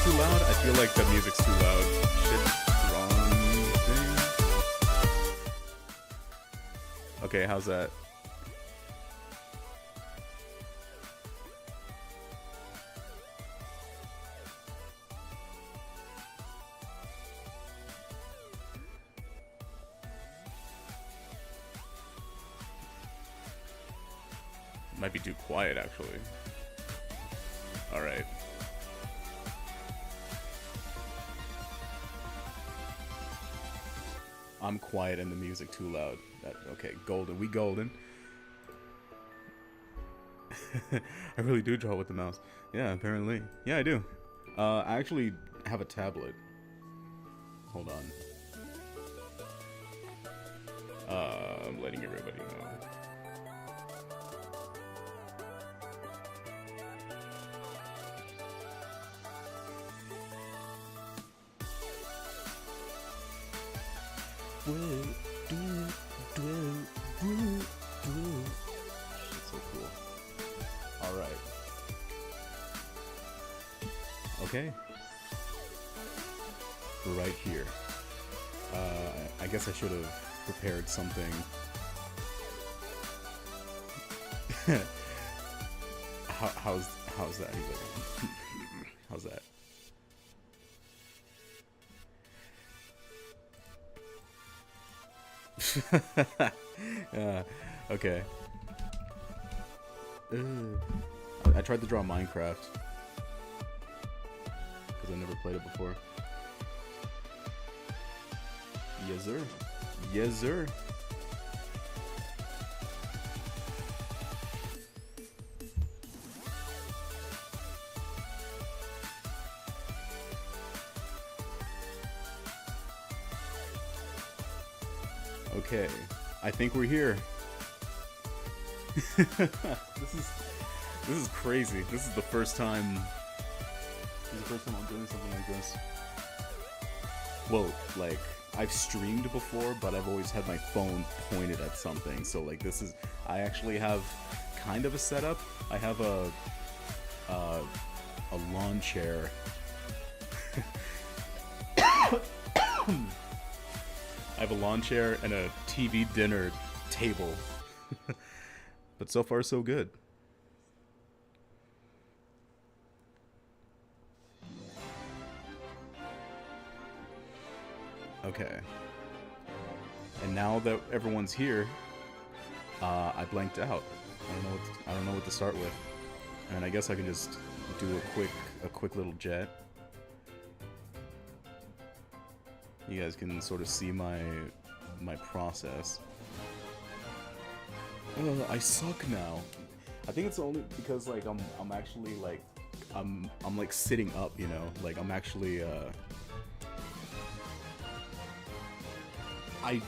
too loud? I feel like the music's too loud. Shit, wrong thing. Okay, how's that? Might be too quiet, actually. Alright. I'm quiet and the music too loud. Okay, golden. We golden. I really do draw with the mouse. Yeah, apparently. Yeah, I do. I actually have a tablet. Hold on. I'm letting everybody know. Shit's so cool. Alright. Okay. We're right here. I guess I should have prepared something. How's that? He's like, how's that? Okay. I tried to draw Minecraft because I never played it before. Yes, sir. Yes, sir. Okay, I think we're here. This is crazy. This is the first time. This is the first time I'm doing something like this. Well, like I've streamed before, but I've always had my phone pointed at something. So like this is. I actually have kind of a setup. I have a lawn chair. I have a lawn chair and a TV dinner table. But so far, so good. Okay. And now that everyone's here, I blanked out. I don't know what to start with. And I guess I can just do a quick little jet. You guys can sort of see my process. I suck now. I think it's only because like I'm actually like I'm like sitting up, you know, like I'm actually I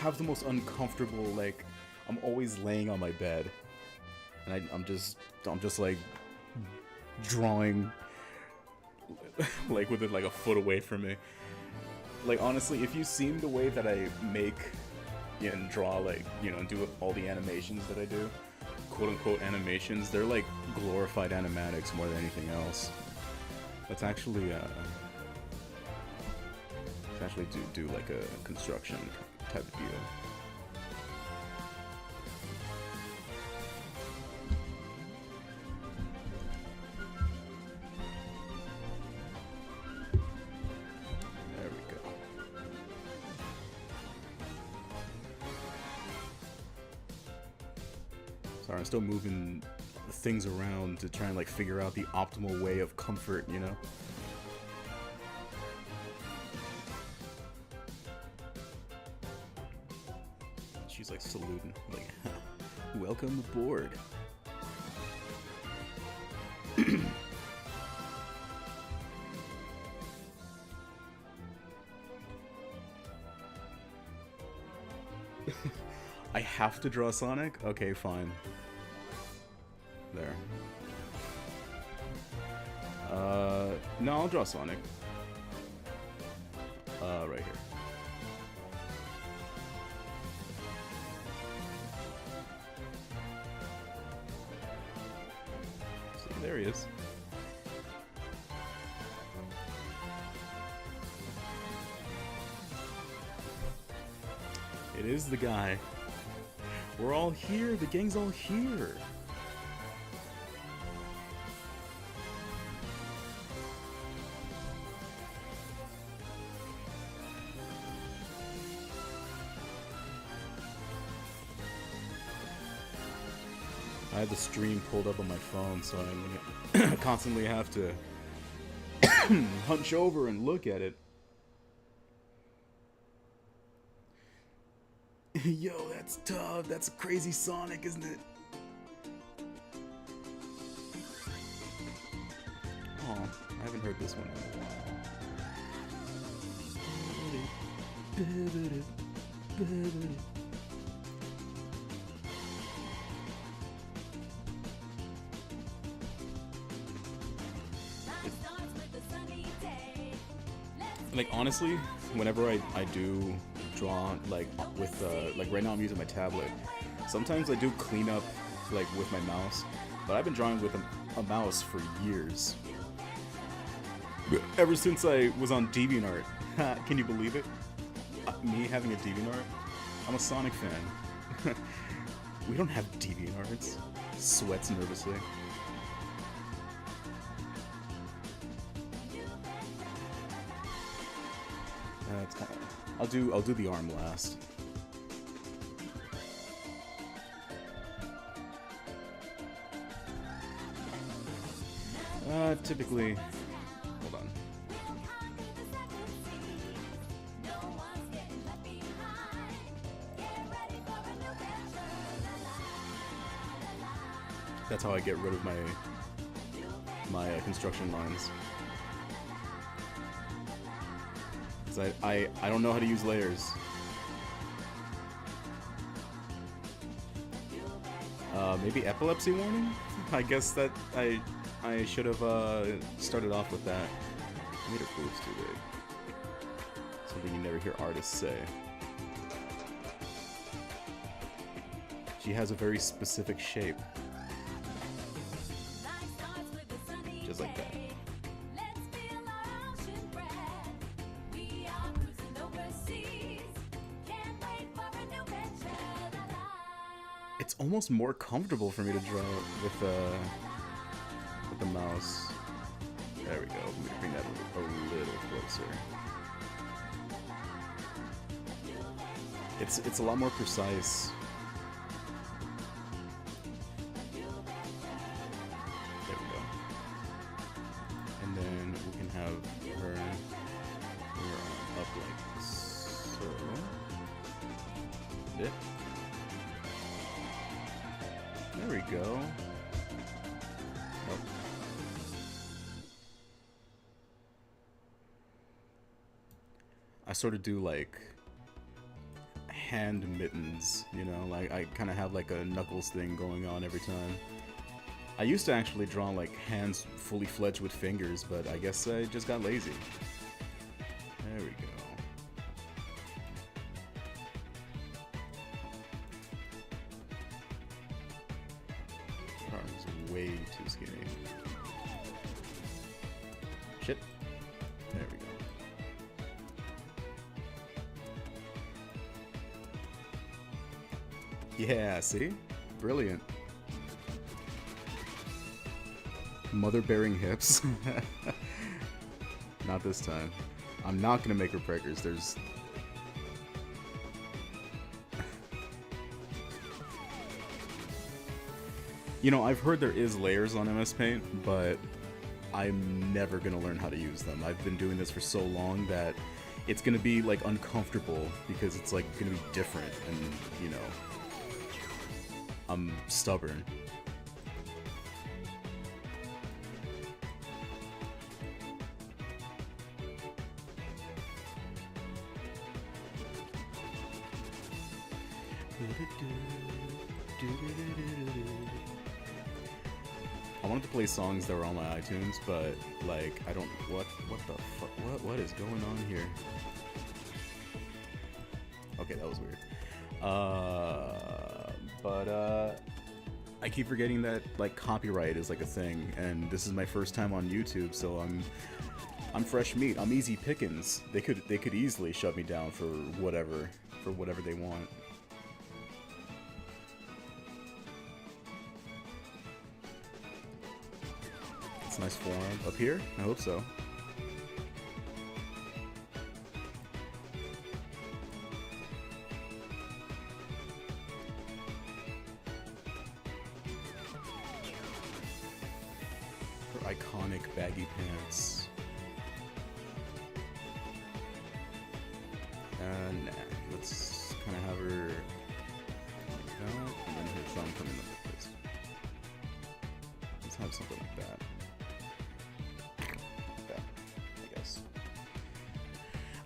have the most uncomfortable, like I'm always laying on my bed, and I'm just like drawing like within like a foot away from me. Like honestly, if you seen the way that I make and draw, like, you know, do all the animations that I do, quote unquote animations, they're like glorified animatics more than anything else. Let's actually do like a construction type of deal. There we go. Sorry, I'm still moving things around to try and like figure out the optimal way of comfort, you know? She's like saluting, like, welcome aboard. I have to draw Sonic? Okay, fine. There. No, I'll draw Sonic. Right here. See, there he is. It is the guy. We're all here. The gang's all here. I have the stream pulled up on my phone, so I'm gonna constantly have to hunch over and look at it. Yo, that's tough. That's crazy Sonic, isn't it? Oh, I haven't heard this one in a while. Like, honestly, whenever I do draw, like, with, like, right now I'm using my tablet. Sometimes I do clean up, like, with my mouse. But I've been drawing with a mouse for years. Ever since I was on DeviantArt. Can you believe it? Me having a DeviantArt? I'm a Sonic fan. We don't have DeviantArts. Sweats nervously. That's kind of, I'll do the arm last. Typically, hold on. That's how I get rid of my construction lines. Because I don't know how to use layers. Maybe epilepsy warning? I guess that I should have started off with that. I made her boobs too big. Something you never hear artists say. She has a very specific shape. Just like that. It's almost more comfortable for me to draw with the mouse. There we go. Let me bring that a little closer. It's a lot more precise. There we go. And then we can have her up like so. Dip. There we go. Oh. I sort of do like hand mittens, you know, like I kind of have like a Knuckles thing going on every time. I used to actually draw like hands fully fledged with fingers, but I guess I just got lazy. There we go. Arm's way too skinny. Shit. There we go. Yeah, see? Brilliant. Mother-bearing hips. Not this time. I'm not gonna make her preggers. There's... You know, I've heard there is layers on MS Paint, but I'm never gonna learn how to use them. I've been doing this for so long that it's gonna be, like, uncomfortable because it's, like, gonna be different and, you know... I'm stubborn. I wanted to play songs that were on my iTunes, but like I don't. What the fuck? What is going on here? Okay, that was weird. But I keep forgetting that like copyright is like a thing, and this is my first time on YouTube, so I'm fresh meat. I'm easy pickings. They could easily shut me down for whatever. for whatever they want. It's a nice forearm. Up here? I hope so. Her iconic baggy pants. Nah, let's kind of have her like that, and then her thumb coming up like this. Let's have something like that. Like that,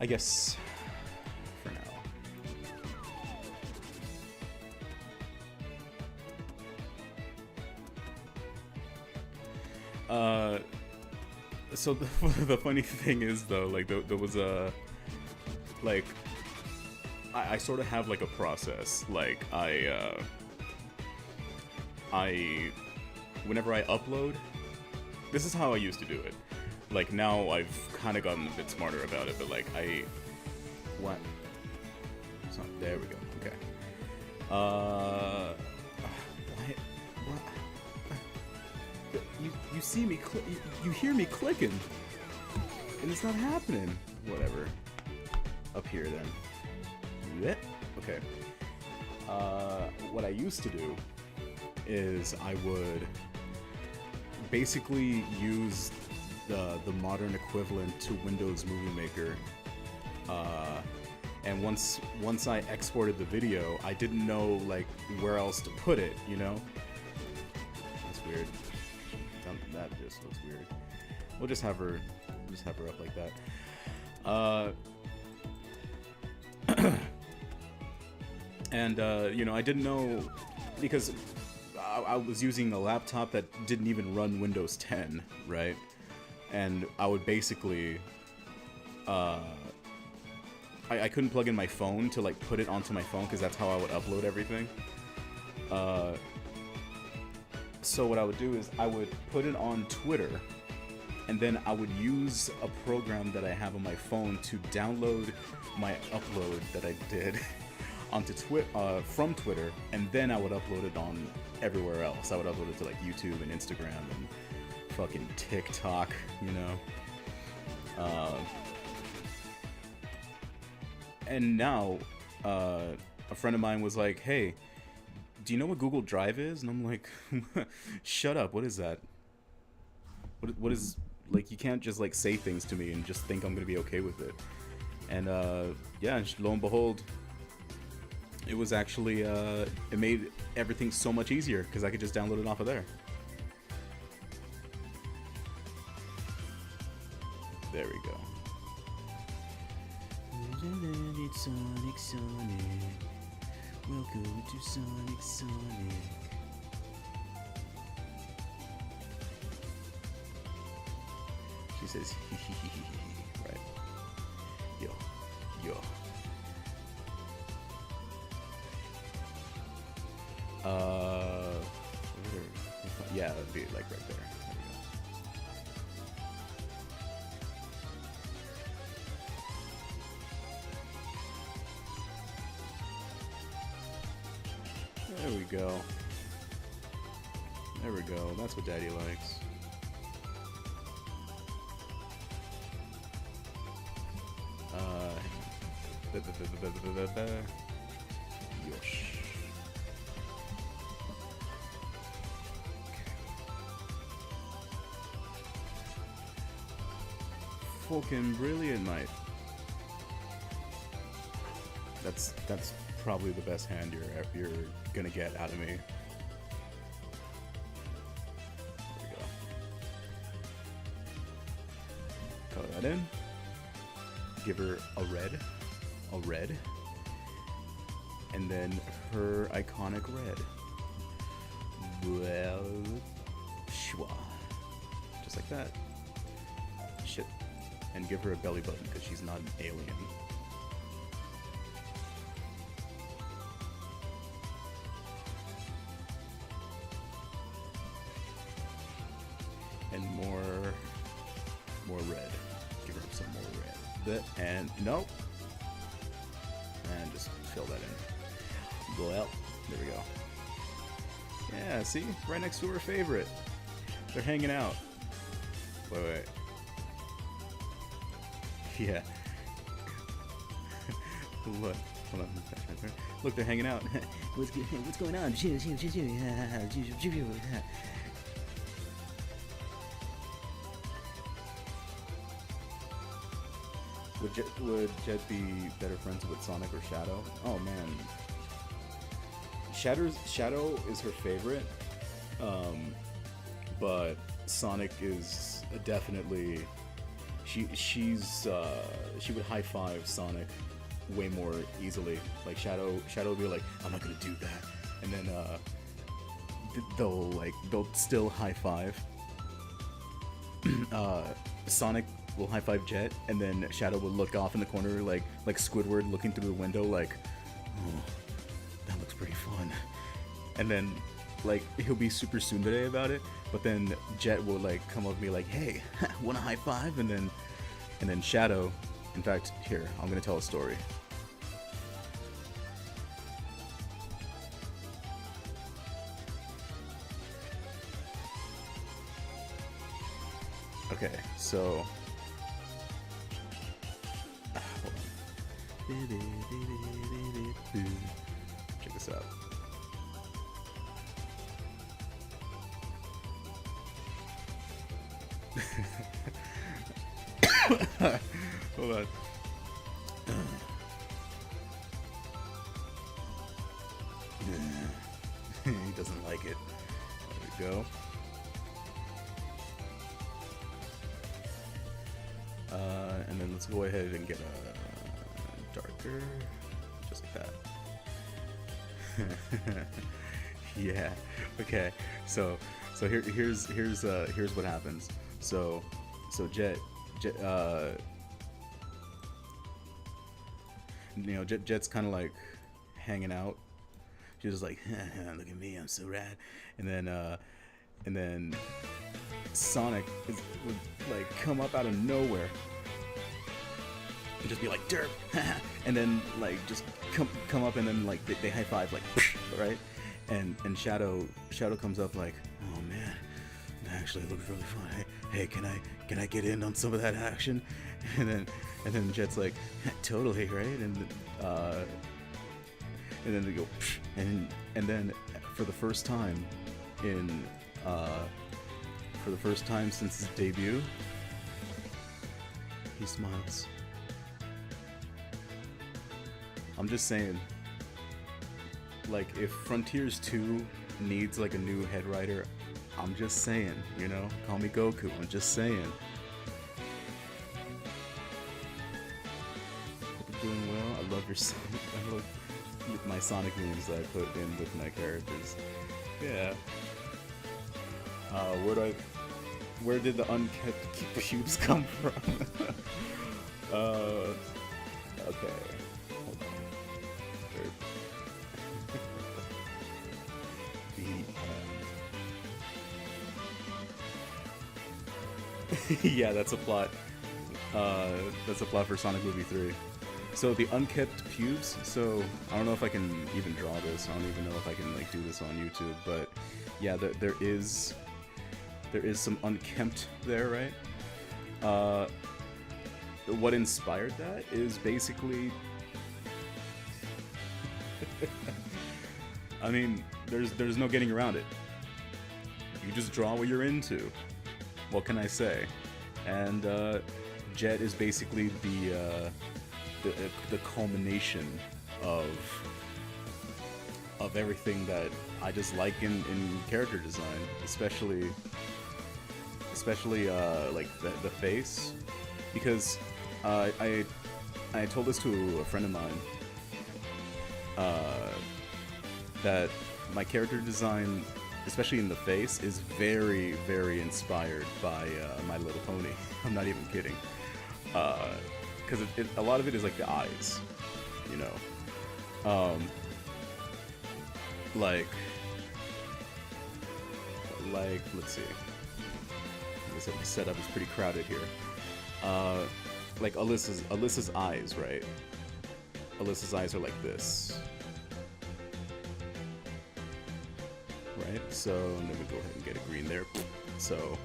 I guess for now. So the funny thing is though, like there was a like I sort of have like a process. Like I whenever I upload, this is how I used to do it. Like now I've kind of gotten a bit smarter about it, but like what? So, there we go. Okay. What? You see me you hear me clicking, and it's not happening. Whatever. Up here then. Okay. What I used to do is I would basically use the modern equivalent to Windows Movie Maker, and once I exported the video, I didn't know like where else to put it. You know, that's weird. That just looks weird. We'll just have her up like that. And you know, I didn't know because I was using a laptop that didn't even run Windows 10, right? And I would basically I couldn't plug in my phone to like put it onto my phone because that's how I would upload everything. So what I would do is I would put it on Twitter, and then I would use a program that I have on my phone to download my upload that I did onto from Twitter, and then I would upload it on everywhere else. I would upload it to like YouTube and Instagram and fucking TikTok, you know. And now, a friend of mine was like, "Hey, do you know what Google Drive is?" And I'm like, "Shut up! What is that? What is like? You can't just like say things to me and just think I'm gonna be okay with it." And yeah, lo and behold, it was actually it made everything so much easier because I could just download it off of there. There we go. Sonic. Welcome to Sonic. She says, right. Yo. Yeah, it'd be like right there. There we go. There we go. That's what Daddy likes. Yosh. Fucking brilliant, mate. That's probably the best hand you're gonna get out of me. There we go. Color that in. Give her a red, and then her iconic red. Well, shwa, just like that. Shit, and give her a belly button because she's not an alien. And more red. Give her some more red. And nope. And just fill that in. Well, there we go. Yeah, see? Right next to her favorite. They're hanging out. Wait. Yeah. What? Hold on. Look, they're hanging out. What's going on? Would Jet be better friends with Sonic or Shadow? Oh man, Shadow is her favorite, but Sonic is definitely she would high five Sonic way more easily. Like Shadow would be like, I'm not gonna do that, and then they'll still high five. Sonic will high five Jet, and then Shadow will look off in the corner like Squidward looking through the window, like, oh, that looks pretty fun. And then like he'll be super tsundere about it, but then Jet will like come up and be like, hey, wanna high five? And then Shadow, in fact, here, I'm gonna tell a story. Okay, so check this out. Hold on. He doesn't like it. There we go. And then let's go ahead and get a darker, just like that. Yeah. Okay. So here's what happens. So Jet Jet's kind of like hanging out. She's just like, look at me, I'm so rad. And then Sonic would like come up out of nowhere and just be like, derp, and then like just come up, and then like they high five, like, right? And Shadow comes up like, oh man, that actually looks really fun. Hey, can I get in on some of that action? And then Jet's like, totally, right? And then they go, and then for the first time since his debut, he smiles. I'm just saying, like, if Frontiers 2 needs like a new head writer, I'm just saying, call me Goku, I'm just saying. Hope you're doing well. I love your Sonic. I love my Sonic memes that I put in with my characters. Yeah. Where did the unkept pubes come from? Okay. Hold on. Yeah, that's a plot. That's a plot for Sonic Movie 3. So the unkept pubes. So I don't know if I can even draw this. I don't even know if I can like do this on YouTube. But yeah, there is some unkempt there, right? What inspired that is basically, I mean, there's no getting around it. You just draw what you're into. What can I say? And Jet is basically the culmination of everything that I just like in character design, especially like the face, because I told this to a friend of mine that my character design, especially in the face, is very, very inspired by My Little Pony. I'm not even kidding, because a lot of it is like the eyes, like let's see. The setup is pretty crowded here. Like Alyssa's eyes, right? Alyssa's eyes are like this, right? So let me go ahead and get a green there. So,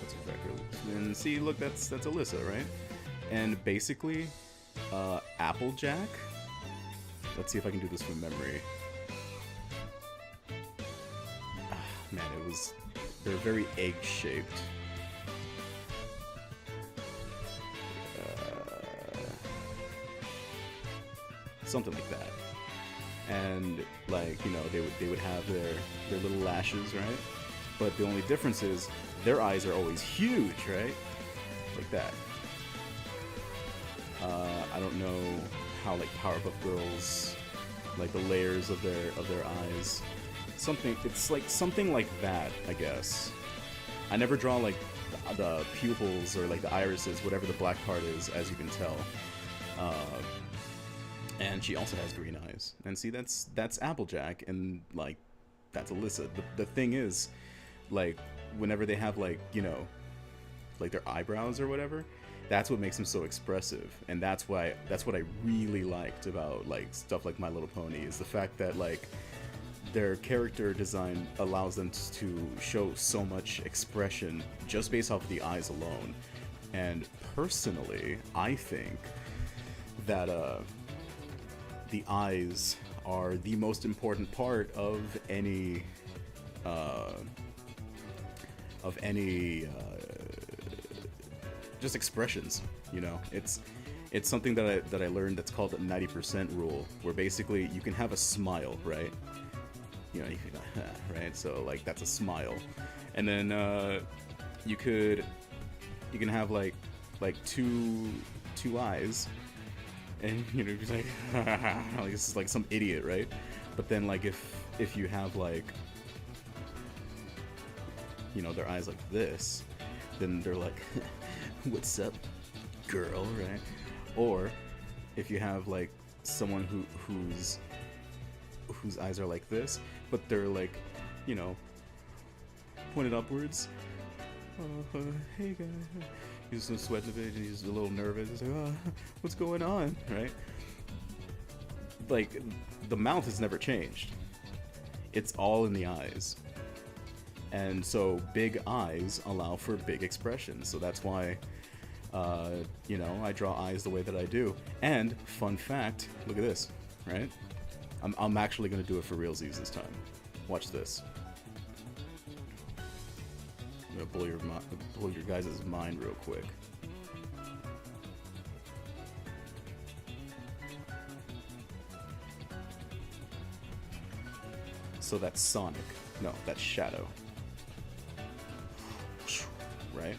that's a vector. And see, look, that's Alyssa, right? And basically, Applejack. Let's see if I can do this from memory. Man, they're very egg-shaped. Something like that. And like, they would have their little lashes, right? But the only difference is their eyes are always huge, right? Like that. I don't know how like Powerpuff Girls, like the layers of their eyes. It's like something like that, I guess. I never draw like the pupils or like the irises, whatever the black part is, as you can tell. And she also has green eyes. And see, that's Applejack, and like that's Alyssa. The thing is, like whenever they have like like their eyebrows or whatever, that's what makes them so expressive, and that's what I really liked about like stuff like My Little Pony, is the fact that like their character design allows them to show so much expression just based off of the eyes alone. And personally, I think that the eyes are the most important part of any just expressions. It's something that I learned that's called the 90% rule, where basically you can have a smile, right? You can, right? So like that's a smile, and then you can have like two eyes, and just like like this is like some idiot, right? But then like if you have like their eyes like this, then they're like what's up, girl, right? Or if you have like someone whose eyes are like this, but they're like pointed upwards. Hey guy, he's just sweating a bit and he's a little nervous. He's like, what's going on, right? Like the mouth has never changed. It's all in the eyes. And so big eyes allow for big expressions. So that's why, I draw eyes the way that I do. And fun fact, look at this, right? I'm actually gonna do it for realsies this time. Watch this. I'm gonna blow your guys' mind real quick. So that's Sonic. No, that's Shadow. Right?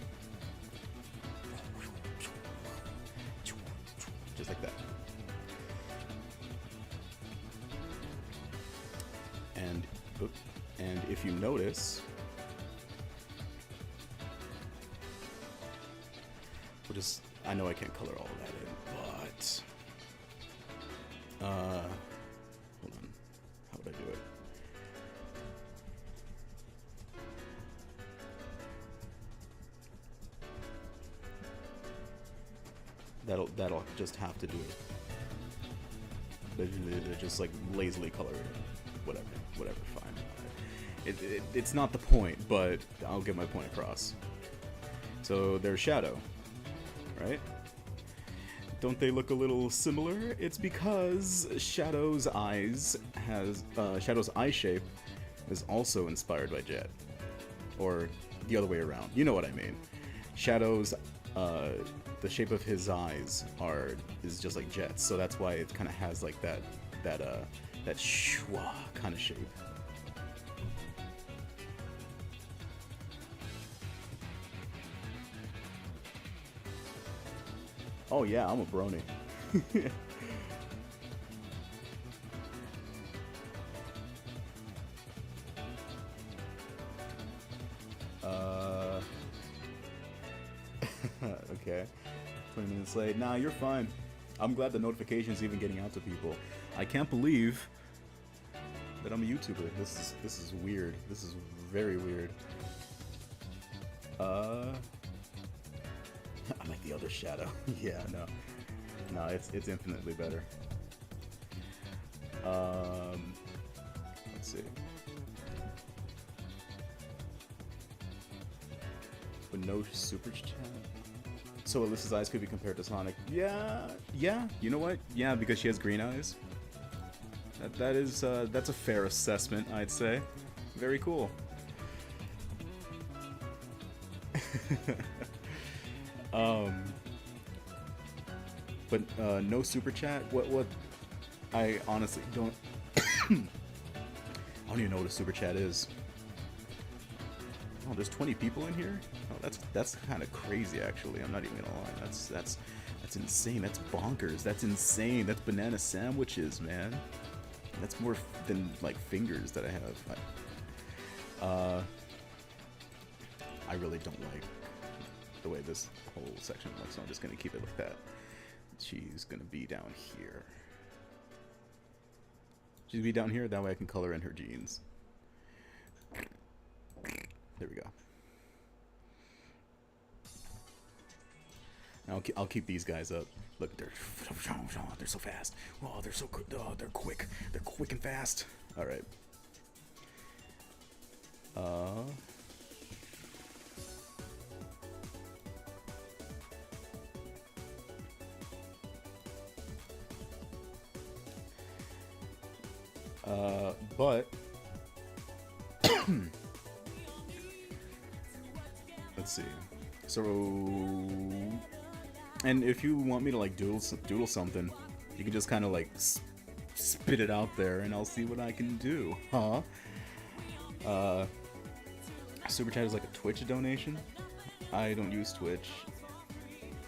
Just like that. And if you notice, I know I can't color all of that in, but hold on. How would I do it? That'll just have to do it. Just like lazily color it. Whatever, fine. It's not the point, but I'll get my point across. So there's Shadow, right? Don't they look a little similar? It's because Shadow's eye shape is also inspired by Jet, or the other way around. You know what I mean? Shadow's the shape of his eyes is just like Jet's, so that's why it kind of has like that schwa kind of shape. Oh yeah, I'm a brony. Okay. 20 minutes late. Nah, you're fine. I'm glad the notification's even getting out to people. I can't believe that I'm a YouTuber. This is weird. This is very weird. like the other shadow. Yeah, no. No, it's infinitely better. Let's see. But no super chat. So Alyssa's eyes could be compared to Sonic. Yeah, yeah. You know what? Yeah, because she has green eyes. That's a fair assessment, I'd say. Very cool. But no super chat. What? I honestly don't. I don't even know what a super chat is. Oh, there's 20 people in here. Oh, that's kind of crazy, actually. I'm not even gonna lie. That's insane. That's bonkers. That's insane. That's banana sandwiches, man. That's more than like fingers that I have. I really don't like the way this whole section looks, so I'm just gonna keep it like that. She's gonna be down here. She's gonna be down here. That way I can color in her jeans. There we go. I'll keep these guys up. Look, they're so fast. Oh, they're so they're quick. They're quick and fast. All right. But let's see. So, and if you want me to like doodle something, you can just kind of like spit it out there, and I'll see what I can do, huh? Super chat is like a Twitch donation. I don't use Twitch.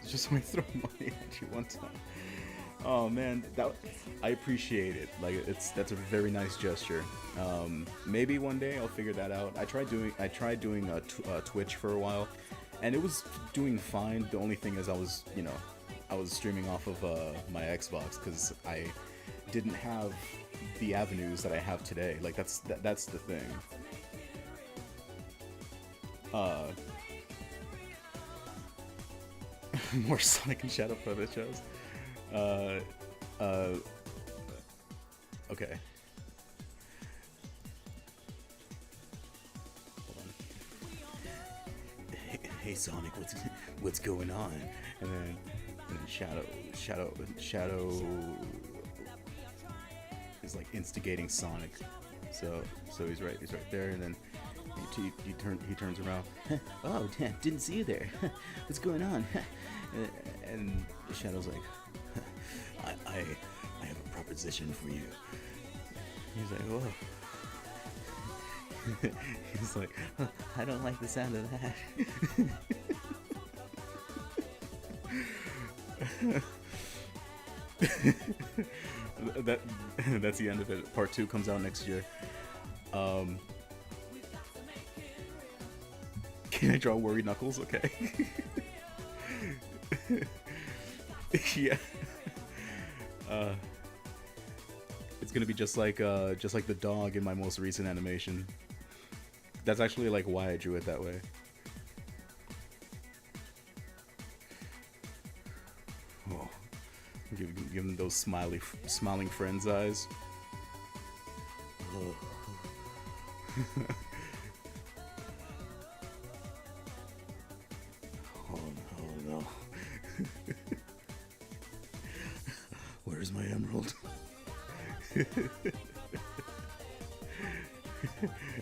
It's just when I throw money at you one time. Oh man, I appreciate it. Like that's a very nice gesture. Maybe one day I'll figure that out. I tried doing Twitch for a while, and it was doing fine. The only thing is I was streaming off of my Xbox because I didn't have the avenues that I have today. Like that's the thing. More Sonic and Shadow Puppet shows. Okay. Hold on. Hey Sonic, what's going on? And then Shadow is like instigating Sonic. So he's right there, and then he turns around. Oh, damn, didn't see you there. What's going on? And Shadow's like, I have a proposition for you. He's like, whoa. He's like, I don't like the sound of that. That's the end of it. Part 2 comes out next year. Can I draw worried Knuckles? Okay. Yeah. It's gonna be just like the dog in my most recent animation. That's actually like why I drew it that way. Oh, give him those smiling friend's eyes. Oh. Oh no. Where's my emerald?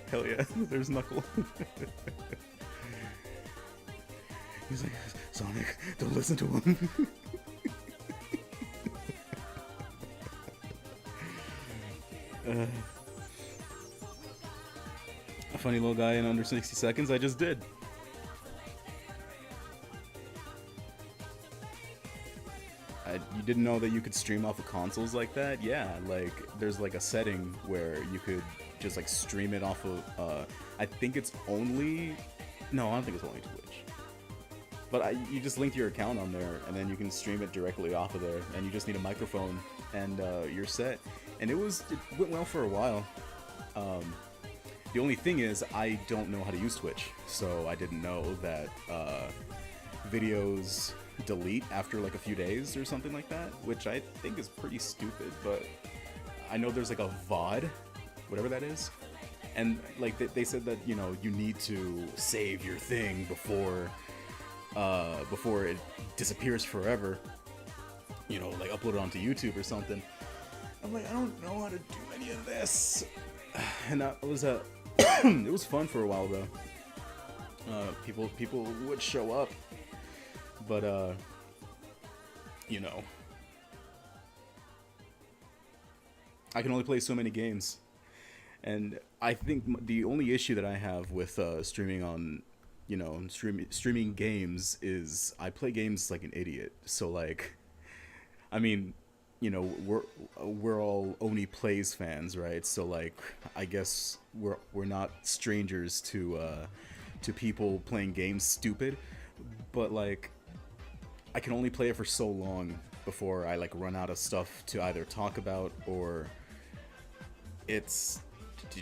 Hell yeah, there's Knuckle. He's like, Sonic, don't listen to him. A funny little guy in under 60 seconds, I just did. You didn't know that you could stream off of consoles like that? Yeah, like there's like a setting where you could just like stream it off of I think it's only, no, I don't think it's only Twitch, but you just link your account on there and then you can stream it directly off of there, and you just need a microphone and you're set. And it went well for a while. The only thing is I don't know how to use Twitch, so I didn't know that videos delete after like a few days or something like that, which I think is pretty stupid. But I know there's like a VOD, whatever that is, and like they said that, you know, you need to save your thing before it disappears forever. You know, like upload it onto YouTube or something. I'm like, I don't know how to do any of this, and that was it was fun for a while though. People would show up, but you know, I can only play so many games, and I think the only issue that I have with streaming on, you know, streaming games is I play games like an idiot. So like, I mean, you know, we're all Oni Plays fans, right? So like, I guess we're not strangers to people playing games stupid, but like, I can only play it for so long before I like run out of stuff to either talk about, or it's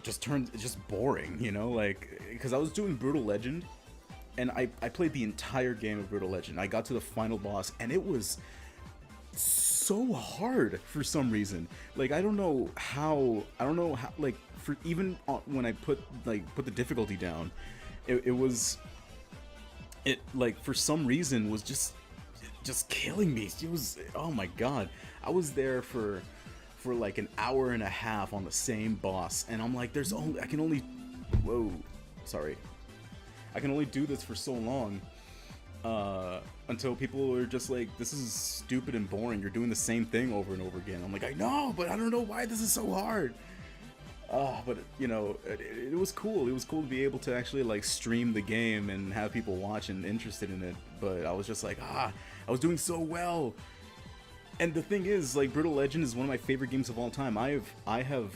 just boring, you know? Like, because I was doing Brutal Legend, and I played the entire game of Brutal Legend. I got to the final boss, and it was so hard for some reason. Like, I don't know how, like, for even when I put the difficulty down, it like for some reason was just killing me. It was, oh my god. I was there for like an hour and a half on the same boss, and I'm like, I can only do this for so long, until people are just like, this is stupid and boring, you're doing the same thing over and over again. I'm like, I know, but I don't know why this is so hard. But you know, it was cool. It was cool to be able to actually like stream the game and have people watch and interested in it. But I was just like, I was doing so well. And the thing is, like, Brutal Legend is one of my favorite games of all time. I have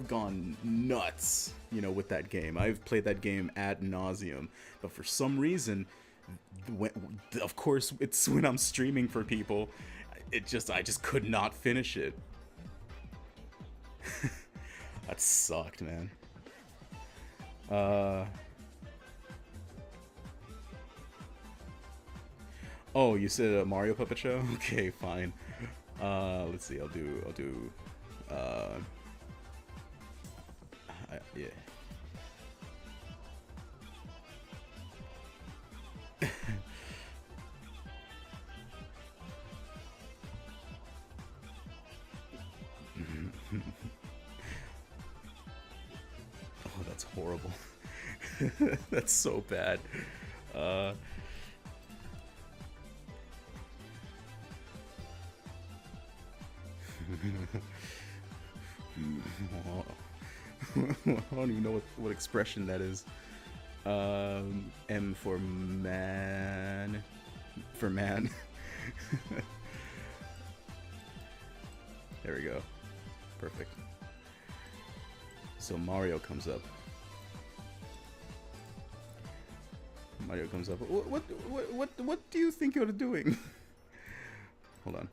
gone nuts, you know, with that game. I've played that game ad nauseum. But for some reason, of course, it's when I'm streaming for people, I just could not finish it. That sucked, man. Oh, you said a Mario Puppet Show? Okay, fine. Let's see. I'll do. Yeah. Oh, that's horrible. That's so bad. I don't even know what expression that is. M for man. For man. There we go. Perfect. So Mario comes up. What do you think you're doing? Hold on.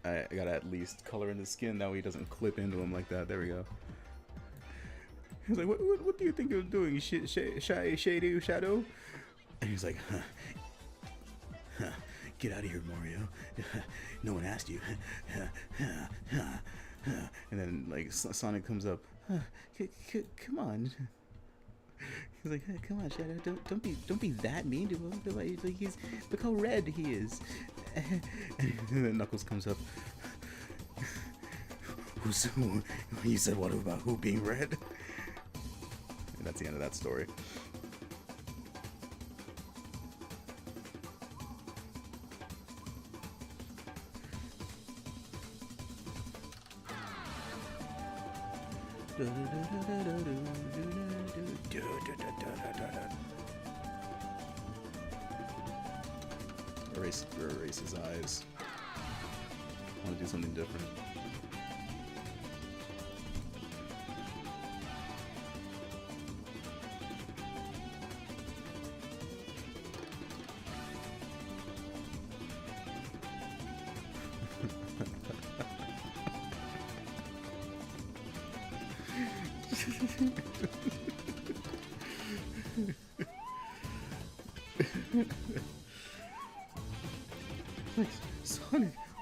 I gotta at least color in the skin, that way he doesn't clip into him like that. There we go. He's like, what do you think you're doing, shady shadow? And he's like, get out of here, Mario. No one asked you. And then like Sonic comes up. Come on. He's like, hey, come on, Shadow, don't be that mean to him. Like, look how red he is. And then Knuckles comes up. He said what about who being red? And that's the end of that story. Erase his eyes. I want to do something different.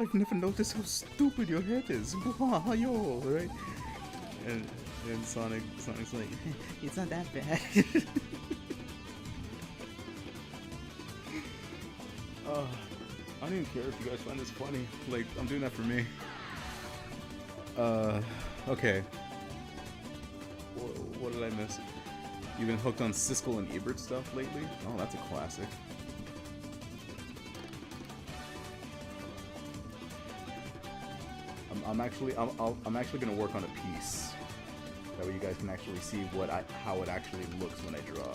I've never noticed how stupid your head is. Wow, yo, right? And Sonic's like, it's not that bad. I don't even care if you guys find this funny. Like, I'm doing that for me. Okay. What did I miss? You've been hooked on Siskel and Ebert stuff lately? Oh, that's a classic. I'm actually gonna work on a piece. That way you guys can actually see how it actually looks when I draw.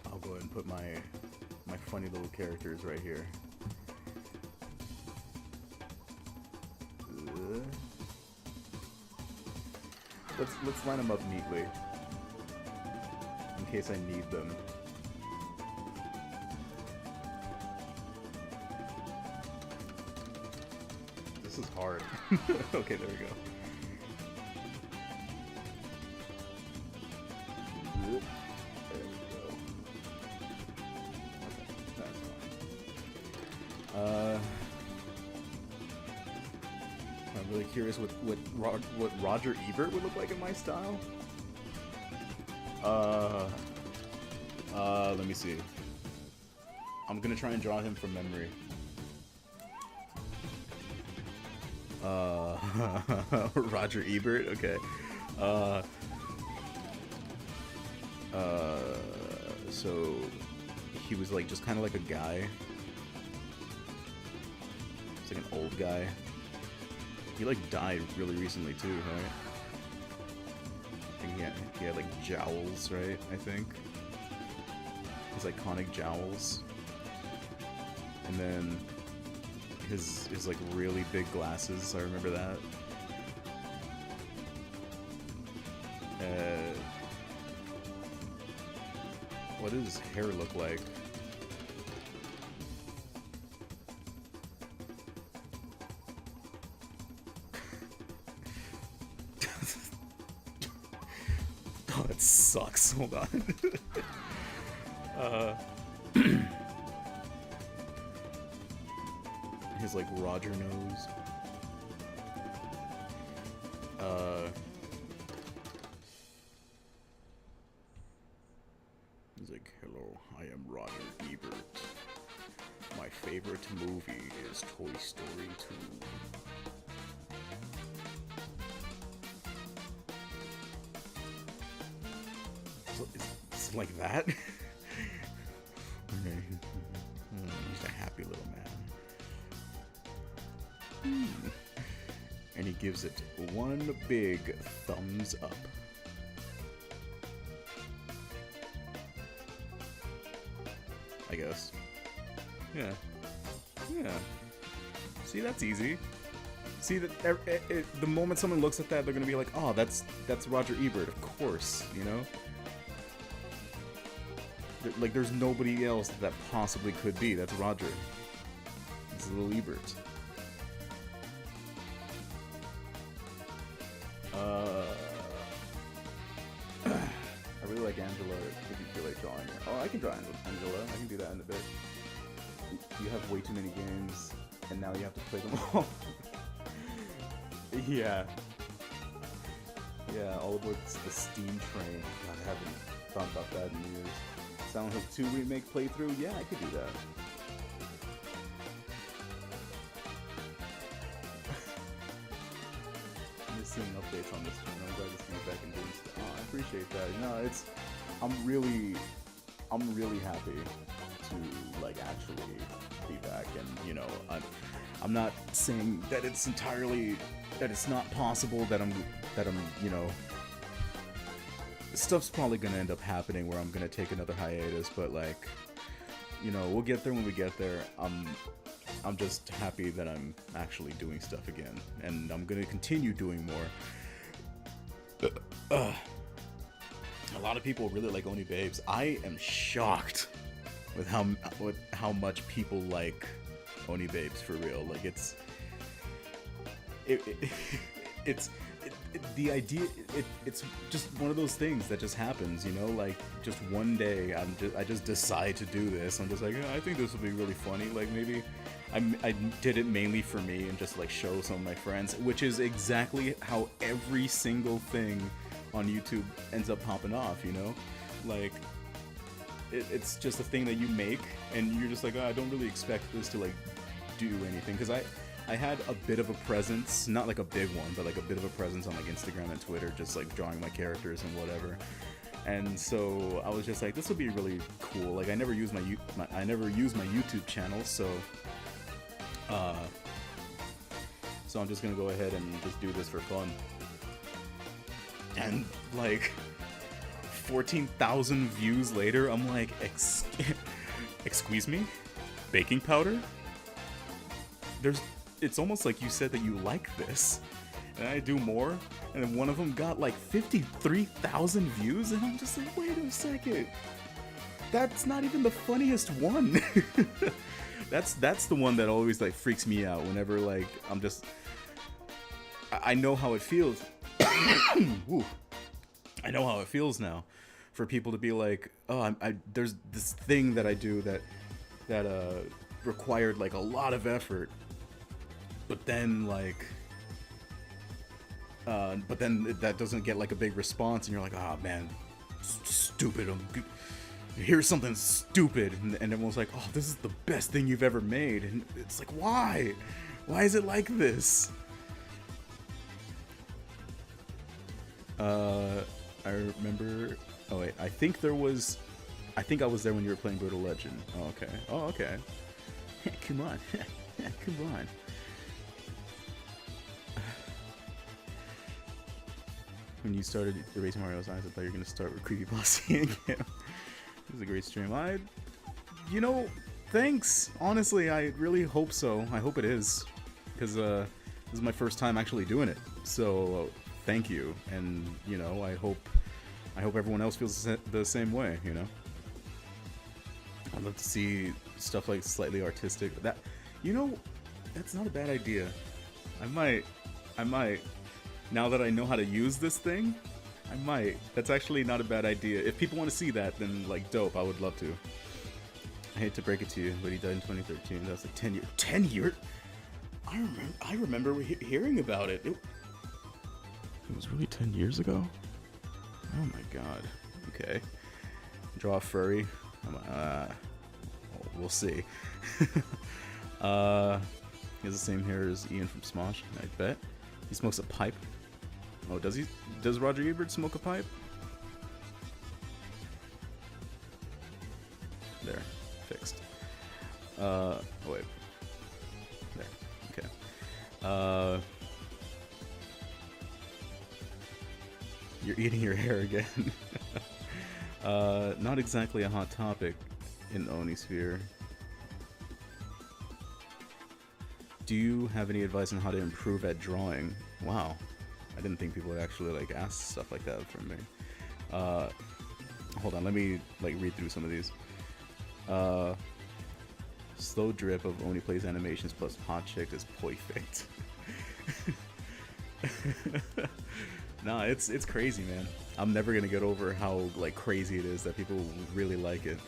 I'll go ahead and put my funny little characters right here. Let's line them up neatly in case I need them. This is hard. Okay, there we go. There we go. Okay, that's fine. I'm really curious what Roger Ebert would look like in my style. Let me see. I'm gonna try and draw him from memory. Roger Ebert, okay. So he was like just kind of like a guy. He's like an old guy. He like died really recently too, right? I think he had like jowls, right? I think his iconic jowls, and then his like really big glasses. I remember that. What does his hair look like? Oh, that sucks. Hold on. His like Roger nose. He's like, hello, I am Roger Ebert. My favorite movie is Toy Story 2. It's like that? He's a happy little man. And he gives it one big thumbs up. I guess. Yeah. Yeah. See, that's easy. See, that the moment someone looks at that, they're gonna be like, oh, that's Roger Ebert, of course, you know? Like, there's nobody else that possibly could be. That's Roger. It's little Ebert. I really like Angela if you feel like drawing her. Oh, I can draw Angela. I can do that in a bit. You have way too many games, and now you have to play them all. Yeah. Yeah, all aboard the Steam train. God, I haven't thought about that in years. Silent Hill 2 remake playthrough? Yeah, I could do that. I'm just seeing updates on this one. I'm glad to see you back and doing stuff. Oh, I appreciate that. No, I'm really happy to like actually be back, and you know, I'm not saying that it's not possible that I'm you know, stuff's probably gonna end up happening where I'm gonna take another hiatus, but like, you know, we'll get there when we get there. I'm just happy that I'm actually doing stuff again, and I'm gonna continue doing more. A lot of people really like Oni Babes. I am shocked with how much people like Oni Babes for real. Like it's the idea. It's just one of those things that just happens, you know. Like just one day, I just decide to do this. I'm just like, oh, I think this will be really funny. Like maybe I did it mainly for me and just like show some of my friends, which is exactly how every single thing on YouTube ends up popping off, you know? Like, it's just a thing that you make, and you're just like, oh, I don't really expect this to like do anything, because I had a bit of a presence, not like a big one, but like a bit of a presence on like Instagram and Twitter, just like drawing my characters and whatever. And so I was just like, this would be really cool. Like I never use my YouTube channel, so I'm just gonna go ahead and just do this for fun. And like 14,000 views later, I'm like, excuse me, baking powder? It's almost like you said that you like this, and I do more, and then one of them got like 53,000 views, and I'm just like, wait a second, that's not even the funniest one. That's the one that always like freaks me out whenever like I know how it feels. Ooh. I know how it feels now for people to be like, oh, there's this thing that I do that required like a lot of effort, but then that doesn't get like a big response, and you're like, oh man, stupid. Here's something stupid, and everyone's like, oh, this is the best thing you've ever made, and it's like, why is it like this? I remember. Oh wait, I think I was there when you were playing Brutal Legend. Oh okay. Come on, come on. When you started erasing Mario's eyes, I thought you were gonna start with creepypasta again. It was a great stream. Thanks. Honestly, I really hope so. I hope it is, because this is my first time actually doing it. So thank you, and I hope everyone else feels the same way. I'd love to see stuff like slightly artistic. That's not a bad idea. I might. Now that I know how to use this thing, I might. That's actually not a bad idea. If people want to see that, then like dope. I would love to. I hate to break it to you, but he died in 2013. That's like 10 years. 10 years? I remember hearing about it. It was really 10 years ago? Oh my god. Okay. Draw a furry. We'll see. He has the same hair as Ian from Smosh, I bet. He smokes a pipe. Oh, does he? Does Roger Ebert smoke a pipe? There. Fixed. Oh wait. There. Okay. You're eating your hair again. Not exactly a hot topic in the Oni sphere. Do you have any advice on how to improve at drawing? Wow. I didn't think people would actually like ask stuff like that from me. Hold on, let me like read through some of these. Slow drip of Oni plays animations plus hot chick is perfect. Nah, it's crazy, man. I'm never gonna get over how like crazy it is that people really like it.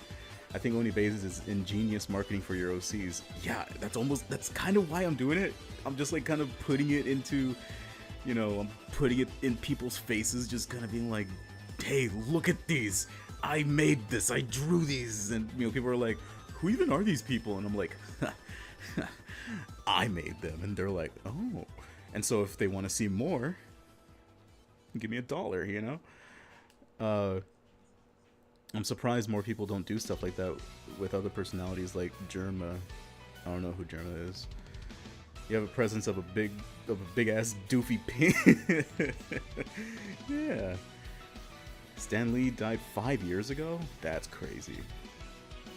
I think Oni Bases is ingenious marketing for your OCs. Yeah, that's kind of why I'm doing it. I'm just like kind of putting it into, I'm putting it in people's faces, just kind of being like, hey, look at these. I made this. I drew these. And, people are like, who even are these people? And I'm like, I made them. And they're like, oh. And so if they want to see more, give me $1, I'm surprised more people don't do stuff like that with other personalities like Germa. I don't know who Germa is. You have a presence of a big ass doofy pin. Yeah. Stan Lee died 5 years ago? That's crazy.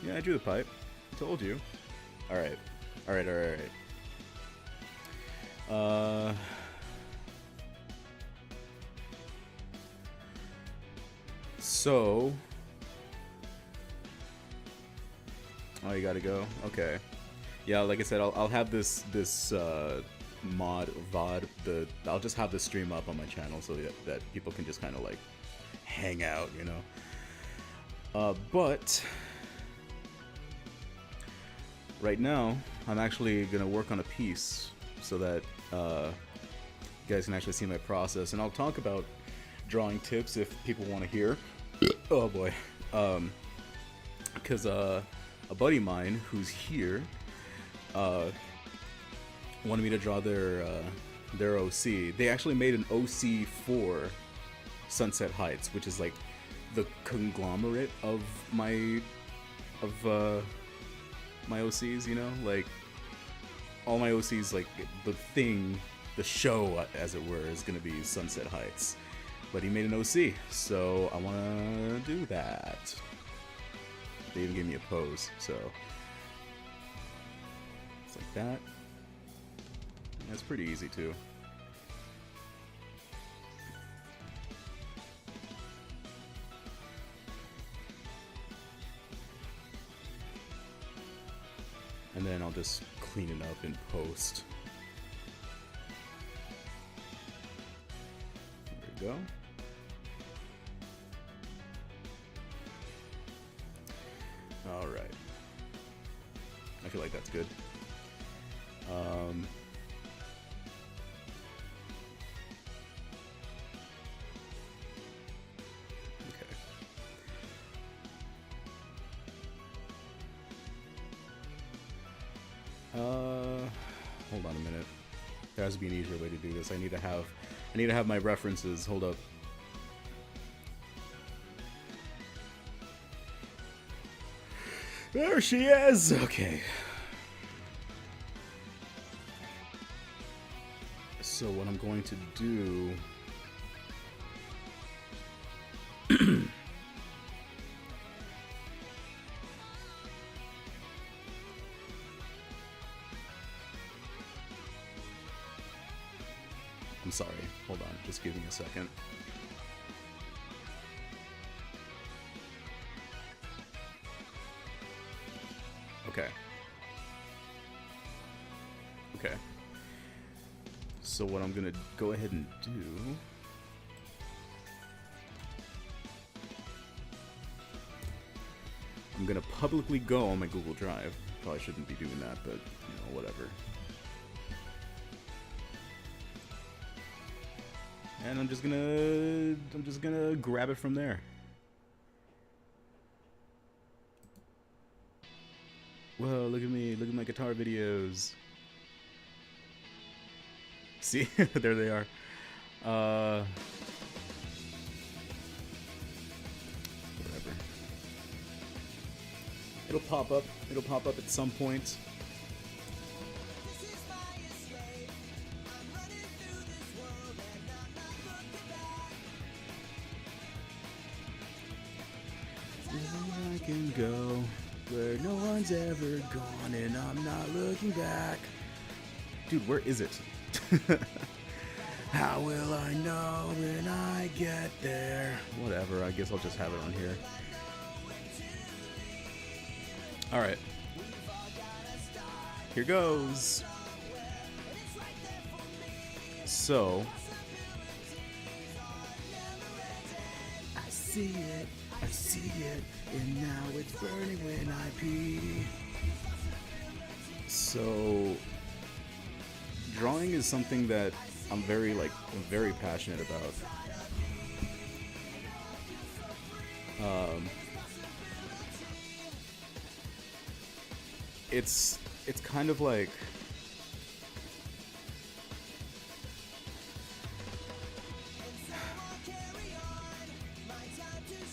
Yeah, I drew the pipe. Told you. Alright. So... Oh, you gotta go? Okay. Yeah, like I said, I'll have this mod VOD. I'll just have this stream up on my channel so that people can just kind of like hang out, But right now, I'm actually gonna work on a piece so that you guys can actually see my process, and I'll talk about drawing tips if people want to hear. Oh boy, because a buddy of mine who's here wanted me to draw their OC. They actually made an OC for Sunset Heights, which is like the conglomerate of my OCs, you know, like all my OCs, like the show, as it were, is gonna be Sunset Heights. But he made an OC, so I wanna do that. They even gave me a pose, so it's like that. That's pretty easy too. And then I'll just clean it up in post. There we go. All right. I feel like that's good. Okay. Hold on a minute. There has to be an easier way to do this. I need to have my references. Hold up. There she is! Okay. So what I'm going to do... I'm sorry. Hold on. Just give me a second. Okay. Okay. So what I'm gonna go ahead and do... I'm gonna publicly go on my Google Drive. Probably shouldn't be doing that, but, you know, whatever. And I'm just gonna grab it from there. Whoa, look at me, look at my guitar videos. See, there they are. Whatever. It'll pop up at some point. I can go where no one's ever gone, and I'm not looking back. Dude, where is it? How will I know when I get there? Whatever, I guess I'll just have it on here. Alright. Here goes. So. I see it, and now it's burning when I pee. So, drawing is something that I'm very passionate about. It's kind of like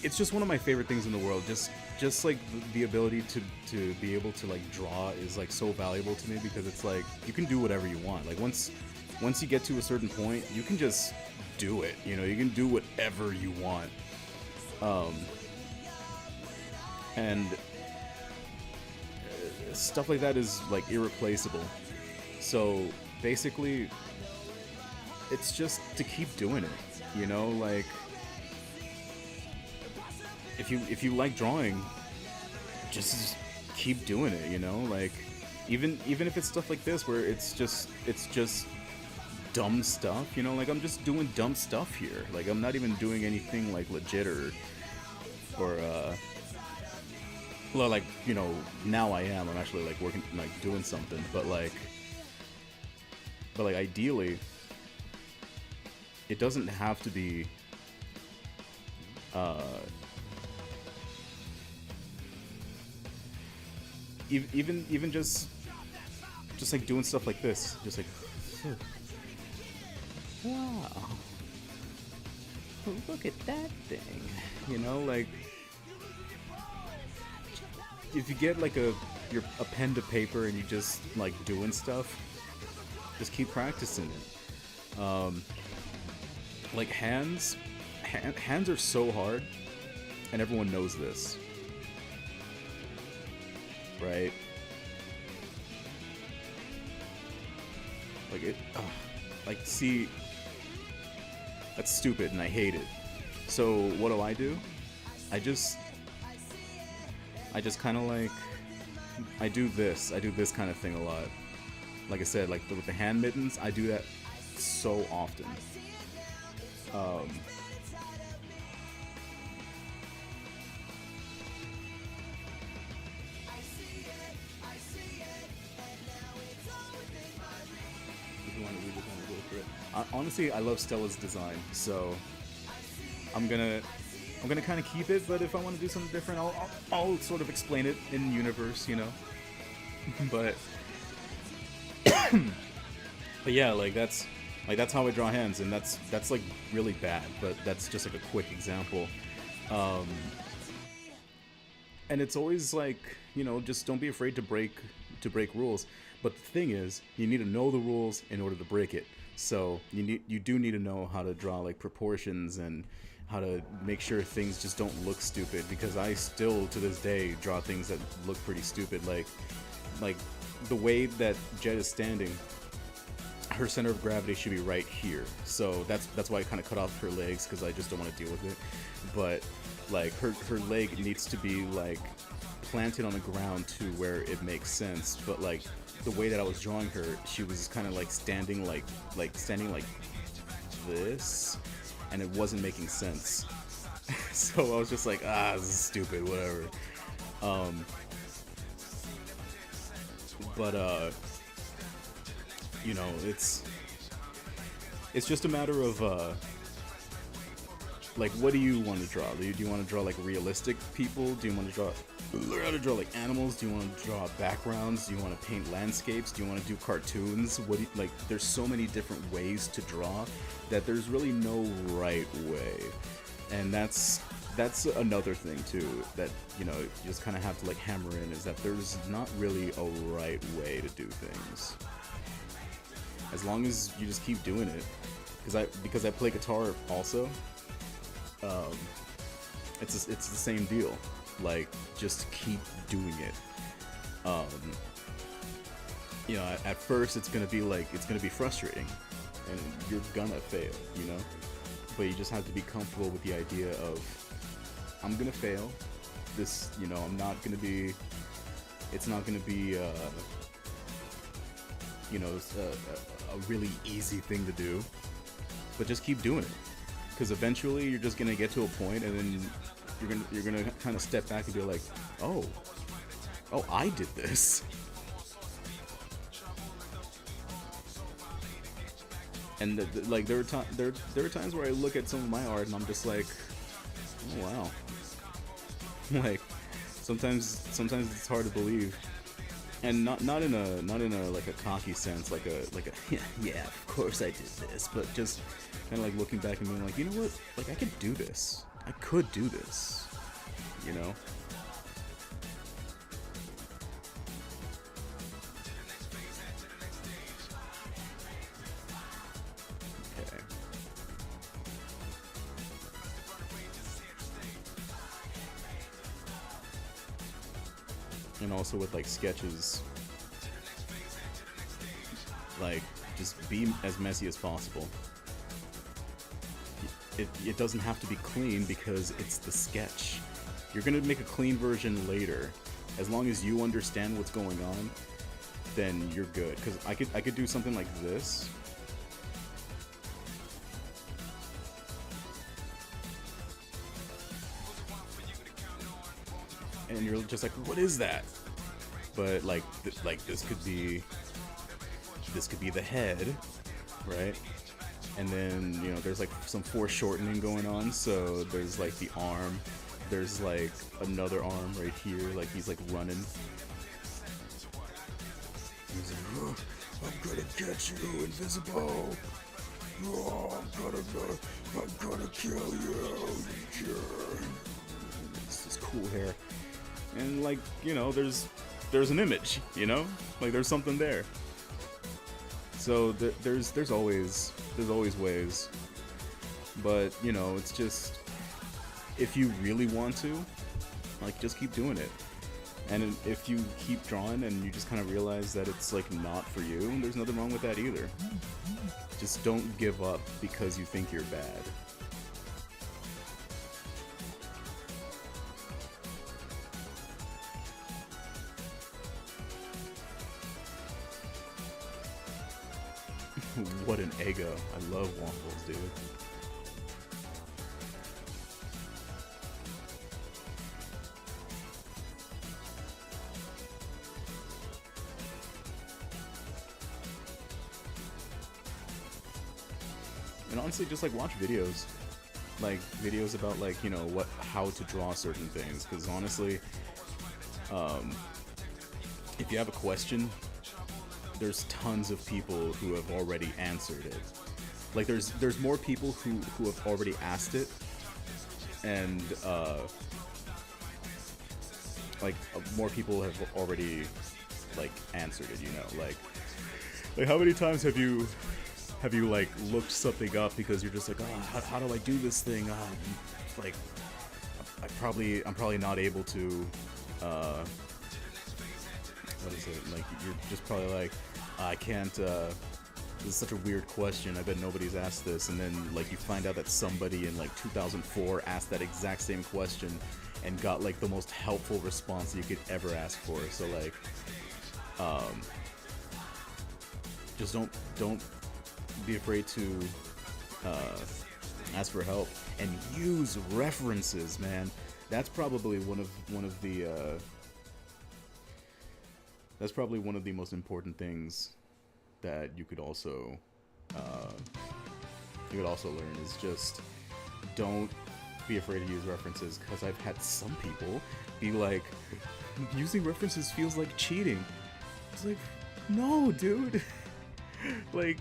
it's just one of my favorite things in the world. Just like the ability to be able to like draw is like so valuable to me, because it's like you can do whatever you want. Like once you get to a certain point, you can just do it. You know, you can do whatever you want. And stuff like that is like irreplaceable. So basically, it's just to keep doing it. You know, like if you like drawing, just keep doing it. You know, like even if it's stuff like this where it's just dumb stuff. You know, like I'm just doing dumb stuff here. Like I'm not even doing anything like legit or well, like, now I'm actually like working, like doing something, but like ideally, it doesn't have to be uh even just like doing stuff like this, just like, wow, look at that thing, like if you get like a pen to paper and you just like doing stuff, just keep practicing it. Like hands are so hard, and everyone knows this, right? Like like, see, that's stupid and I hate it. So what do? I just kind of like, I do this kind of thing a lot. Like I said, like with the hand mittens, I do that so often. If you want to read it, go for it. Honestly, I love Stella's design, so I'm gonna kind of keep it. But if I want to do something different, I'll sort of explain it in universe, but but yeah, like that's how I draw hands, and that's like really bad, but that's just like a quick example. Um, and it's always like, just don't be afraid to break rules. But the thing is, you need to know the rules in order to break it. So you do need to know how to draw like proportions and how to make sure things just don't look stupid, because I still to this day draw things that look pretty stupid, like the way that Jet is standing, her center of gravity should be right here. So that's why I kind of cut off her legs, because I just don't want to deal with it. But like her leg needs to be like planted on the ground to where it makes sense. But like the way that I was drawing her, she was kind of like standing like this, and it wasn't making sense. So I was just like, this is stupid, whatever. But it's just a matter of like, what do you want to draw? Do you want to draw like realistic people? Do you want to learn how to draw like animals? Do you want to draw backgrounds? Do you want to paint landscapes? Do you want to do cartoons? Like, there's so many different ways to draw that there's really no right way. And that's another thing too, that you just kind of have to like hammer in, is that there's not really a right way to do things, as long as you just keep doing it. Because I play guitar also. It's the same deal. Like, just keep doing it. At first it's gonna be frustrating, and you're gonna fail, but you just have to be comfortable with the idea of, I'm gonna fail. This, I'm not gonna be. It's not gonna be, a really easy thing to do. But just keep doing it, because eventually you're just gonna get to a point, and then you're gonna kind of step back and be like, oh, I did this. And like there are times where I look at some of my art and I'm just like, oh wow. Like sometimes it's hard to believe, and not in a like a cocky sense, like a yeah, of course I did this, but just kind of like looking back and being like, you know what, like I could do this, Okay. And also with like sketches, like just be as messy as possible. It doesn't have to be clean, because it's the sketch. You're gonna make a clean version later. As long as you understand what's going on, then you're good. Because I could do something like this. and you're just like, what is that? But like this could be the head, right? And then, you know, there's like some foreshortening going on, so there's like the arm, there's like another arm right here, like he's like running. He's like, oh, I'm gonna get you, invisible. Oh, I'm gonna kill you. It's this cool hair, and like, you know, there's an image, you know, like there's something there. So there's always ways, but you know, it's just, if you really want to, like, just keep doing it. And if you keep drawing and you just kind of realize that it's like not for you, there's nothing wrong with that either. Just don't give up because you think you're bad. What an ego. I love waffles, dude. And honestly, just like watch videos. Like videos about, like, you know, how to draw certain things. Because honestly, if you have a question, there's tons of people who have already answered it. Like there's more people who have already asked it, and more people have already like answered it. You know, like how many times have you like looked something up because you're just like, oh, how do I do this thing? Like I'm probably not able to. What is it? Like, you're just probably like, I can't, this is such a weird question, I bet nobody's asked this, and then, like, you find out that somebody in, like, 2004 asked that exact same question and got, like, the most helpful response you could ever ask for. So, like, just don't be afraid to, ask for help, and use references, man. That's probably one of the, that's probably one of the most important things that you could also learn, is just don't be afraid to use references. Because I've had some people be like, using references feels like cheating. It's like, no, dude. Like,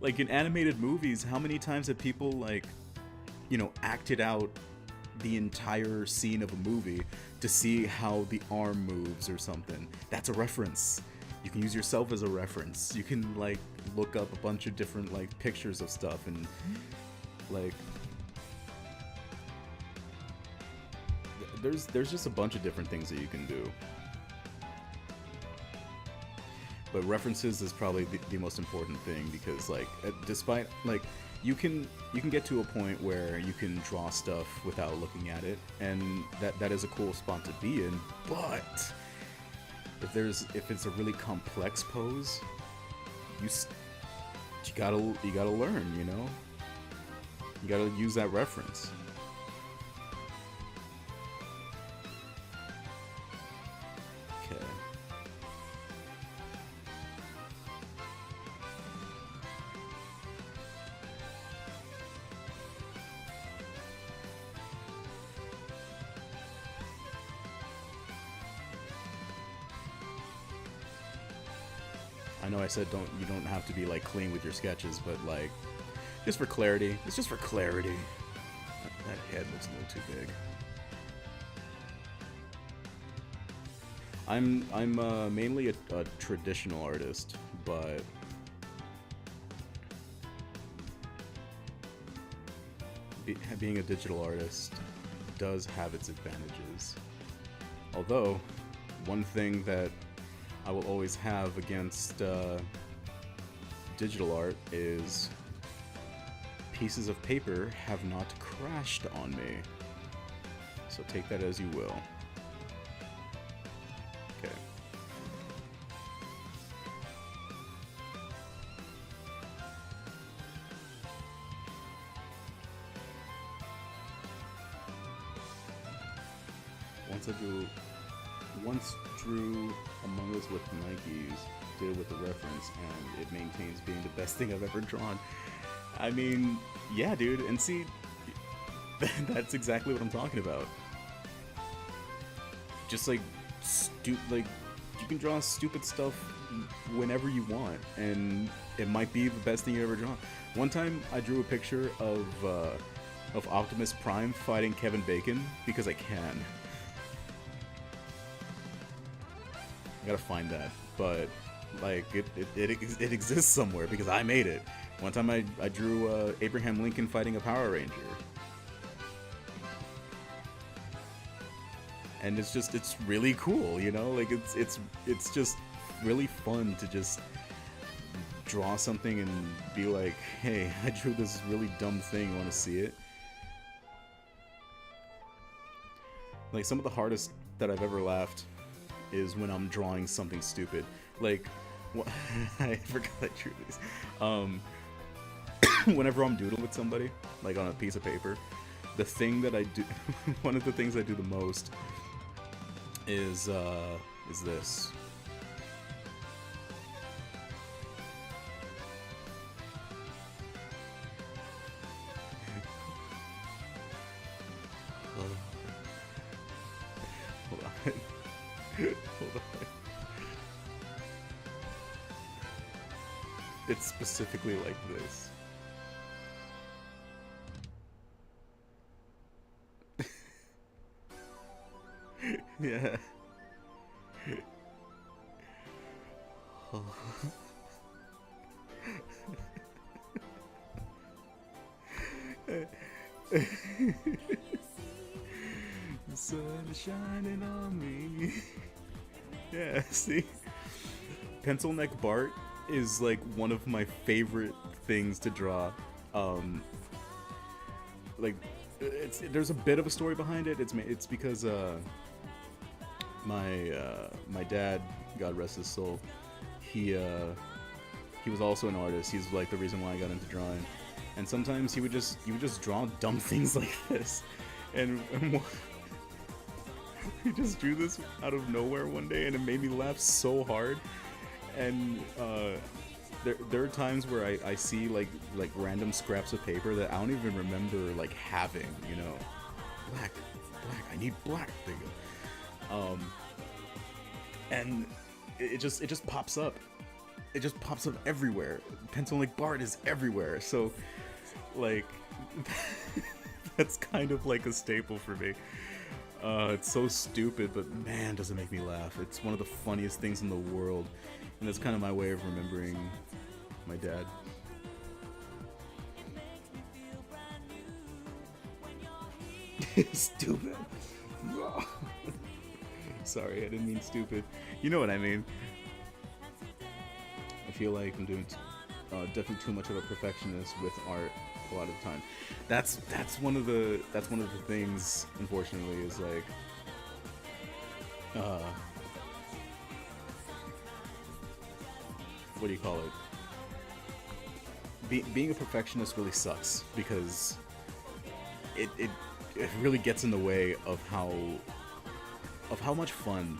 like in animated movies, how many times have people, like, you know, acted out the entire scene of a movie to see how the arm moves or something? That's a reference. You can use yourself as a reference. You can, like, look up a bunch of different, like, pictures of stuff, and like there's just a bunch of different things that you can do. But references is probably the most important thing, because, like, despite, like, you can get to a point where you can draw stuff without looking at it, and that is a cool spot to be in. But if it's a really complex pose, you gotta learn, you know? You gotta use that reference. Okay. I know I said you don't have to be, like, clean with your sketches, but, like, just for clarity. It's just for clarity. That head looks a little too big. I'm mainly a traditional artist, but being a digital artist does have its advantages. Although, one thing that I will always have against digital art is pieces of paper have not crashed on me. So take that as you will. Okay. once drew Among Us with Nikes, did it with a reference, and it maintains being the best thing I've ever drawn. I mean, yeah, dude, and see, that's exactly what I'm talking about. Just like, like, you can draw stupid stuff whenever you want, and it might be the best thing you ever drawn. One time, I drew a picture of Optimus Prime fighting Kevin Bacon because I can. I gotta find that, but like it exists somewhere because I made it. One time I drew Abraham Lincoln fighting a Power Ranger, and it's really cool, you know. Like it's just really fun to just draw something and be like, hey, I drew this really dumb thing. Want to see it? Like, some of the hardest that I've ever laughed is when I'm drawing something stupid. Like, I forgot I drew these. Whenever I'm doodling with somebody, like on a piece of paper, the thing that I do, one of the things I do the most is this. Hold on. Hold on. It's specifically like this. Yeah. Oh. The sun is shining on me. Yeah, see? Pencil neck Bart is like one of my favorite things to draw. Like, there's a bit of a story behind it. It's because my dad, God rest his soul, he was also an artist. He's like the reason why I got into drawing. And sometimes he would just draw dumb things like this, and he just drew this out of nowhere one day, and it made me laugh so hard. And there are times where I see like random scraps of paper that I don't even remember like having, you know. Black, I need black. There you go. And it just pops up. It just pops up everywhere. Pencil neck Bart is everywhere. So, like, that's kind of like a staple for me. It's so stupid, but man, does it make me laugh. It's one of the funniest things in the world. And that's kind of my way of remembering my dad. Stupid. Sorry, I didn't mean stupid. You know what I mean. I feel like I'm doing definitely too much of a perfectionist with art a lot of the time. That's one of the things, unfortunately, is like what do you call it? Being a perfectionist really sucks because it really gets in the way of how much fun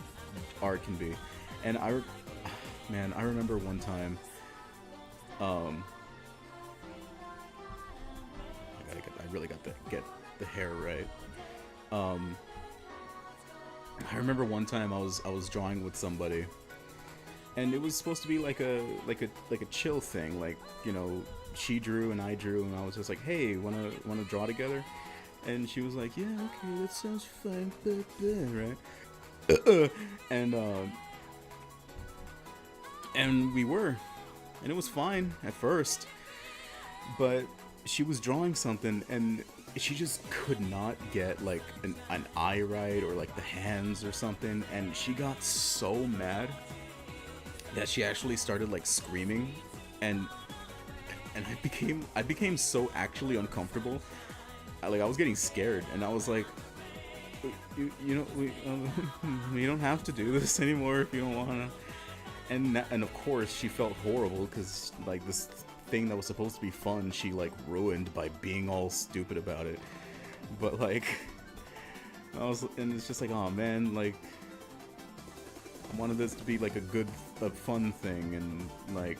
art can be. And I remember one time, I really got to get the hair right. I remember one time I was drawing with somebody, and it was supposed to be like a chill thing, like, you know, she drew and I drew, and I was just like, hey, wanna draw together? And she was like, yeah, okay, that sounds fine, right? And we were, and it was fine at first, but she was drawing something and she just could not get like an eye right, or like the hands or something, and she got so mad that she actually started like screaming, and I became so actually uncomfortable. I was getting scared, and I was like, you know, we don't have to do this anymore if you don't wanna. And of course she felt horrible because like this thing that was supposed to be fun, she like ruined by being all stupid about it. But like, and it's just like, oh man, like I wanted this to be like a fun thing, and like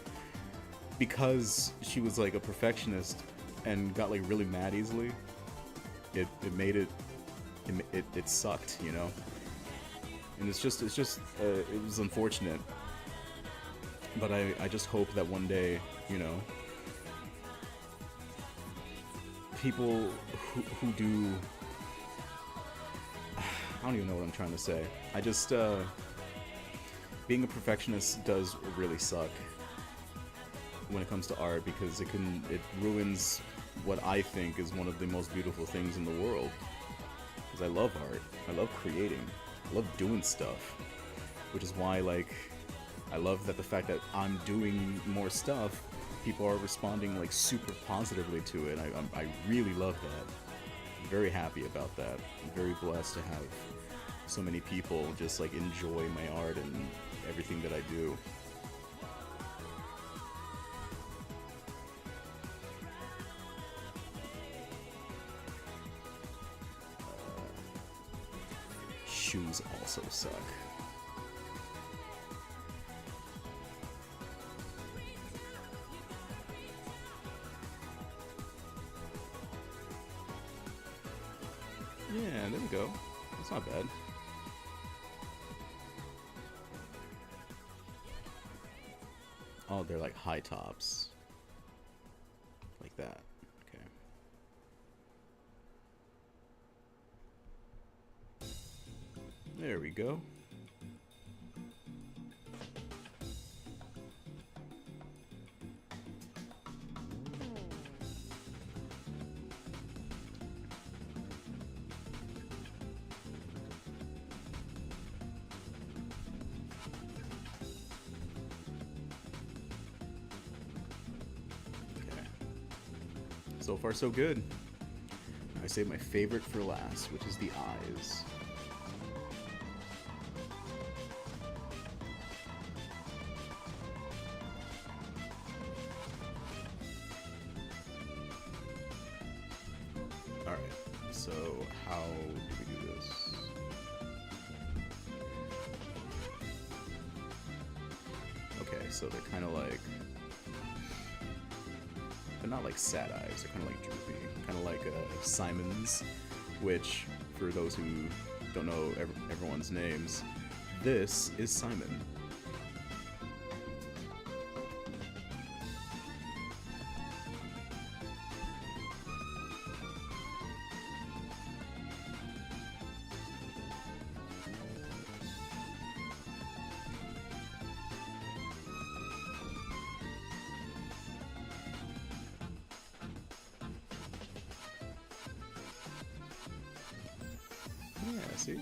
because she was like a perfectionist and got like really mad easily, it made it sucked, you know. And it's just it was unfortunate, but I just hope that one day, you know, people who do, I don't even know what I'm trying to say. I just being a perfectionist does really suck when it comes to art, because it ruins what I think is one of the most beautiful things in the world. Because I love art, I love creating, I love doing stuff, which is why, like, I love that the fact that I'm doing more stuff, people are responding like super positively to it. I really love that. I'm very happy about that. I'm very blessed to have so many people just like enjoy my art and everything that I do. Shoes also suck. Yeah, there we go. That's not bad. Oh, they're like high tops. Like that. Okay. There we go. So far, so good. I saved my favorite for last, which is the eyes. Alright, so how do we do this? Okay, so they're kind of like... They're not like sad eyes, they're kind of like droopy. Kind of like Simon's, which, for those who don't know everyone's names, this is Simon. Yeah, see?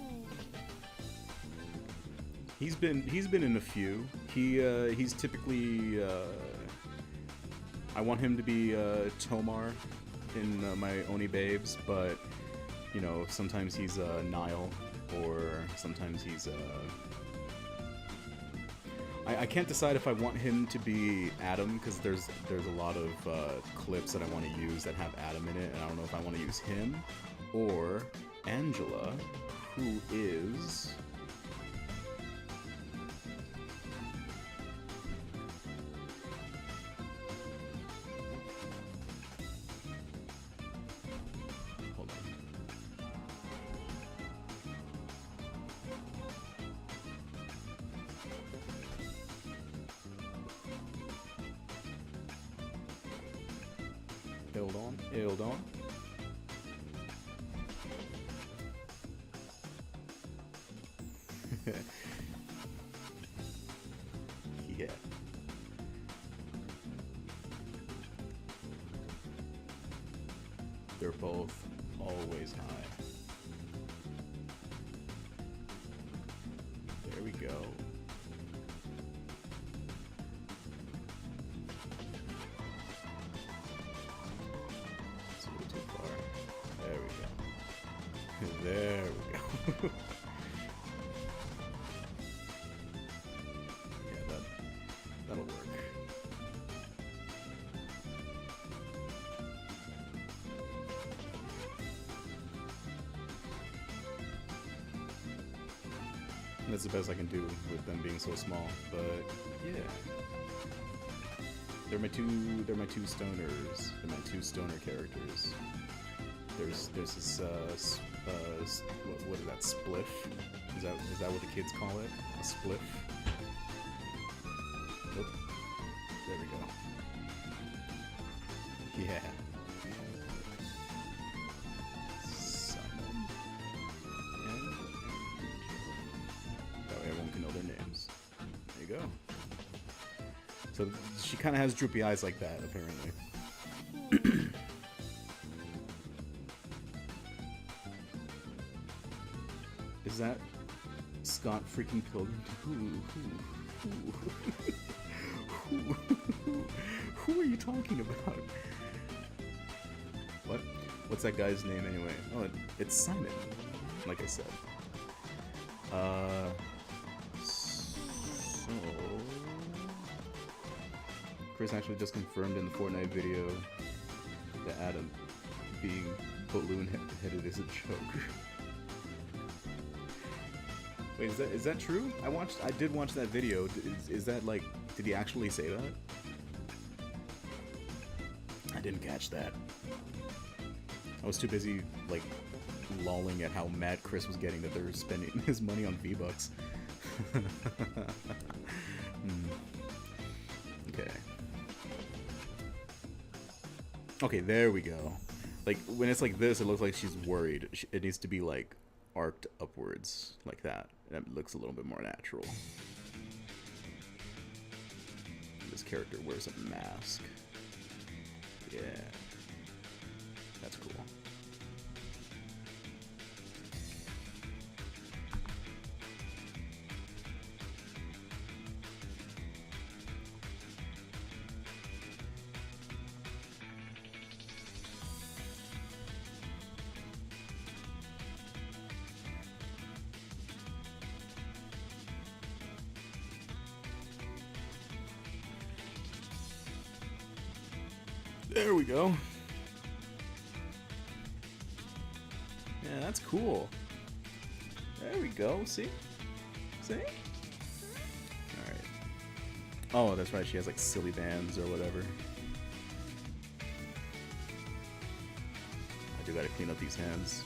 He's been in a few. He's typically I want him to be Tomar in my Oni Babes, but you know, sometimes he's Niall, or sometimes he's I can't decide if I want him to be Adam, because there's a lot of clips that I want to use that have Adam in it, and I don't know if I want to use him or Angela, who is... Hold on. Hold on. Yeah. They're both always high. There we go. It's a little too far. There we go. There we go. That'll work. That's the best I can do with them being so small. But yeah, they're my two stoners. They're my two stoner characters. There's this what is that, spliff? Is that what the kids call it? A spliff? Nope. There we go. Yeah. Summon. And that way everyone can know their names. There you go. So she kind of has droopy eyes like that, apparently. Is that Scott freaking Pilgrim? Who are you talking about? What? What's that guy's name anyway? Oh, it's Simon, like I said. So... Chris actually just confirmed in the Fortnite video that Adam being balloon-headed is a joke. Wait, is that true? I did watch that video. Is that like, did he actually say that? I didn't catch that. I was too busy like lolling at how mad Chris was getting that they were spending his money on V-Bucks. Okay. Okay, there we go. Like when it's like this, it looks like she's worried. It needs to be like arced upwards like that. That looks a little bit more natural. This character wears a mask. Yeah. That's cool. There we go. Yeah, that's cool. There we go. See? See? Alright. Oh, that's right. She has like silly bands or whatever. I do gotta clean up these hands.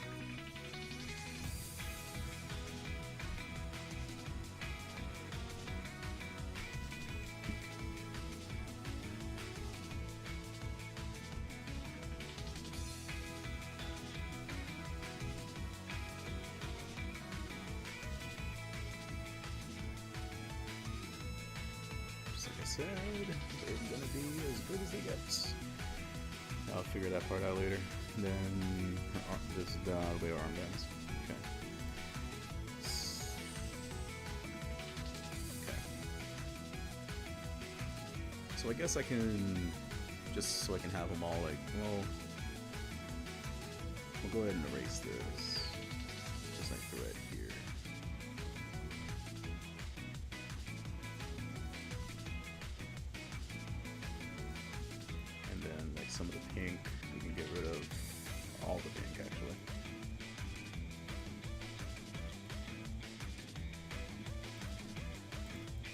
Said they're gonna be as good as they get. I'll figure that part out later. And then this is the way armbands. Okay. Okay. So I guess I can just so I can have them all like, well, we'll go ahead and erase this. Just like right here. Some of the pink, we can get rid of all the pink actually.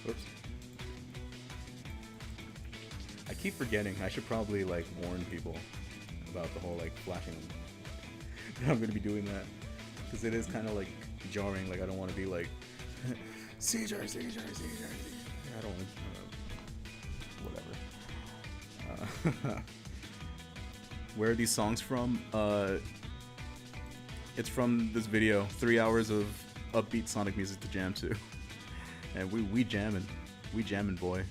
Oops. I keep forgetting. I should probably like warn people about the whole like flashing. I'm gonna be doing that because it is kind of like jarring. Like I don't want to be like seizure. I don't. Whatever. Where are these songs from? It's from this video, 3 hours of upbeat Sonic music to jam to. And we jamming, boy.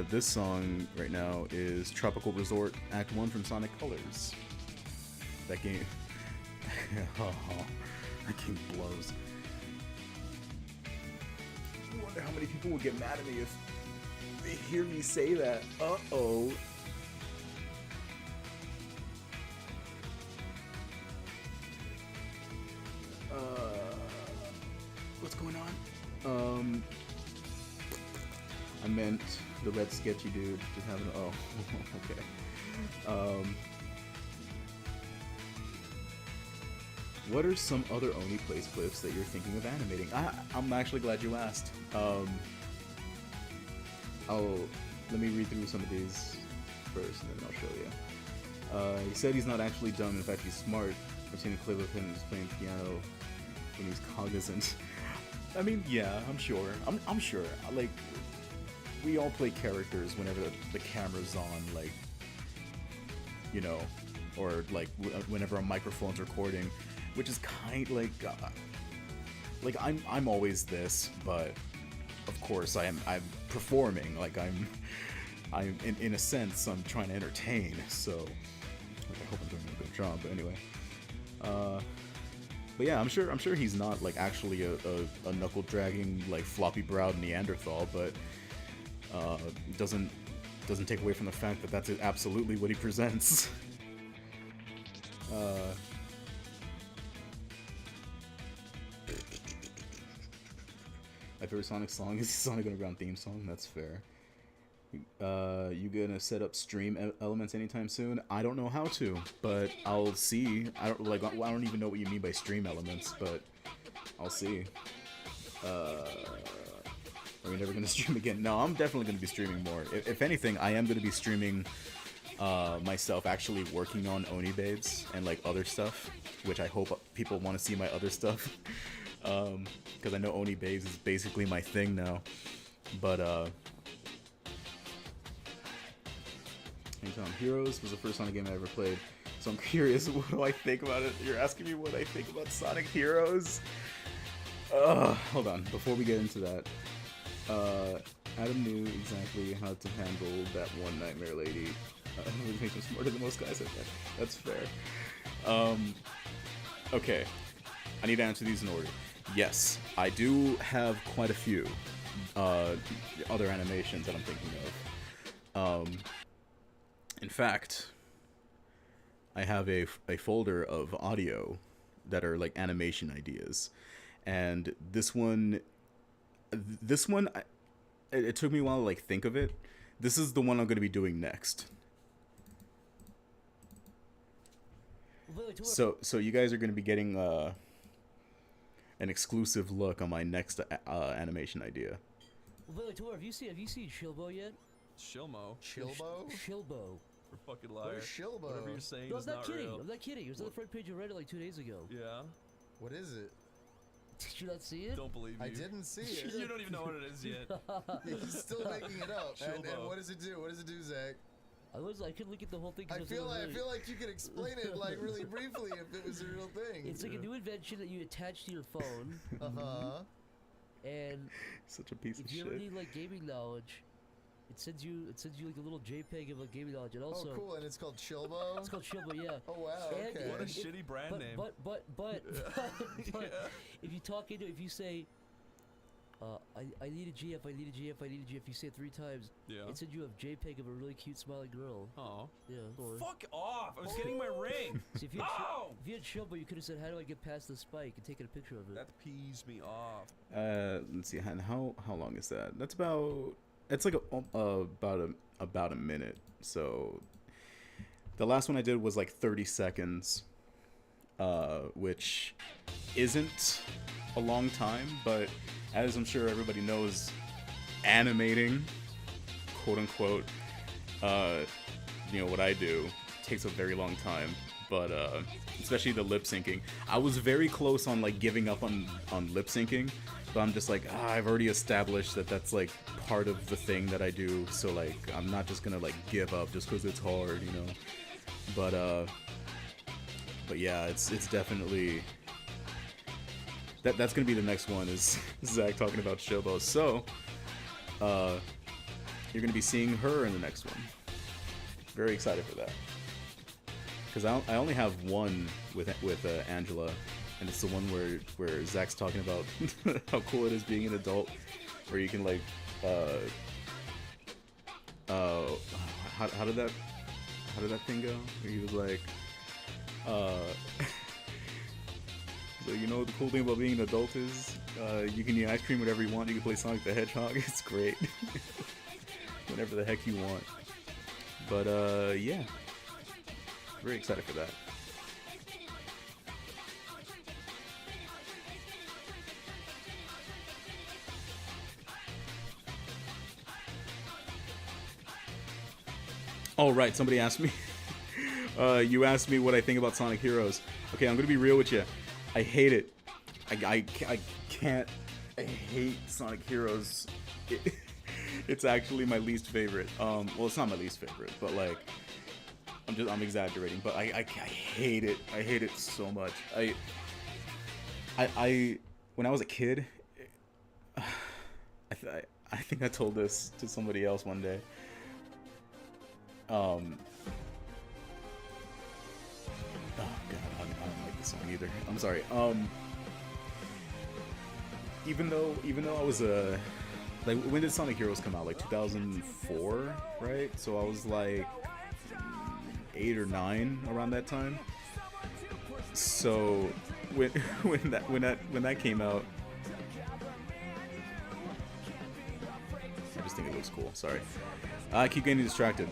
This song right now is Tropical Resort Act 1 from Sonic Colors. That game, that game blows. I wonder how many people would get mad at me if they hear me say that. Uh-oh. What's going on? I meant the red sketchy dude just having. Oh, okay. What are some other Oni Plays clips that you're thinking of animating? I'm actually glad you asked. Let me read through some of these first, and then I'll show you. He said he's not actually dumb. In fact, he's smart. I've seen a clip of him just playing piano when he's cognizant. I mean, yeah, I'm sure. I'm sure. Like, we all play characters whenever the camera's on, like, you know, or like whenever a microphone's recording, which is kind like I'm always this, but of course I'm performing. Like I'm in a sense I'm trying to entertain. So like, I hope I'm doing a good job. But anyway, but yeah, I'm sure he's not like actually a knuckle dragging like floppy browed Neanderthal, but doesn't take away from the fact that that's absolutely what he presents. My favorite Sonic song is the Sonic Underground theme song. That's fair. You gonna set up stream elements anytime soon? I don't know how to, but I'll see. I don't even know what you mean by stream elements, but I'll see. Are we never gonna stream again? No, I'm definitely gonna be streaming more. If anything, I am gonna be streaming myself actually working on Oni Babes and like other stuff, which I hope people want to see my other stuff. Because I know Oni Babes is basically my thing now. But Heroes was the first Sonic game I ever played, so I'm curious, what do I think about it? You're asking me what I think about Sonic Heroes? Hold on, before we get into that, Adam knew exactly how to handle that one nightmare lady. It makes him smarter than most guys, I think. That's fair. Okay, I need to answer these in order. Yes, I do have quite a few other animations that I'm thinking of. In fact, I have a folder of audio that are like animation ideas, and this one, it took me a while to like think of it. This is the one I'm going to be doing next. So you guys are going to be getting an exclusive look on my next animation idea. Wait, Tor, have you seen Shilbo yet? Shilmo? Shilbo. We're fucking liar. What is Shilbo? Whatever you're saying No, is I'm not kidding. real. I'm not kidding. It was on the front page of Reddit like 2 days ago. Yeah? What is it? Did you not see it? Don't believe you. I didn't see it. You don't even know what it is yet. He's still making it up. And Shilbo. what does it do? What does it do, Zach? I couldn't look at the whole thing. I feel like you could explain it like really briefly if it was a real thing. It's like a new invention that you attach to your phone. And Such a piece of if you shit. ever need like gaming knowledge, it sends you like a little JPEG of like gaming knowledge, and also. Oh, cool! And it's called Shilbo. It's called Shilbo, yeah. Oh wow! And Okay. What a shitty brand name. But if you talk into it, if you say, I need a GF, I need a GF, I need a GF, you say it 3 times, Yeah. it sends you a JPEG of a really cute smiling girl. Aw. Yeah. Or, Fuck off! I was getting my ring! so if you had Shilbo, you could have said, how do I get past the spike, and taken a picture of it. That pees me off. Let's see, and how long is that? That's about, it's like about a minute. So the last one I did was like 30 seconds, which isn't a long time, but as I'm sure everybody knows, animating, quote unquote, you know, what I do takes a very long time. But especially the lip syncing, I was very close on like giving up on lip syncing, but I'm just like, I've already established that that's like part of the thing that I do, so like I'm not just gonna like give up just because it's hard, you know. But yeah, it's definitely that's gonna be the next one, is Zach talking about Shilbo. So you're gonna be seeing her in the next one. Very excited for that, because I only have one with Angela, and it's the one where Zach's talking about how cool it is being an adult, where you can like how did that thing go? He was like so you know what the cool thing about being an adult is? You can eat ice cream whenever you want. You can play Sonic the Hedgehog. It's great. Whenever the heck you want. But yeah, very excited for that. Oh, right. Somebody asked me. You asked me what I think about Sonic Heroes. Okay, I'm gonna be real with you. I hate it. I can't. I hate Sonic Heroes. It's actually my least favorite. Well, it's not my least favorite, but like, I'm exaggerating. But I hate it. I hate it so much. When I was a kid, I think I told this to somebody else one day. Oh god, I don't like this song either. I'm sorry. Even though I was like, when did Sonic Heroes come out? Like 2004, right? So I was like 8 or 9 around that time. So when that came out, I just think it looks cool. Sorry, I keep getting distracted.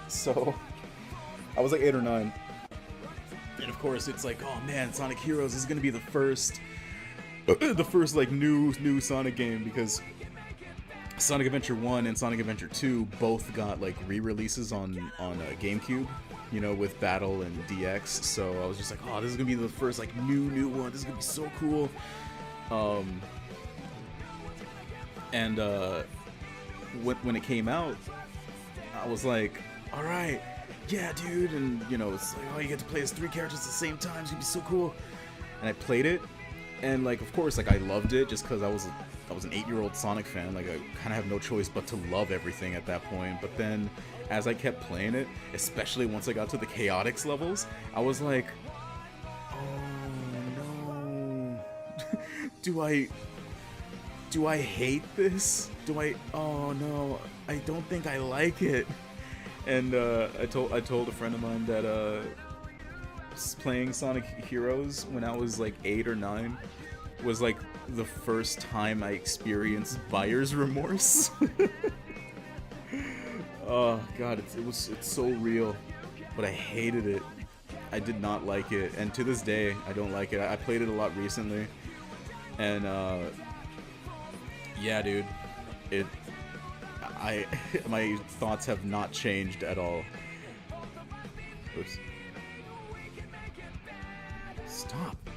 So I was like 8 or 9, and of course it's like, oh man, Sonic Heroes is gonna be the first like new Sonic game, because Sonic Adventure 1 and Sonic Adventure 2 both got like re-releases on GameCube, you know, with Battle and DX. So I was just like, oh, this is gonna be the first like new one. This is gonna be so cool. And when it came out, I was like, all right, yeah, dude. And you know, it's like, oh, you get to play as 3 characters at the same time. It's gonna be so cool. And I played it, and like, of course, like I loved it just because I was an 8-year-old Sonic fan. Like, I kind of have no choice but to love everything at that point. But then, as I kept playing it, especially once I got to the Chaotix levels, I was like, oh no, do I hate this? Oh no, I don't think I like it. And I told a friend of mine that playing Sonic Heroes when I was like 8 or 9 was like the first time I experienced buyer's remorse. Oh god, it's so real, but I hated it. I did not like it, and to this day I don't like it. I played it a lot recently, and yeah, dude, my thoughts have not changed at all. Oops.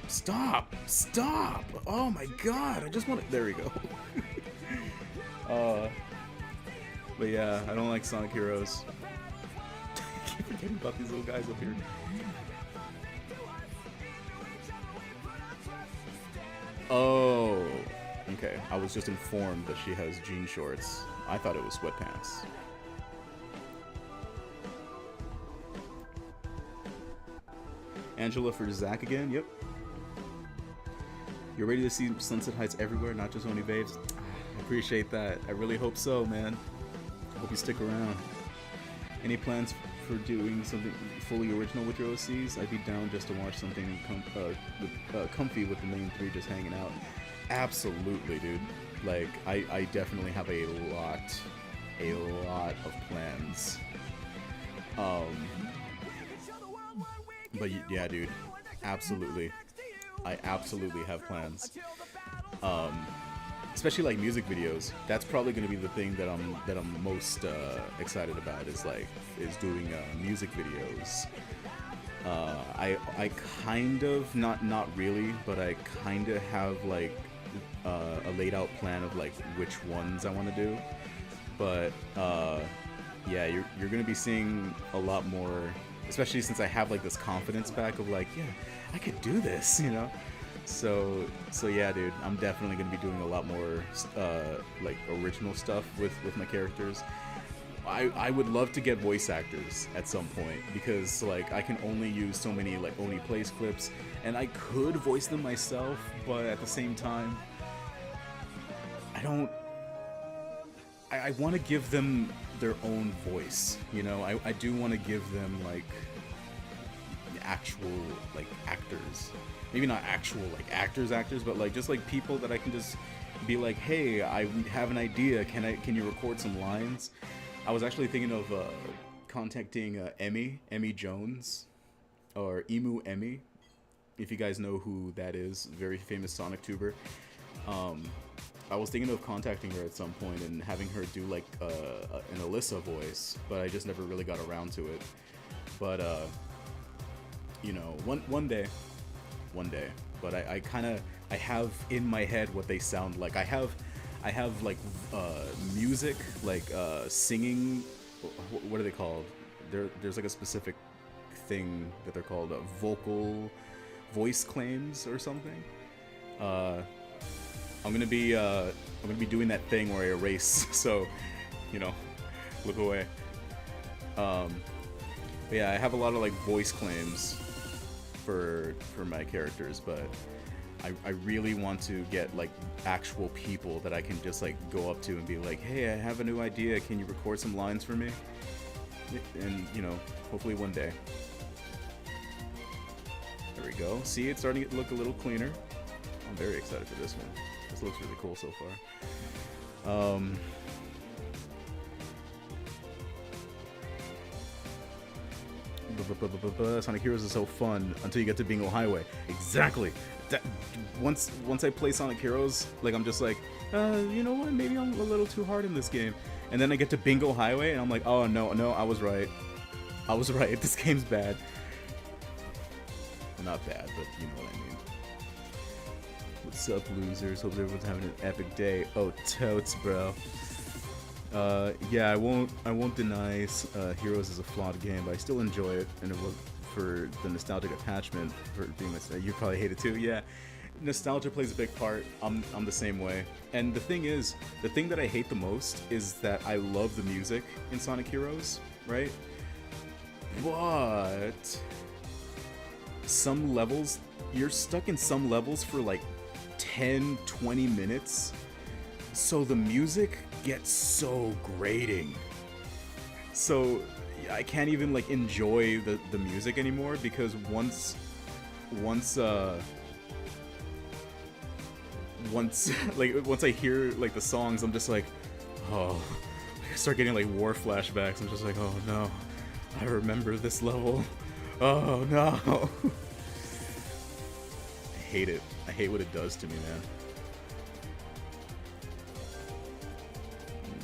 Stop! Oh my god, I just want to... There we go. But yeah, I don't like Sonic Heroes. I keep forgetting about these little guys up here. Oh, okay. I was just informed that she has jean shorts. I thought it was sweatpants. Angela for Zach again, yep. You're ready to see Sunset Heights everywhere, not just Only Babes? I appreciate that. I really hope so, man. Hope you stick around. Any plans for doing something fully original with your OCs? I'd be down just to watch something comfy with the main 3 just hanging out. Absolutely, dude. Like, I definitely have a lot of plans. But yeah, dude, absolutely. I absolutely have plans. Especially like music videos. That's probably going to be the thing that I'm most excited about, is doing music videos. I kind of, not really, but I kind of have like a laid out plan of like which ones I want to do. But yeah, you're going to be seeing a lot more, especially since I have like this confidence back of like, yeah, I could do this, you know? So yeah, dude, I'm definitely going to be doing a lot more like original stuff with my characters. I would love to get voice actors at some point, because like I can only use so many like Oni Plays clips, and I could voice them myself, but at the same time, I want to give them their own voice, you know? I do want to give them like actual like actors. Maybe not actual like actors, but like just like people that I can just be like, hey, I have an idea. Can you record some lines? I was actually thinking of contacting Emmy Jones, or Emu Emmy, if you guys know who that is. Very famous Sonic tuber. I was thinking of contacting her at some point and having her do like an Alyssa voice, but I just never really got around to it. But you know, one day. But I have in my head what they sound like. I have like music, like singing. What are they called? There's like a specific thing that they're called, voice claims or something. I'm gonna be doing that thing where I erase. So, you know, look away. But yeah, I have a lot of like voice claims for my characters, but I really want to get like actual people that I can just like go up to and be like, hey, I have a new idea. Can you record some lines for me? And you know, hopefully one day. There we go. See, it's starting to look a little cleaner. I'm very excited for this one. This looks really cool so far. Sonic Heroes is so fun until you get to Bingo Highway. Exactly. Once I play Sonic Heroes, like I'm just like, you know what? Maybe I'm a little too hard in this game. And then I get to Bingo Highway, and I'm like, oh no, I was right. This game's bad. Well, not bad, but you know what I mean. What's up, losers? Hope everyone's having an epic day. Oh, totes, bro. Yeah, I won't deny Heroes is a flawed game, but I still enjoy it, and it was for the nostalgic attachment for being you probably hate it too. Yeah, nostalgia plays a big part. I'm the same way. And the thing is, the thing that I hate the most is that I love the music in Sonic Heroes, right? But some levels, you're stuck in some levels for like 10-20 minutes, so the music gets so grating, so I can't even like enjoy the music anymore, because once I hear like the songs, I'm just like, oh, I start getting like war flashbacks. I'm just like, oh no, I remember this level. Oh no. I hate it. I hate what it does to me, man.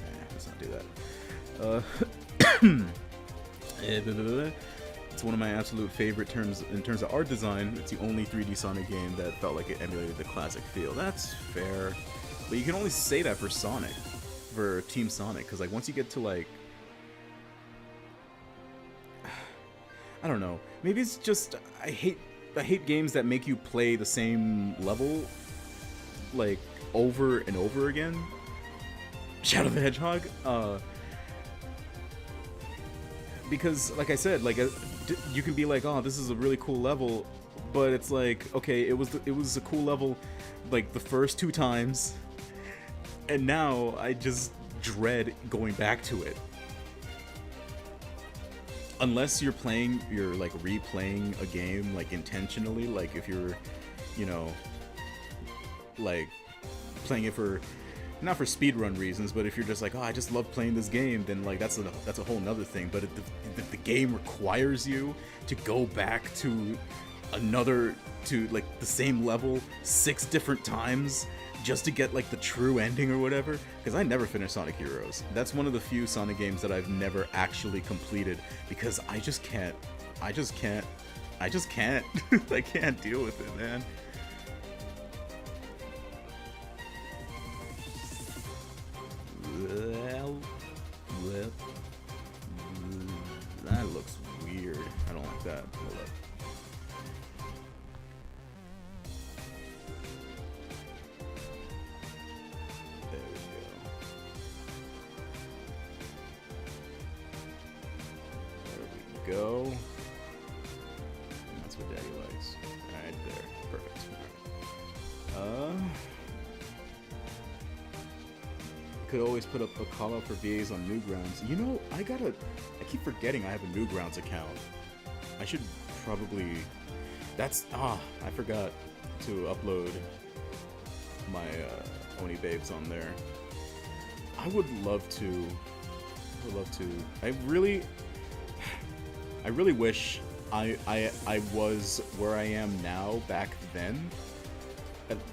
Nah, let's not do that. It's one of my absolute favorite terms in terms of art design. It's the only 3D Sonic game that felt like it emulated the classic feel. That's fair. But you can only say that for Sonic, for Team Sonic, because like once you get to like, I don't know, maybe it's just I hate games that make you play the same level like over and over again. Shadow the Hedgehog, because like I said, like you can be like, oh, this is a really cool level, but it's like, okay, it was a cool level like the first 2 times, and now I just dread going back to it. Unless you're like replaying a game like intentionally, like if you're, you know, like playing it for, not for speedrun reasons, but if you're just like, oh, I just love playing this game, then like that's a whole nother thing. But if the game requires you to go back to like the same level 6 different times just to get like the true ending or whatever, because I never finished Sonic Heroes. That's one of the few Sonic games that I've never actually completed, because I just can't I can't deal with it, man. That looks weird. I don't like that. Hold up. There we go. And that's what Daddy likes. Right there. Perfect. Could always put up a call out for VAs on Newgrounds. You know, I keep forgetting I have a Newgrounds account. I should probably, I forgot to upload my Oni Babes on there. I would love to. I really wish I was where I am now back then.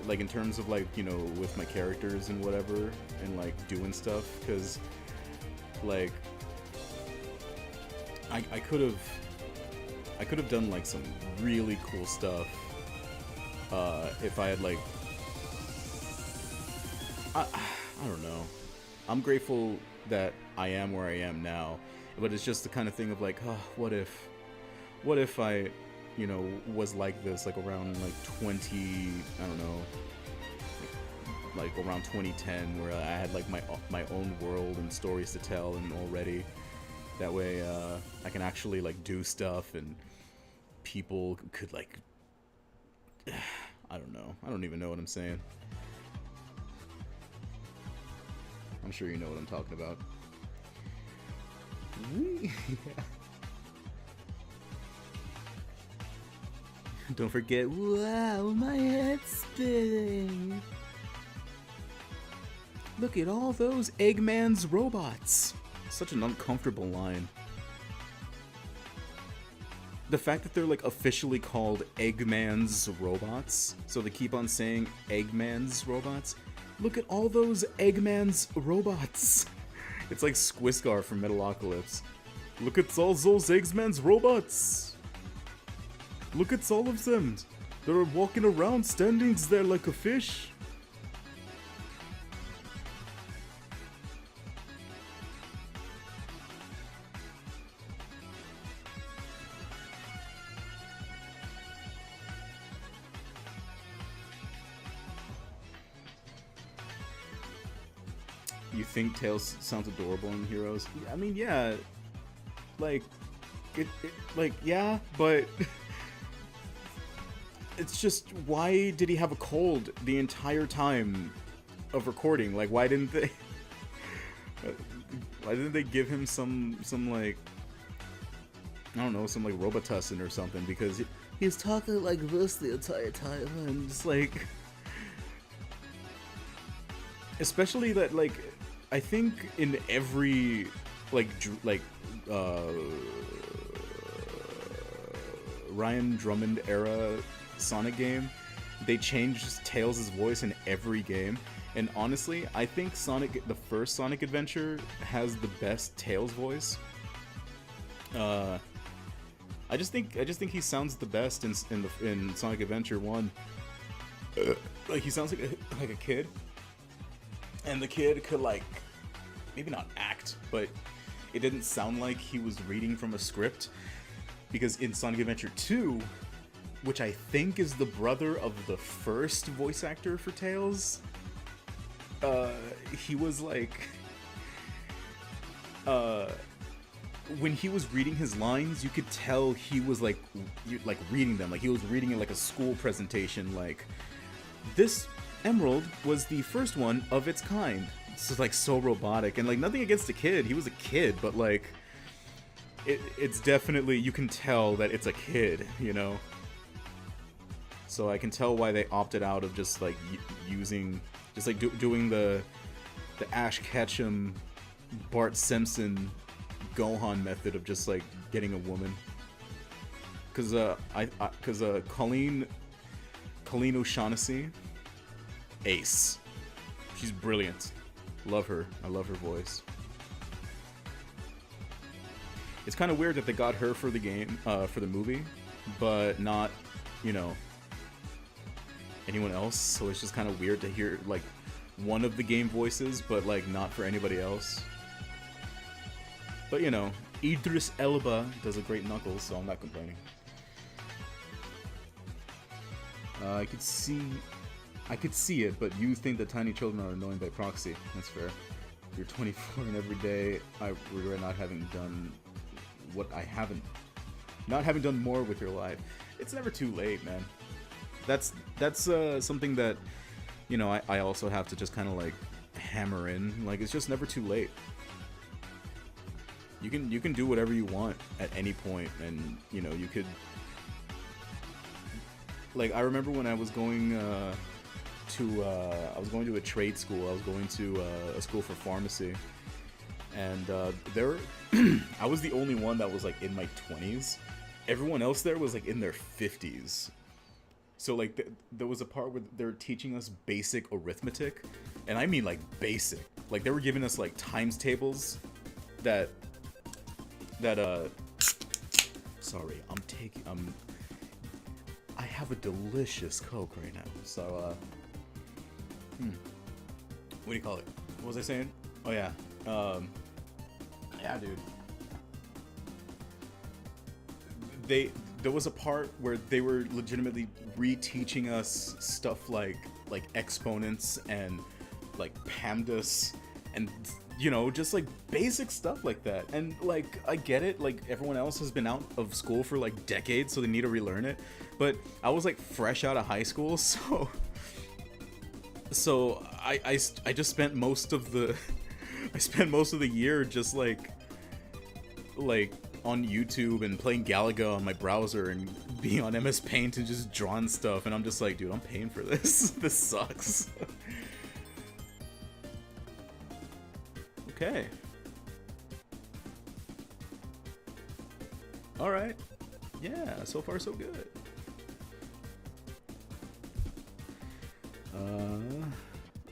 like in terms of like, you know, with my characters and whatever, and like doing stuff, because like I could have done like some really cool stuff if I had like I don't know. I'm grateful that I am where I am now, but it's just the kind of thing of like, oh, what if I, you know, was like this like around like 20, I don't know, like around 2010, where I had like my own world and stories to tell, and already that way I can actually like do stuff, and people could like I don't know. I don't even know what I'm saying. I'm sure you know what I'm talking about. Don't forget, wow, my head's spinning. Look at all those Eggman's robots. Such an uncomfortable line. The fact that they're like officially called Eggman's robots, so they keep on saying Eggman's robots. Look at all those Eggman's robots. It's like Squiscar from Metalocalypse. Look at all those Eggman's robots. Look at all of them. They're walking around, standing there like a fish. You think Tails sounds adorable in Heroes? I mean, yeah. Like, like, yeah, but it's just, why did he have a cold the entire time of recording? Like, why didn't they give him some like, I don't know, some like Robitussin or something, because he's talking like this the entire time, and just like, especially that, like, I think in every Ryan Drummond era Sonic game, they changed Tails' voice in every game. And honestly, I think the first Sonic Adventure has the best Tails voice. I just think he sounds the best in Sonic Adventure 1. Like, he sounds like a kid. And the kid could, like, maybe not act, but it didn't sound like he was reading from a script. Because in Sonic Adventure 2, which I think is the brother of the first voice actor for Tails, he was like, when he was reading his lines, you could tell he was like reading them, like he was reading it like a school presentation, like, this emerald was the first one of its kind. It's like so robotic, and like, nothing against the kid, he was a kid, but like, it's definitely, you can tell that it's a kid, you know? So I can tell why they opted out of just like using, just like doing the Ash Ketchum, Bart Simpson, Gohan method of just like getting a woman. Cause Colleen O'Shaughnessy, ace. She's brilliant. Love her. I love her voice. It's kind of weird that they got her for the game, for the movie, but not, you know, anyone else. So it's just kind of weird to hear like one of the game voices, but like not for anybody else. But you know, Idris Elba does a great Knuckles, so I'm not complaining. I could see it, but you think that tiny children are annoying by proxy. That's fair. You're 24 and every day I regret not having done what I haven't, not having done more with your life. It's never too late, man. That's something that, you know, I also have to just kind of like hammer in. Like, it's just never too late. You can do whatever you want at any point, and you know, you could, like, I remember when I was going to a trade school. I was going to a school for pharmacy, and there I was the only one that was like in my 20s. Everyone else there was like in their 50s. So like there was a part where they were teaching us basic arithmetic, and I mean like basic. Like they were giving us like times tables that sorry, I have a delicious Coke right now. So what do you call it? What was I saying? Oh yeah. Yeah, dude. There was a part where they were legitimately reteaching us stuff like exponents and like PAMDAS and just like basic stuff like that. And like I get it, like everyone else has been out of school for like decades, so they need to relearn it. But I was like fresh out of high school, so I just spent most of the year just like on YouTube and playing Galaga on my browser and being on MS Paint and just drawing stuff, and I'm just like, dude, I'm paying for this. This sucks. Okay. Alright. Yeah, so far so good.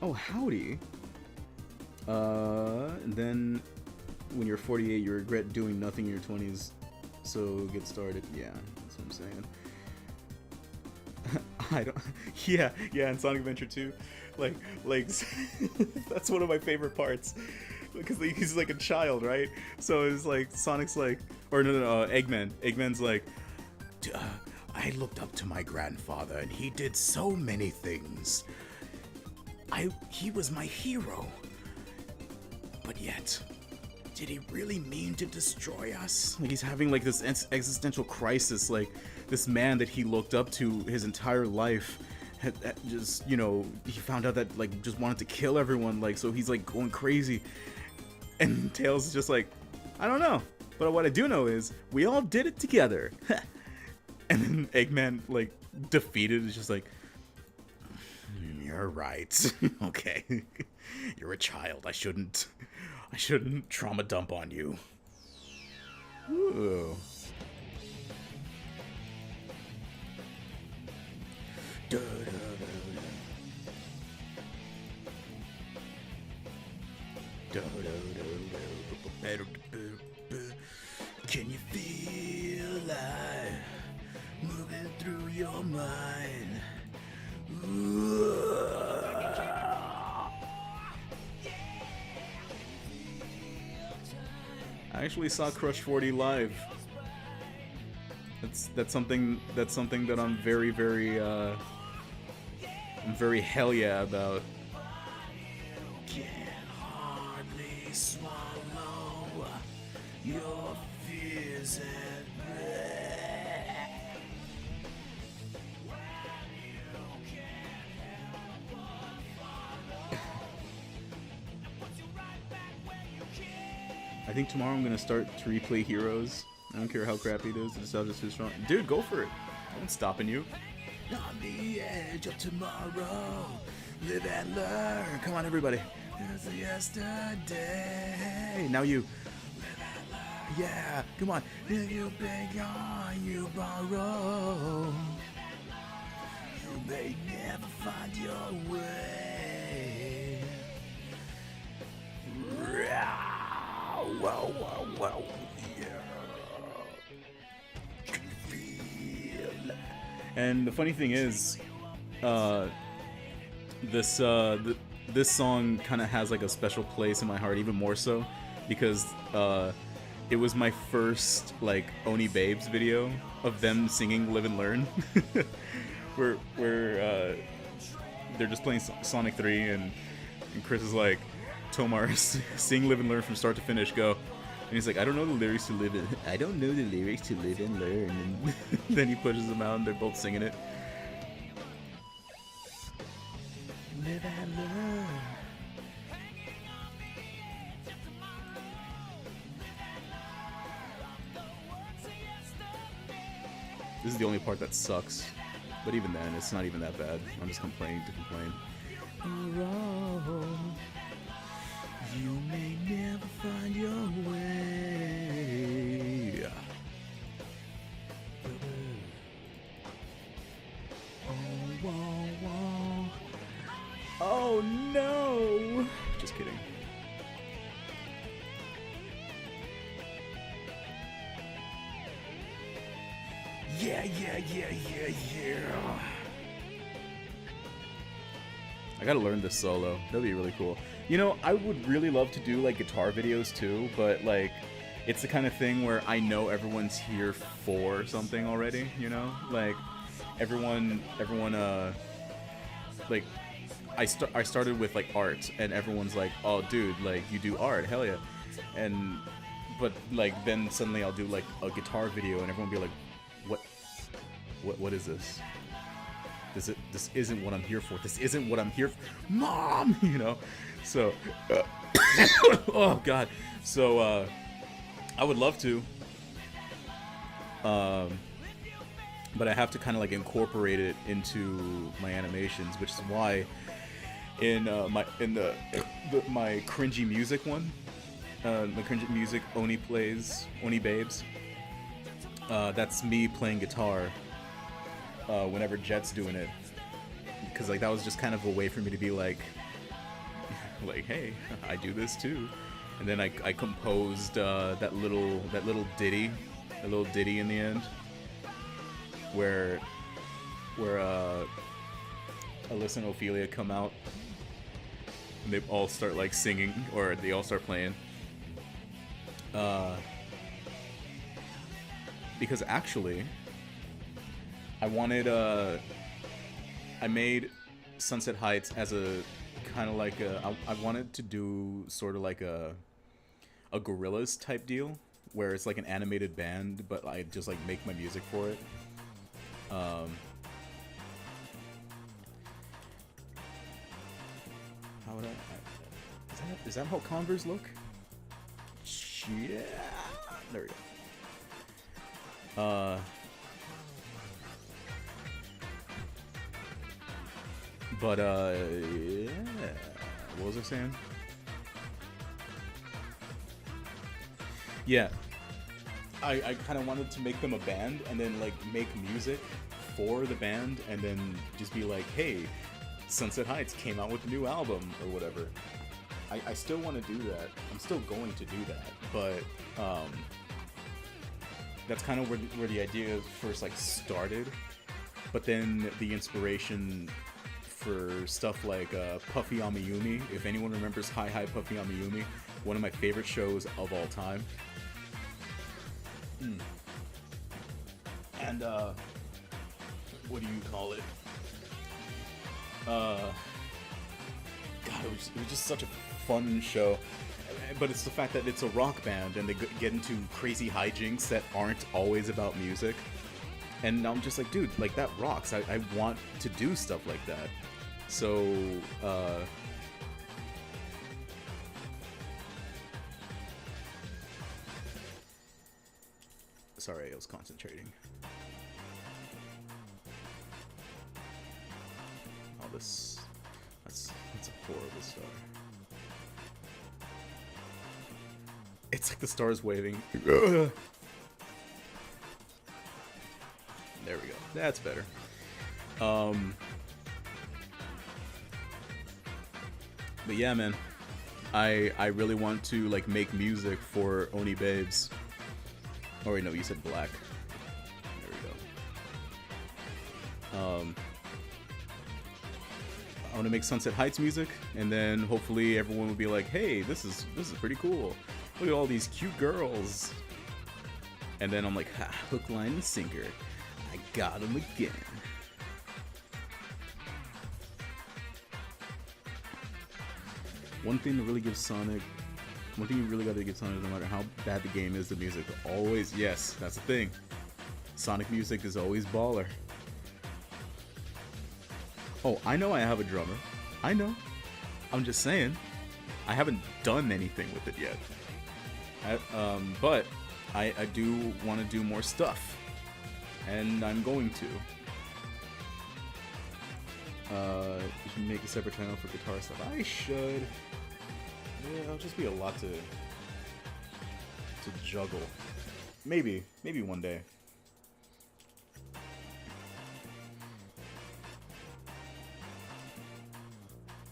Oh, howdy. And then when you're 48, you regret doing nothing in your 20s, so get started. Yeah, that's what I'm saying. I don't. Yeah, and Sonic Adventure 2, like that's one of my favorite parts, because he's like a child, right? So it's like Sonic's like, or no, Eggman's like, I looked up to my grandfather, and he did so many things. He was my hero, but yet, did he really mean to destroy us? Like he's having like this existential crisis, like this man that he looked up to his entire life had just, he found out that like just wanted to kill everyone, like, so he's like going crazy. And Tails is just like, I don't know, but what I do know is we all did it together. And then Eggman, like, defeated, is just like, you're right. Okay. You're a child. I shouldn't trauma dump on you. Ooh. Can you feel life moving through your mind? I actually saw Crush 40 live. That's something that I'm very hell yeah about. Can hardly swallow your fears and I think tomorrow I'm gonna start to replay Heroes. I don't care how crappy it is, the nostalgia's too strong. Dude, go for it. No one's stopping you. On the edge of tomorrow, live and learn. Come on, everybody. It's yesterday. Now you. Live and learn. Yeah, come on. If you beg on, you borrow. You may never find your way. Wow, yeah. Feel. And the funny thing is, this song kind of has like a special place in my heart, even more so, because it was my first like Oni Babes video of them singing "Live and Learn," where they're just playing Sonic 3, and Chris is like, Tomar, sing "Live and Learn" from start to finish, go. And he's like, I don't know the lyrics to live and learn. And then he pushes them out, and they're both singing it. Live and learn. This is the only part that sucks, but even then, it's not even that bad. I'm just complaining to complain. You may never find your way. Yeah, yeah, yeah, yeah, yeah. I gotta learn this solo. That'd be really cool. You know, I would really love to do like guitar videos too, but like, it's the kind of thing where I know everyone's here for something already. You know, like everyone, like I started with like art, and everyone's like, oh, dude, like you do art, hell yeah, and but like then suddenly I'll do like a guitar video, and everyone will be like, what is this? This isn't what I'm here for. This isn't what I'm here for. Mom, you know? So, oh, God. So, I would love to. But I have to kind of like incorporate it into my animations, which is why in my cringy music one, the cringy music Oni Babes, that's me playing guitar. Whenever Jet's doing it, because like that was just kind of a way for me to be like, hey, I do this too, and then I composed that little ditty, in the end, where Alyssa and Ophelia come out, and they all start like singing, or they all start playing, because actually. I made Sunset Heights as a kind of like I wanted to do sort of like a Gorillaz type deal, where it's like an animated band, but I just like make my music for it. How would is that how Converse look? Yeah, there we go. But, yeah. What was I saying? Yeah. I kind of wanted to make them a band, and then, like, make music for the band, and then just be like, hey, Sunset Heights came out with a new album, or whatever. I still want to do that. I'm still going to do that, but, that's kind of where the idea first, like, started. But then the inspiration for stuff like Puffy Amiyumi. If anyone remembers Hi Hi Puffy Amiyumi, one of my favorite shows of all time. And what do you call it? God, it was just such a fun show. But it's the fact that it's a rock band, and they get into crazy hijinks that aren't always about music. And I'm just like, dude, like that rocks. I want to do stuff like that. So, sorry, I was concentrating. Oh, that's a horrible star. It's like the stars waving. There we go. That's better. But yeah, man, I really want to like make music for Oni Babes. Oh wait, no, you said Black. There we go. I want to make Sunset Heights music, and then hopefully everyone will be like, hey, this is pretty cool. Look at all these cute girls. And then I'm like, ha, hook, line, and sinker. I got them again. One thing you really gotta give Sonic, no matter how bad the game is, the music always, yes, that's the thing. Sonic music is always baller. Oh, I know I have a drummer. I know. I'm just saying, I haven't done anything with it yet. But I do want to do more stuff, and I'm going to. You should make a separate channel for guitar stuff. I should. Yeah, it'll just be a lot to juggle. Maybe one day.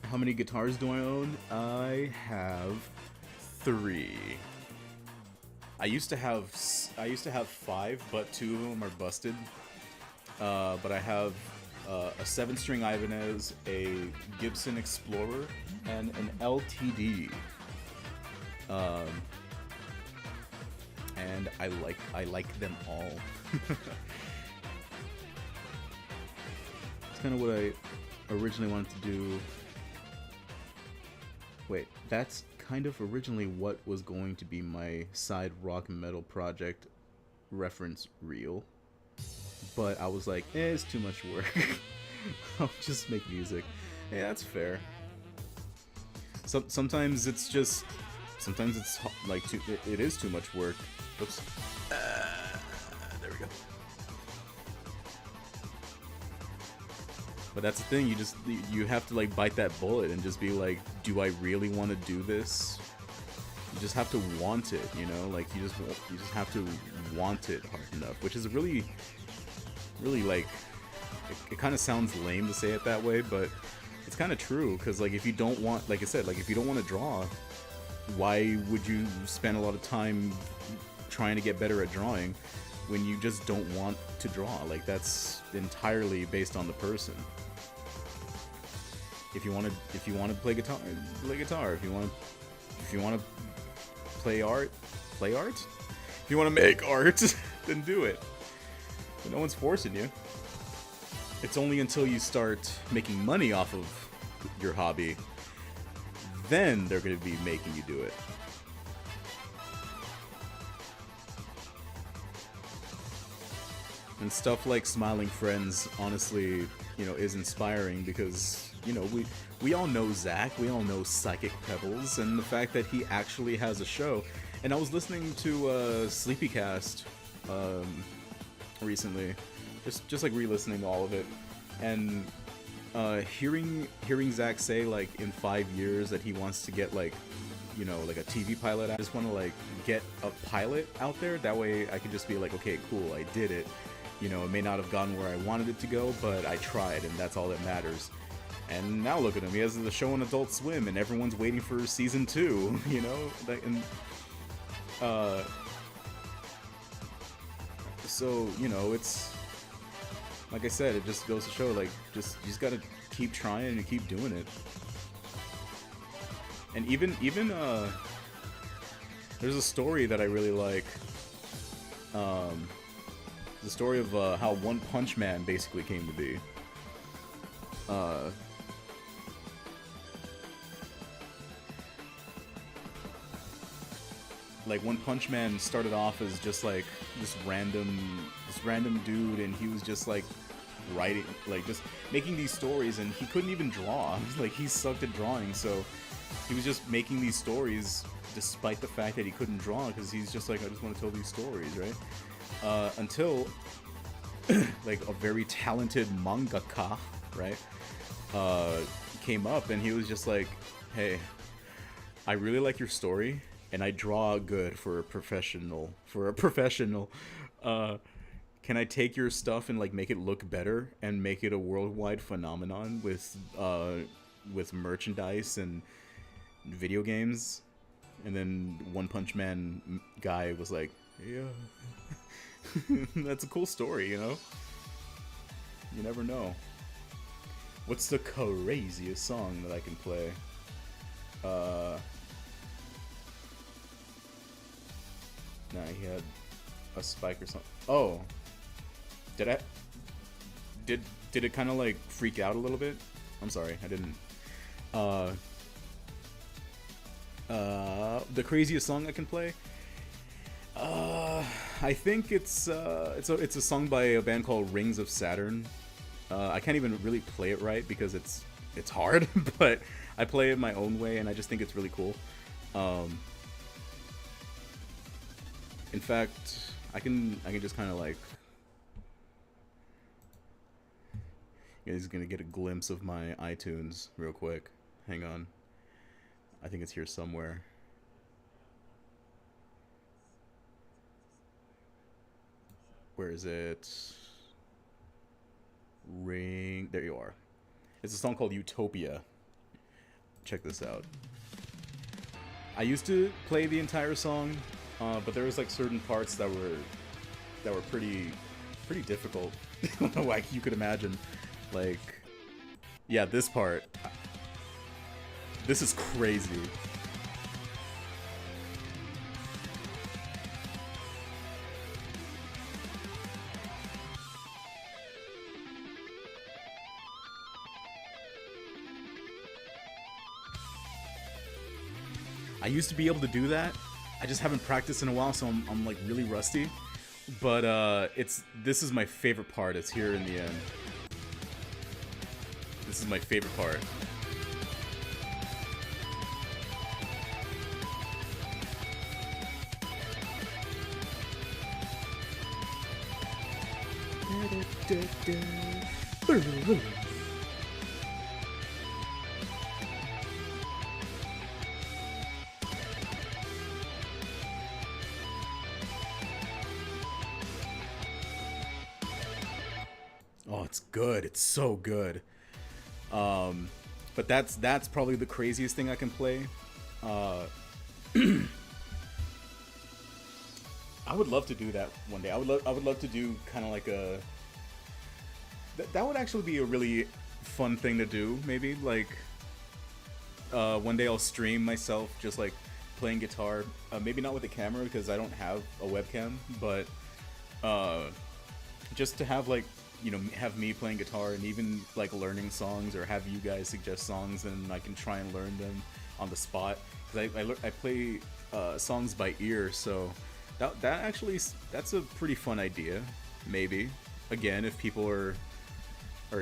How many guitars do I own? I have 3. I used to have 5, but 2 of them are busted. But I have a 7-string Ibanez, a Gibson Explorer, and an LTD. And I like them all. It's kind of what I originally wanted to do. Wait, that's kind of originally what was going to be my side rock metal project reference reel. But I was like, it's too much work. I'll just make music. Yeah, that's fair. Sometimes it's just... Sometimes it's like it is too much work. Oops. There we go. But that's the thing, you have to like bite that bullet and just be like, do I really want to do this? You just have to want it, you know? Like you just have to want it hard enough, which is really like it kind of sounds lame to say it that way, but it's kind of true, because like if you don't want, like I said, like if you don't want to draw, why would you spend a lot of time trying to get better at drawing when you just don't want to draw? Like that's entirely based on the person. If you want to play guitar, play guitar. If you want to play art, play art. If you want to make art, then do it. But no one's forcing you. It's only until you start making money off of your hobby, then they're going to be making you do it. And stuff like Smiling Friends, honestly, you know, is inspiring because, you know, we all know Zach, we all know Psychic Pebbles, and the fact that he actually has a show. And I was listening to Sleepycast recently, just like re-listening to all of it, and hearing Zach say like in 5 years that he wants to get like, you know, like a TV pilot. I just want to like get a pilot out there. That way I could just be like, okay, cool, I did it. You know, it may not have gone where I wanted it to go, but I tried, and that's all that matters. And now look at him. He has the show on Adult Swim, and everyone's waiting for season 2. You know, like, and so you know, it's like I said, it just goes to show, like, you just gotta keep trying and keep doing it. And even there's a story that I really like. The story of how One Punch Man basically came to be. Like One Punch Man started off as just like this random dude, and he was just like writing, like just making these stories, and he couldn't even draw. Like he sucked at drawing, so he was just making these stories despite the fact that he couldn't draw, because he's just like, I just want to tell these stories, right? Until like a very talented mangaka, right, came up, and he was just like, hey, I really like your story, and I draw good for a professional. Can I take your stuff and like make it look better and make it a worldwide phenomenon with merchandise and video games? And then One Punch Man guy was like, yeah. That's a cool story, you know? You never know. What's the craziest song that I can play? Nah, he had a spike or something. Oh. Did it kind of like freak out a little bit? I'm sorry, I didn't. The craziest song I can play? I think it's a song by a band called Rings of Saturn. I can't even really play it right because it's hard, but I play it my own way, and I just think it's really cool. In fact, I can just kind of like, you guys are gonna get a glimpse of my iTunes real quick. Hang on, I think it's here somewhere. Where is it? Ring. There you are. It's a song called Utopia. Check this out. I used to play the entire song But there was like certain parts that were pretty difficult, like you could imagine. Like, yeah, this part. This is crazy. I used to be able to do that. I just haven't practiced in a while, so I'm like really rusty. But this is my favorite part. It's here in the end. This is my favorite part. Oh, it's good. It's so good. But that's probably the craziest thing I can play. I would love to do that one day. I would love to do kind of like a. That would actually be a really fun thing to do. Maybe like one day I'll stream myself just like playing guitar. Maybe not with a camera because I don't have a webcam, but just to have like, you know, have me playing guitar and even like learning songs, or have you guys suggest songs and I can try and learn them on the spot, because I play songs by ear. So that actually, that's a pretty fun idea. Maybe again, if people are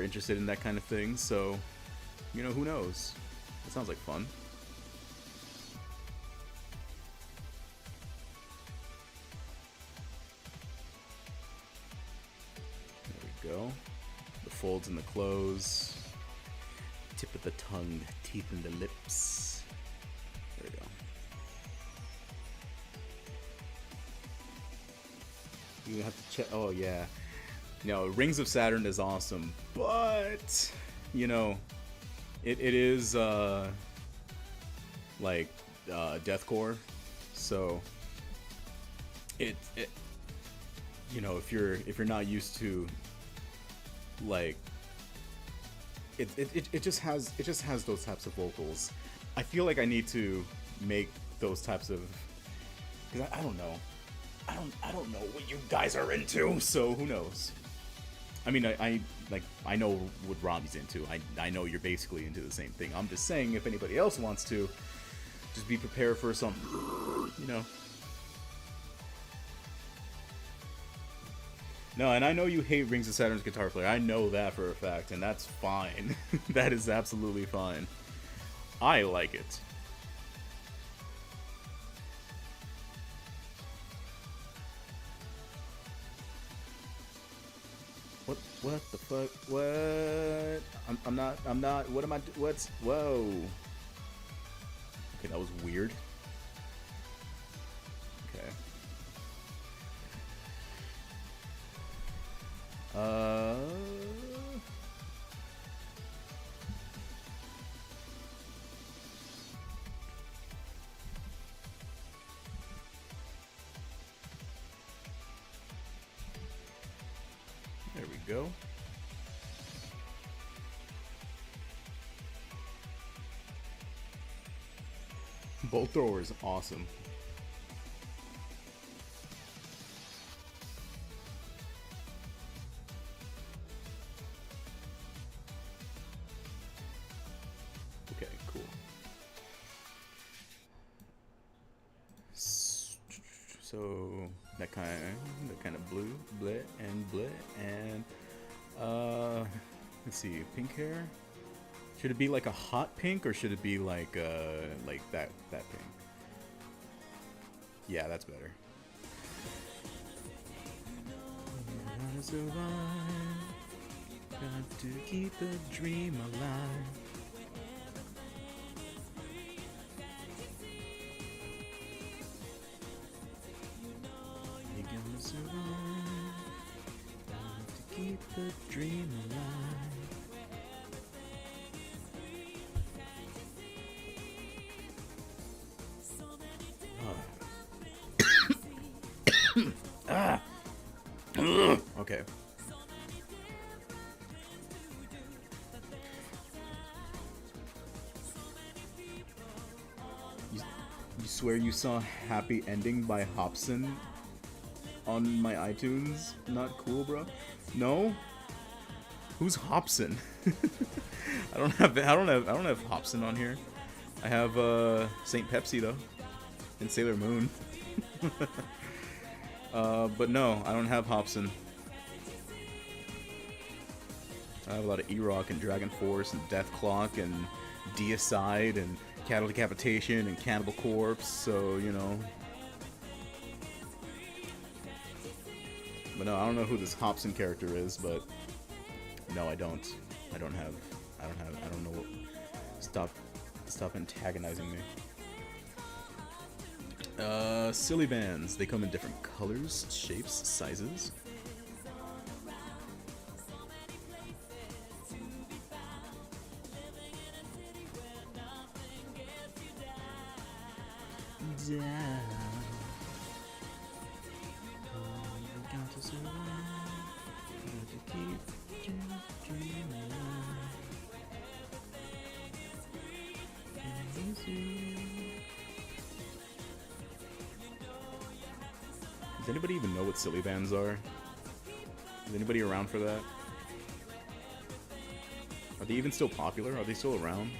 interested in that kind of thing. So, you know, who knows? It sounds like fun. There we go. The folds and the close. Tip of the tongue, teeth in the lips. There we go. You have to check. Oh yeah. No, Rings of Saturn is awesome, but you know, it is like deathcore, so it you know, if you're not used to like it just has those types of vocals. I feel like I need to make those types of, because I don't know. I don't know what you guys are into, so who knows? I mean, I know what Rami's into. I know you're basically into the same thing. I'm just saying, if anybody else wants to, just be prepared for some, you know. No, and I know you hate Rings of Saturn's guitar player. I know that for a fact, and that's fine. That is absolutely fine. I like it. What the fuck? What? I'm not. What am I? What's? Whoa. Okay, that was weird. Okay. There we go. Bolt thrower is awesome. Okay, cool. So that kind of blue, bleh, and let's see, pink hair. Should it be like a hot pink, or should it be like that pink? Yeah, that's better. Gonna survive. Got to keep the dream alive. You're gonna survive. Got to keep the dream alive. Okay. You swear you saw Happy Ending by Hobson on my iTunes? Not cool, bro. No? Who's Hobson? I don't have Hobson on here. I have Saint Pepsi though, and Sailor Moon. But no, I don't have Hobson. I have a lot of E-Rock and Dragon Force and Death Clock and Deicide and Cattle Decapitation and Cannibal Corpse, so, you know. But no, I don't know who this Hobson character is, but no, I don't know what. Stop antagonizing me. Silly bands. They come in different colors, shapes, sizes. Does anybody even know what silly bands are? Is anybody around for that? Are they even still popular? Are they still around?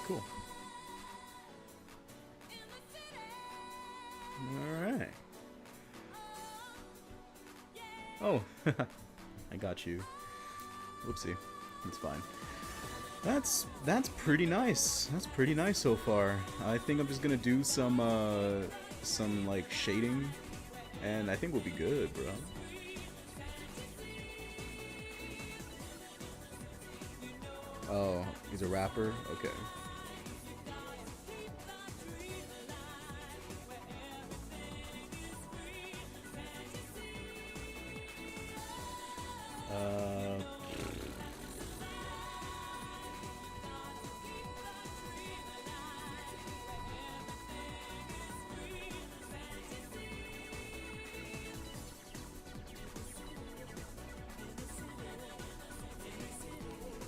Cool. Alright. Oh, I got you. Whoopsie. It's fine. That's pretty nice. That's pretty nice so far. I think I'm just gonna do some like shading, and I think we'll be good, bro. Oh, he's a rapper? Okay.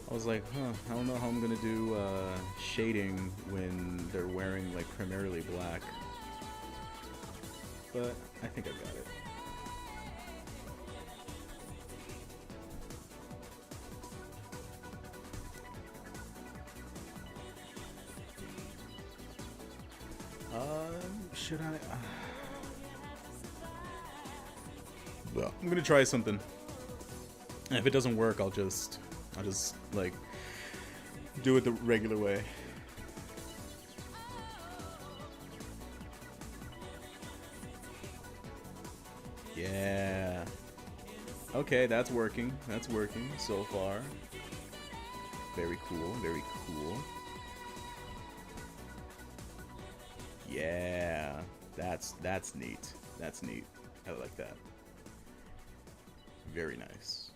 I was like, I don't know how I'm gonna do shading when they're wearing like primarily black, but I think I got it. Should I? Well, I'm gonna try something. And if it doesn't work, I'll just like do it the regular way. Yeah. Okay, that's working. That's working so far. Very cool. Very cool. Yeah. That's neat. That's neat. I like that. Very nice.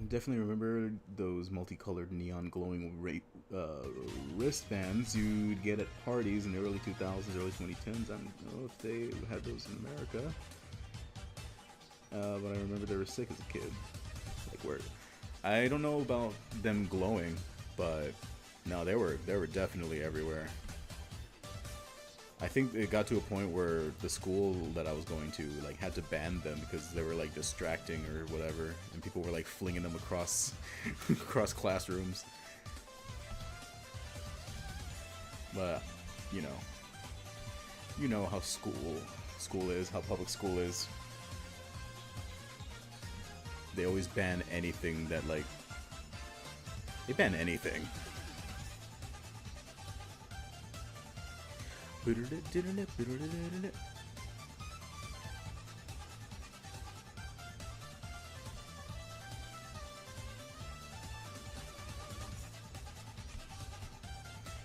Definitely remember those multicolored neon glowing wristbands you'd get at parties in the early 2000s, early 2010s. I don't know if they had those in America, but I remember they were sick as a kid. Like where, I don't know about them glowing, but no, they were definitely everywhere. I think it got to a point where the school that I was going to like had to ban them because they were like distracting or whatever, and people were like flinging them across across classrooms. But you know how school is, how public school is. They always ban anything that like they ban anything.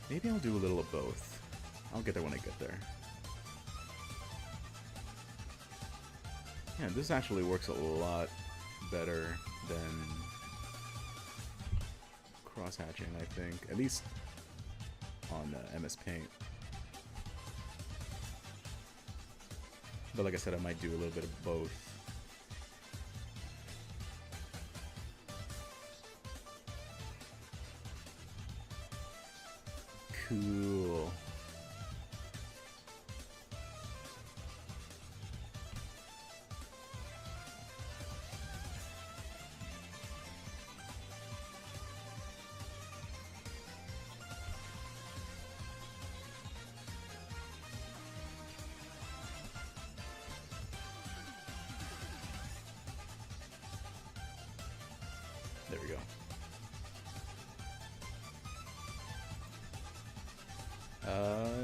Maybe I'll do a little of both. I'll get there when I get there. Yeah, this actually works a lot better than cross-hatching, I think. At least on MS Paint. But like I said, I might do a little bit of both. Cool. There we go.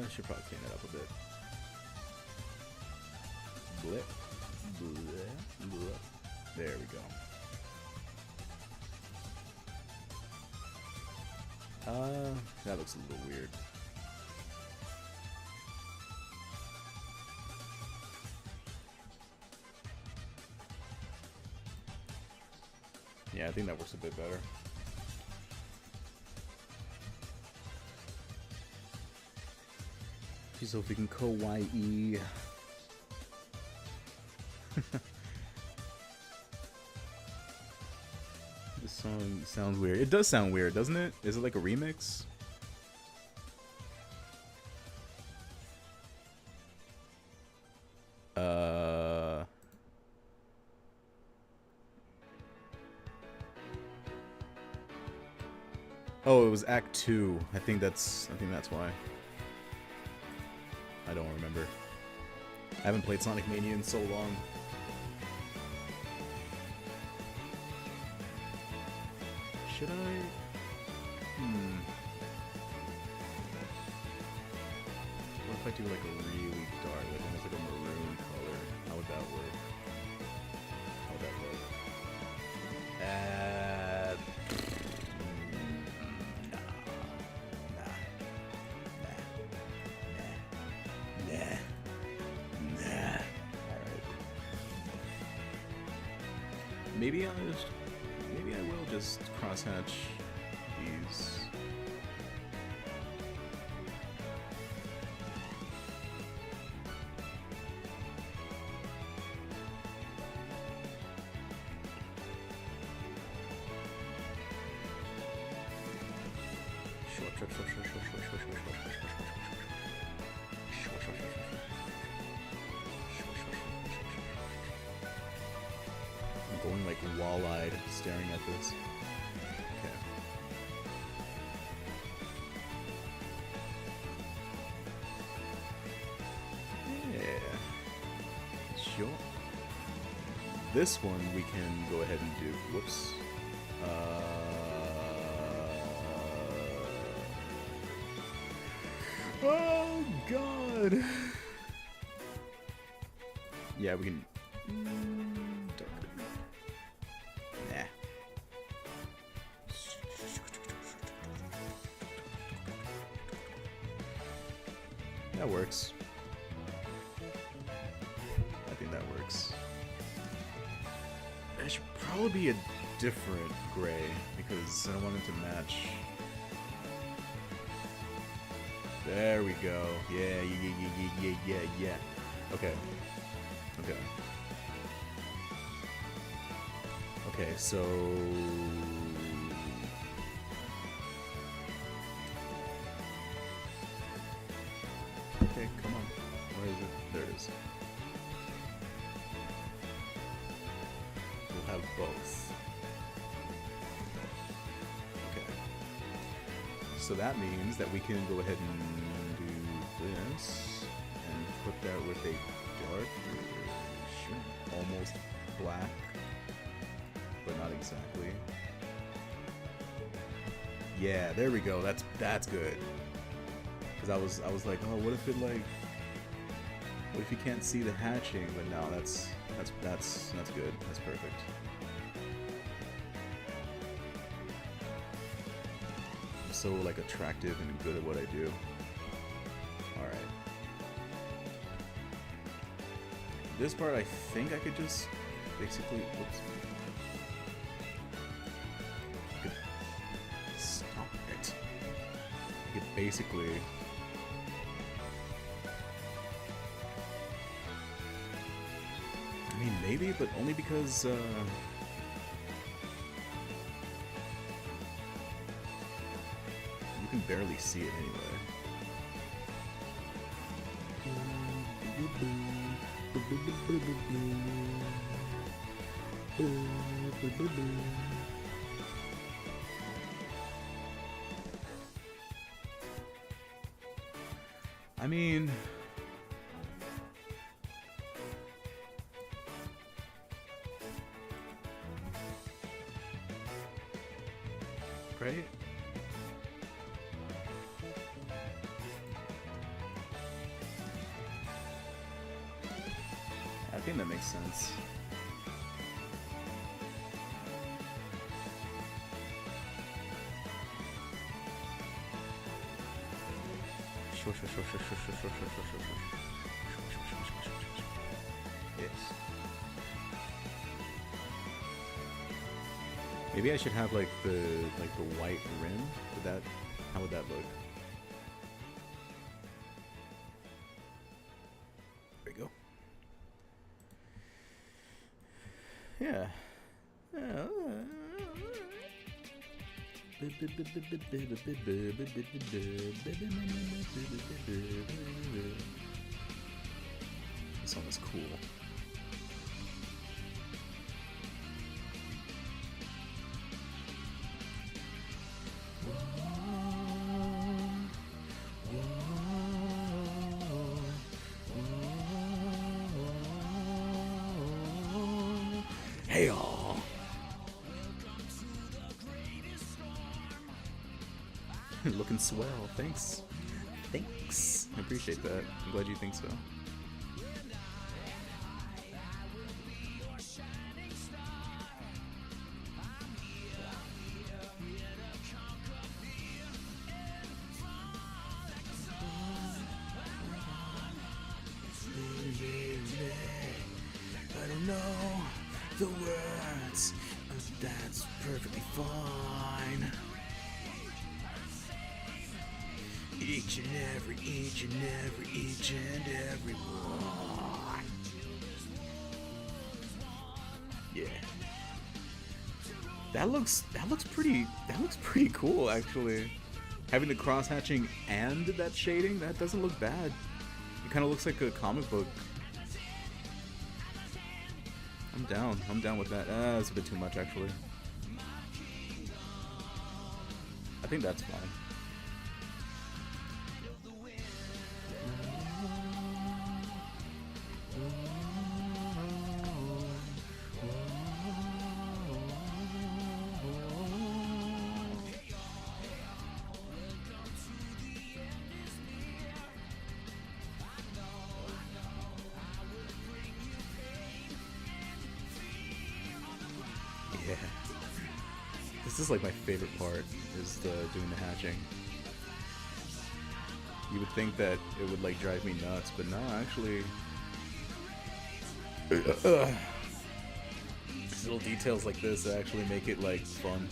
Should probably clean it up a bit. Blip. Blip. Blip. There we go. That looks a little weird. Yeah, I think that works a bit better. She's so freaking kawaii. This song sounds weird. It does sound weird, doesn't it? Is it like a remix? Oh, it was Act 2. I think that's why. I don't remember. I haven't played Sonic Mania in so long. Should I? What if I do like a really dark, like almost like a maroon color? How would that work? How would that look? Nah. Alright. Maybe I will just crosshatch these. I'm going like wall-eyed staring at this. Okay. Yeah. Sure. This one we can go ahead and do. Whoops. Oh God. Yeah, we can. Darker. Nah. That works. I think that works. It should probably be a different gray because I don't want it to match. There we go. Yeah. Okay. Okay, so... Okay, come on. Where is it? There it is. We'll have both. Okay. So that means that we can go ahead and do this and put that with a dark, almost black, but not exactly. Yeah, there we go. That's good. Because I was like, oh, what if what if you can't see the hatching? But no, that's good. That's perfect. I'm so like attractive and good at what I do. All right. This part, I think I could just basically. Whoops. I could stop it. I could basically. I mean, maybe, but only because. You can barely see it anyway. I mean, right? I think that makes sense. Yes. Maybe I should have like the white rim. How would that look? There we go. Yeah. This one is cool. Hey all. Looking swell, thanks. Thanks. I appreciate that. I'm glad you think so. I don't know the words, but that's perfectly fine. Each and every one. Yeah. That looks pretty cool actually. Having the cross hatching and that shading, that doesn't look bad. It kind of looks like a comic book. I'm down with that. That's a bit too much actually. I think that's fine. Yeah. This is like my favorite part, is doing the hatching. You would think that it would like drive me nuts, but no, actually. Little details like this actually make it like fun.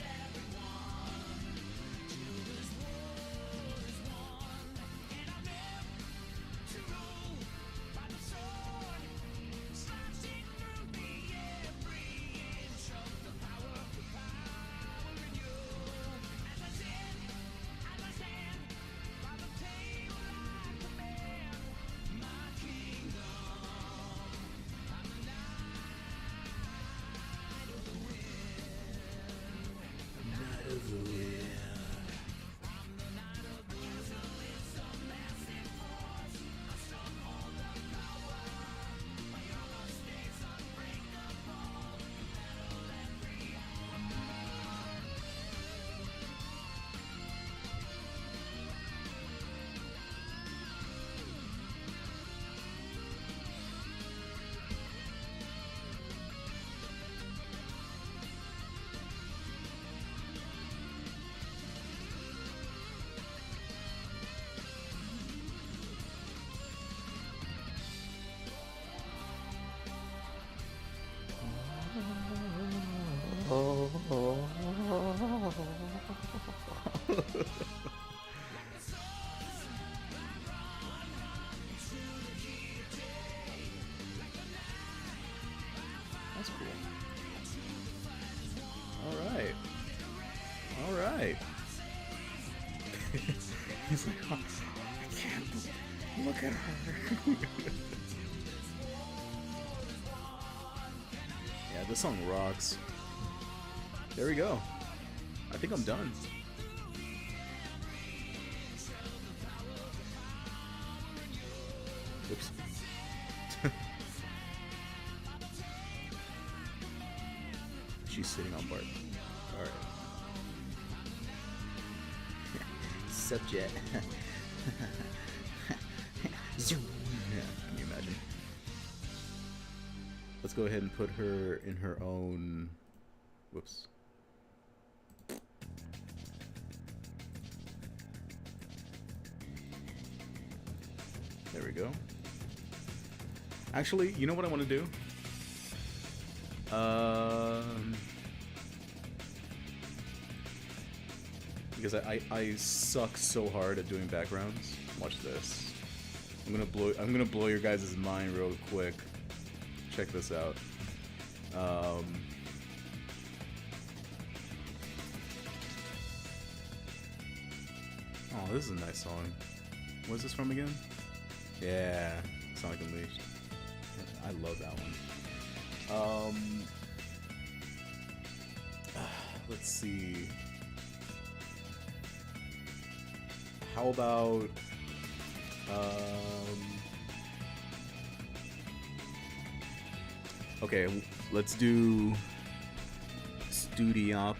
That's cool. Alright. Alright. He's like, oh, I can't look at her. Yeah, this song rocks. There we go. I think I'm done. Oops. She's sitting on Bart. Alright. Subject. Zoom. Yeah, can you imagine? Let's go ahead and put her in her own... Whoops. There we go. Actually, you know what I want to do? Because I suck so hard at doing backgrounds. Watch this. I'm gonna blow your guys' mind real quick. Check this out. Oh, this is a nice song. What's this from again? Yeah, Sonic Unleashed. I love that one. Let's see. How about okay, let's do Studiopolis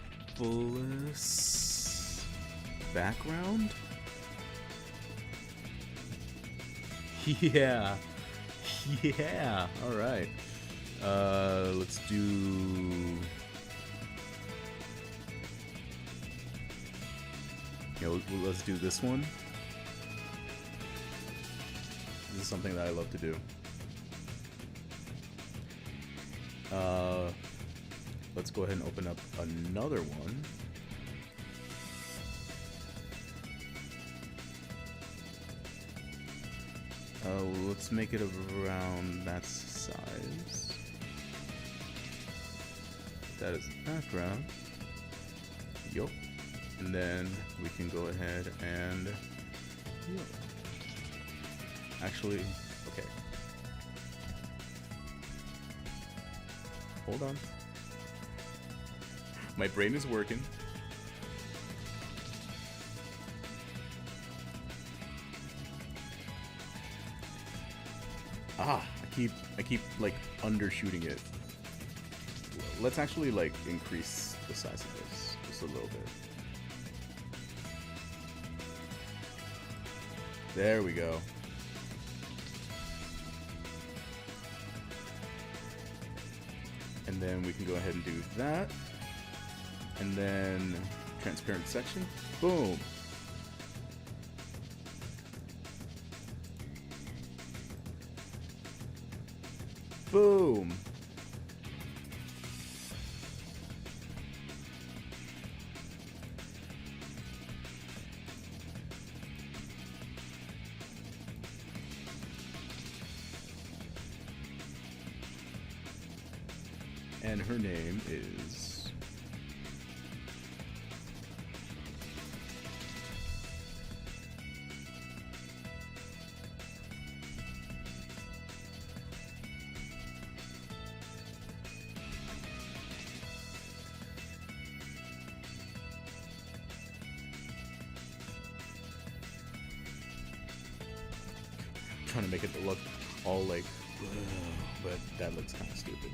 background. Yeah. Yeah. All right. Let's do. Yeah, let's do this one. This is something that I love to do. Let's go ahead and open up another one. Let's make it around that size. That is the background. Yup. And then we can go ahead and... Yup. Actually, okay. Hold on. My brain is working. I keep like undershooting it. Let's actually like increase the size of this just a little bit. There we go. And then we can go ahead and do that. And then transparent section. Boom. Boom. And her name is trying to make it look all like, but that looks kind of stupid.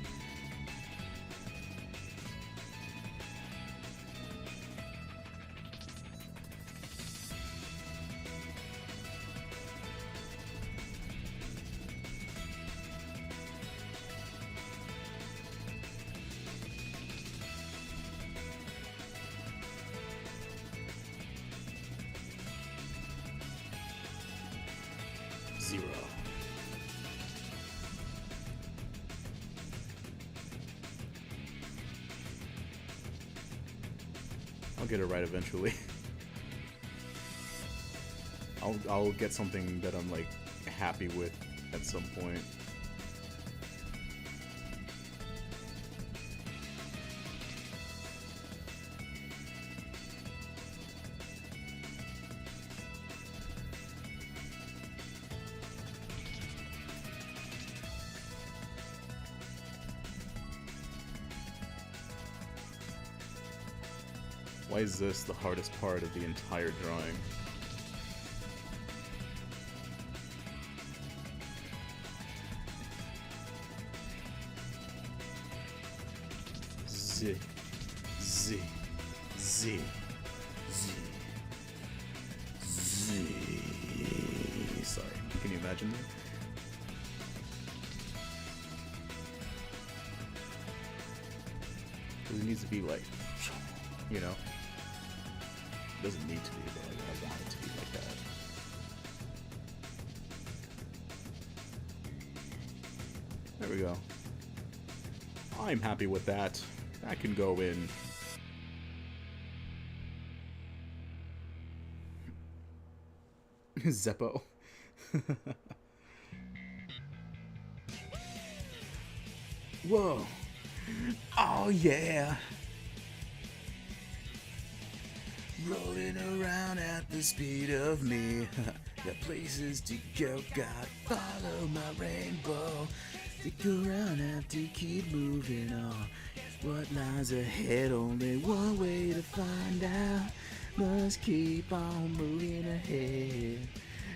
Zero. I'll get it right eventually. I'll get something that I'm like happy with at some point. Why is this the hardest part of the entire drawing? Z, Z, Z, Z, Z. Sorry, can you imagine that? Because it needs to be like, you know? It doesn't need to be, but like, I want it to be like that. There we go. I'm happy with that. That can go in. Zeppo. Whoa. Oh yeah. Rolling around at the speed of me. Got places to go, gotta follow my rainbow. Stick around, have to keep moving on. What lies ahead, only one way to find out. Must keep on moving ahead.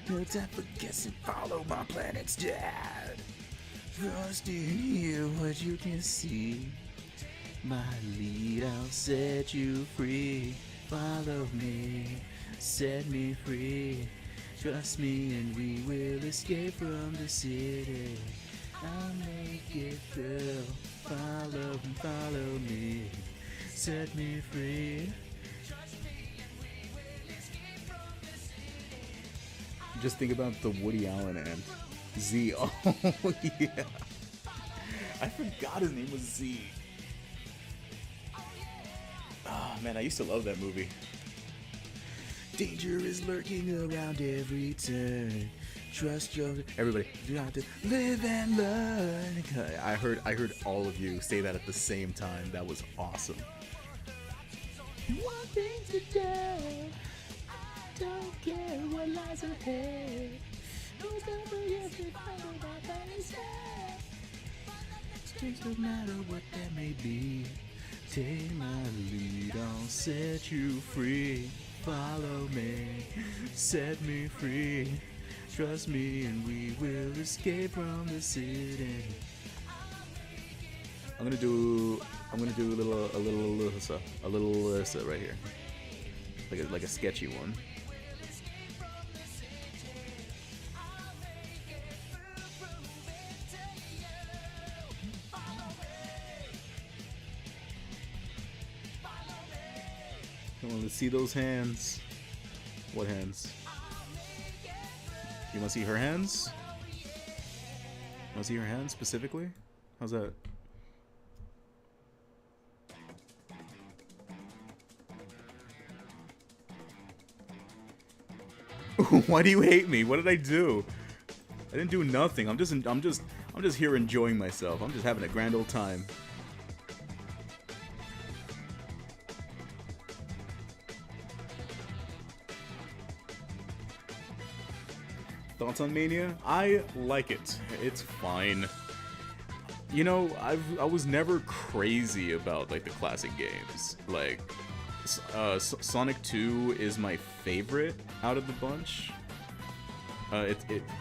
No time for guessing, follow my planet's dad. Trust in you, what you can see. My lead, I'll set you free. Follow me, set me free. Trust me and we will escape from the city. I'll make it through. Follow me, set me free. Just think about the Woody Allen ant. Z. Oh, yeah. I forgot his name was Z. Oh, man, I used to love that movie. Danger is lurking around every turn. Trust your... Everybody, you have to live and learn. I heard all of you say that at the same time. That was awesome. One thing to do. Don't care what lies ahead. Don't forget to follow my face. Just no matter what that may be. Take my lead, I'll set you free. Follow me, set me free. Trust me and we will escape from the city. I'm gonna do a little Alyssa right here. Like a sketchy one. Come on, let's see those hands. What hands? You want to see her hands? Want to see her hands specifically? How's that? Why do you hate me? What did I do? I didn't do nothing. I'm just here enjoying myself. I'm just having a grand old time. Thoughts on Mania? I like it. It's fine. You know, I was never crazy about like the classic games. Like Sonic 2 is my favorite out of the bunch.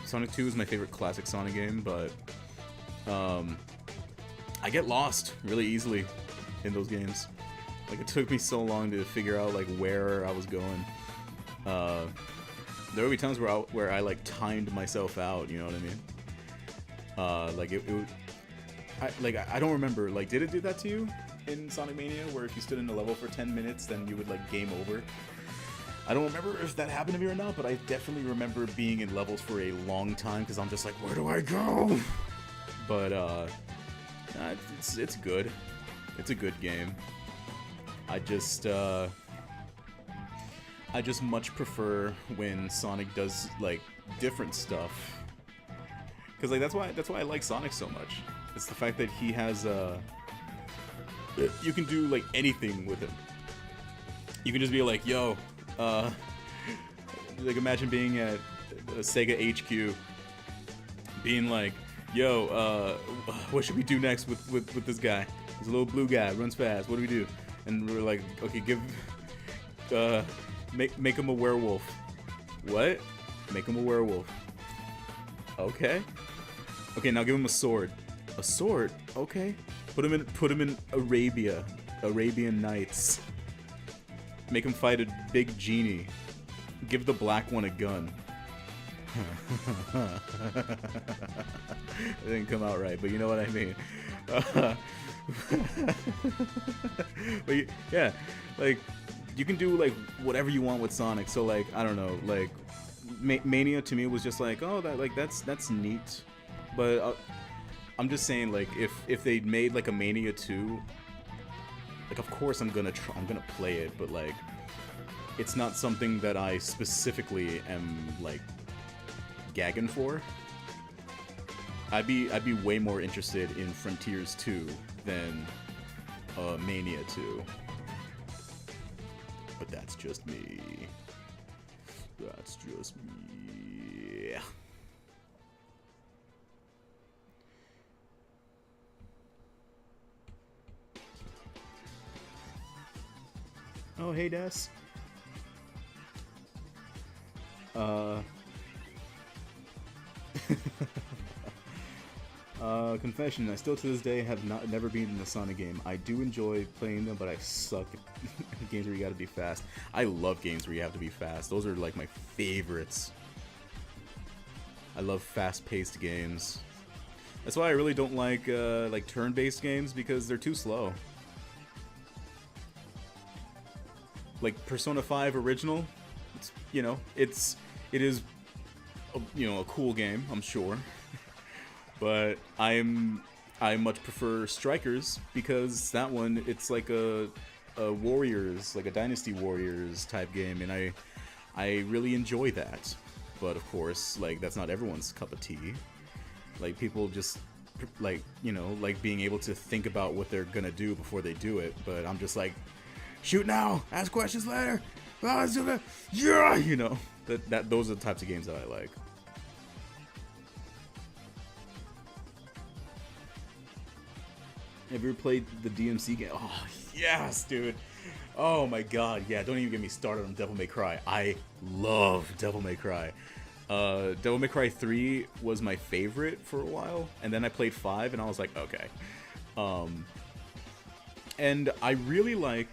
Sonic 2 is my favorite classic Sonic game, but I get lost really easily in those games. Like it took me so long to figure out like where I was going. There would be times where I like timed myself out, you know what I mean? I don't remember. Like, did it do that to you in Sonic Mania, where if you stood in a level for 10 minutes, then you would like game over? I don't remember if that happened to me or not, but I definitely remember being in levels for a long time because I'm just like, where do I go? But it's good. It's a good game. I I just much prefer when Sonic does like different stuff. Cause like that's why I like Sonic so much. It's the fact that he has you can do like anything with him. You can just be like, yo, like imagine being at Sega HQ, being like, yo, what should we do next with this guy? He's a little blue guy, runs fast. What do we do? And we're like, okay, make him a werewolf. What? Make him a werewolf. Okay. Okay, now give him a sword. A sword? Okay. Put him in Arabian Nights. Make him fight a big genie. Give the black one a gun. It didn't come out right, but you know what I mean. But yeah, like you can do like whatever you want with Sonic. So like I don't know, like Mania to me was just like, oh, that's neat. But I'm just saying, like if they made like a Mania 2, like of course I'm gonna play it, but like it's not something that I specifically am like gagging for. I'd be way more interested in Frontiers 2 than Mania 2. But that's just me. That's just me. Oh, hey, Des. Confession, I still to this day have never been in a Sonic game. I do enjoy playing them, but I suck at games where you gotta be fast. I love games where you have to be fast. Those are like my favorites. I love fast-paced games. That's why I really don't like turn-based games, because they're too slow. Like Persona 5 Original, it is a cool game, I'm sure. But I much prefer Strikers, because that one, it's like a Warriors, like a Dynasty Warriors type game, and I really enjoy that. But of course, like that's not everyone's cup of tea. Like people just like being able to think about what they're gonna do before they do it. But I'm just like, shoot now, ask questions later. Yeah, those are the types of games that I like. Have you ever played the DMC game? Oh, yes, dude. Oh my god, yeah, don't even get me started on Devil May Cry. I love Devil May Cry. Devil May Cry 3 was my favorite for a while, and then I played 5, and I was like, okay. And I really like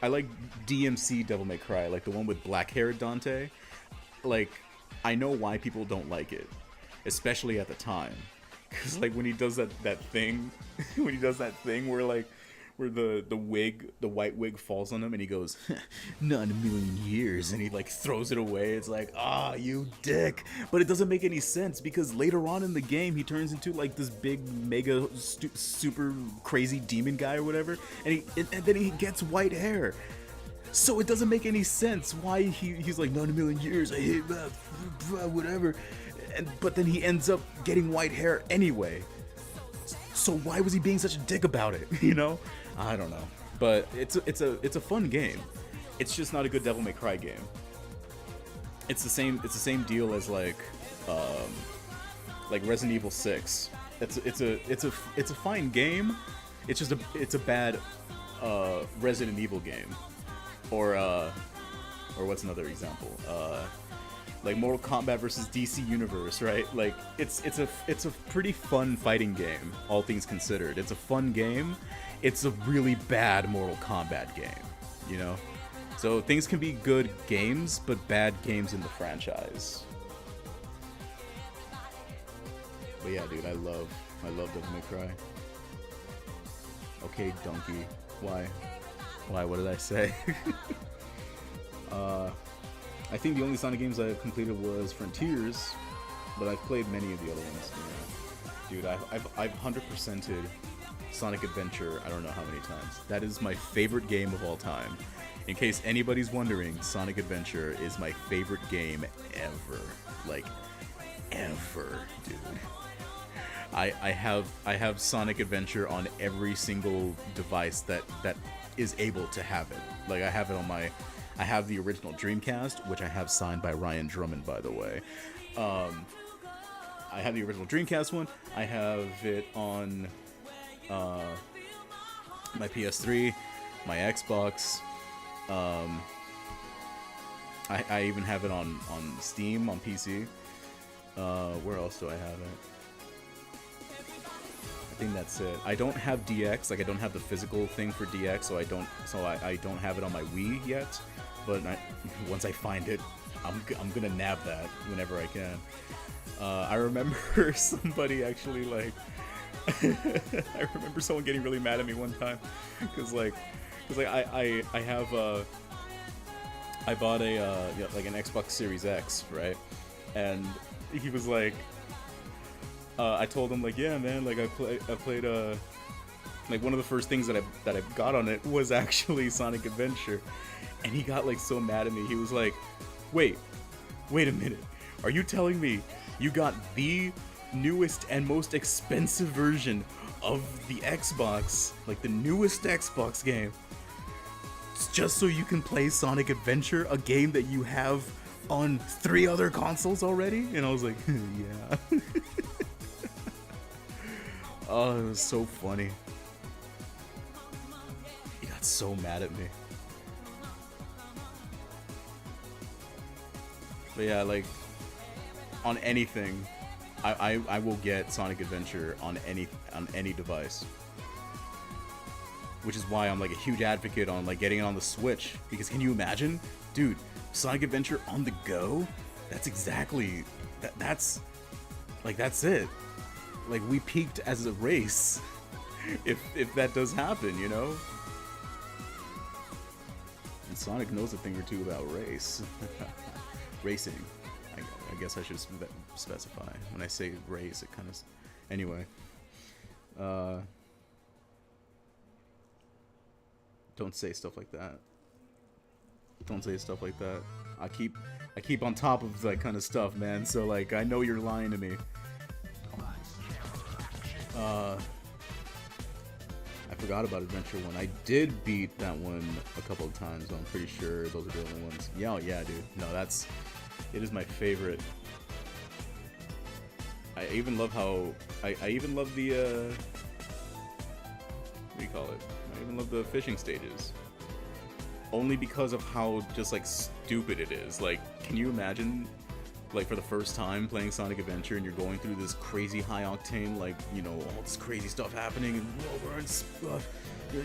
DMC Devil May Cry, like the one with black-haired Dante. Like, I know why people don't like it, especially at the time. Cause like when he does that thing, where the white wig falls on him and he goes, not in a million years, and he like throws it away. It's like, you dick. But it doesn't make any sense, because later on in the game he turns into like this big mega super crazy demon guy or whatever, and then he gets white hair. So it doesn't make any sense why he's like, not in a million years, I hate that, whatever. But then he ends up getting white hair anyway. So why was he being such a dick about it? I don't know. But it's a fun game. It's just not a good Devil May Cry game. It's the same deal as like Resident Evil 6. It's a fine game. It's a bad Resident Evil game. Or what's another example? Like Mortal Kombat versus DC Universe, right? Like it's a pretty fun fighting game, all things considered. It's a fun game. It's a really bad Mortal Kombat game, So things can be good games, but bad games in the franchise. But yeah, dude, I love Devil May Cry. Okay, donkey. Why? What did I say? I think the only Sonic games I've completed was Frontiers, but I've played many of the other ones. Dude, I've 100%ed Sonic Adventure I don't know how many times. That is my favorite game of all time. In case anybody's wondering, Sonic Adventure is my favorite game ever. Like, ever, dude. I have Sonic Adventure on every single device that is able to have it. Like, I have it on my... I have the original Dreamcast, which I have signed by Ryan Drummond, by the way. I have the original Dreamcast one. I have it on my PS3, my Xbox. I even have it on Steam, on PC. Where else do I have it? I think that's it. I don't have DX, like I don't have the physical thing for DX, so I don't have it on my Wii yet. But once I find it, I'm gonna nab that whenever I can. I remember somebody actually like I remember someone getting really mad at me one time because I bought a like an Xbox Series X, right? And he was like, I told him like, yeah, man, like I played like one of the first things that I got on it was actually Sonic Adventure, and he got like so mad at me. He was like, wait a minute, are you telling me you got the newest and most expensive version of the Xbox, like the newest Xbox game, just so you can play Sonic Adventure, a game that you have on 3 other consoles already? And I was like, yeah. Oh, it was so funny. He got so mad at me. But yeah, like, on anything, I will get Sonic Adventure on any device. Which is why I'm like a huge advocate on like getting it on the Switch. Because can you imagine? Dude, Sonic Adventure on the go? That's exactly... That's it. Like, we peaked as a race. If that does happen, you know? And Sonic knows a thing or two about racing. I guess I should specify. When I say race, it kind of... Anyway. Don't say stuff like that. Don't say stuff like that. I keep on top of that kind of stuff, man. So, like, I know you're lying to me. I forgot about Adventure 1. I did beat that one a couple of times, so I'm pretty sure those are the only ones. Yeah, dude. No, it is my favorite. I even love how... I even love the, what do you call it? I even love the fishing stages. Only because of how just, like, stupid it is. Like, can you imagine, like, for the first time playing Sonic Adventure and you're going through this crazy high-octane, like, you know, all this crazy stuff happening, and we're in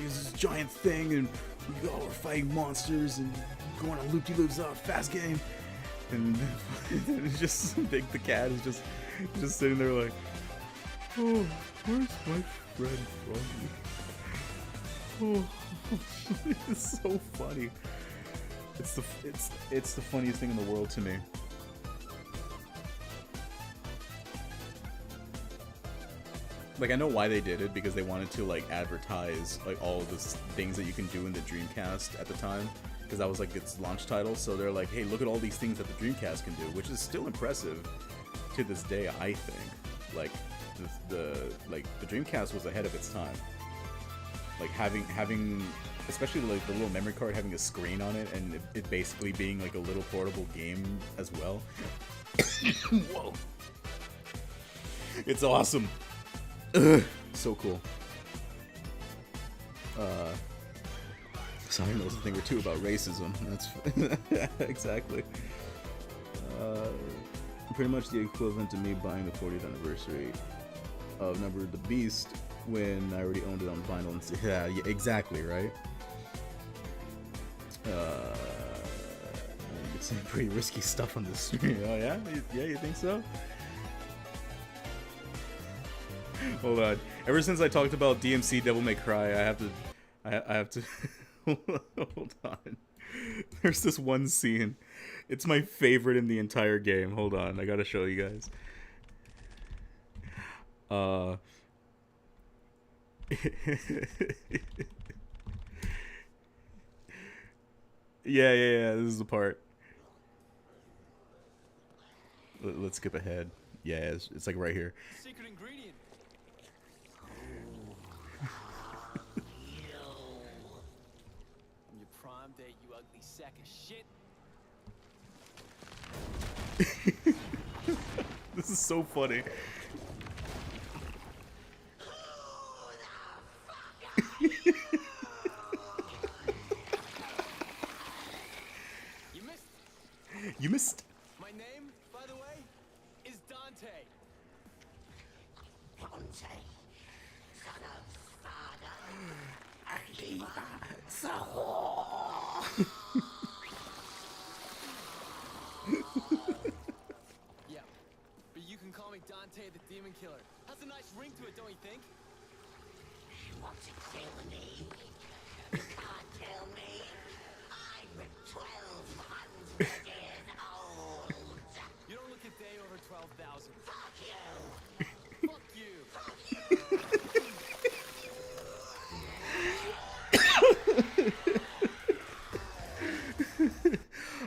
this giant thing, and we're fighting monsters, and going on loop-de-loops, fast game. And it's just, the cat is just sitting there like, oh, where's my friend Froggy? Oh, it's so funny. It's the funniest thing in the world to me. Like, I know why they did it, because they wanted to, like, advertise, like, all of the things that you can do in the Dreamcast at the time, because that was, like, its launch title. So they're like, hey, look at all these things that the Dreamcast can do, which is still impressive to this day, I think. Like, the Dreamcast was ahead of its time. Like, having especially like the little memory card having a screen on it, and it basically being like a little portable game as well. Whoa, it's awesome. Ugh. So cool. Sorry, knows a thing or two about racism. That's exactly. Pretty much the equivalent to me buying the 40th anniversary of Number of the Beast when I already owned it on vinyl. And yeah, exactly, right? It's some pretty risky stuff on this stream. Oh yeah? Yeah, you think so? Hold on. Ever since I talked about DMC Devil May Cry, I have to hold on. There's this one scene. It's my favorite in the entire game. Hold on, I gotta show you guys. Yeah. This is the part. Let's skip ahead. Yeah, it's like right here. Secret ingredient. On your prom date, you ugly sack of shit. This is so funny. You missed. You missed. My name, by the way, is Dante. Yeah, but you can call me Dante the Demon Killer. Has a nice ring to it, don't you think? You want to kill me? You can't kill me. I'm 1,200 years old. You don't look a day over 12,000. Fuck you. Fuck you.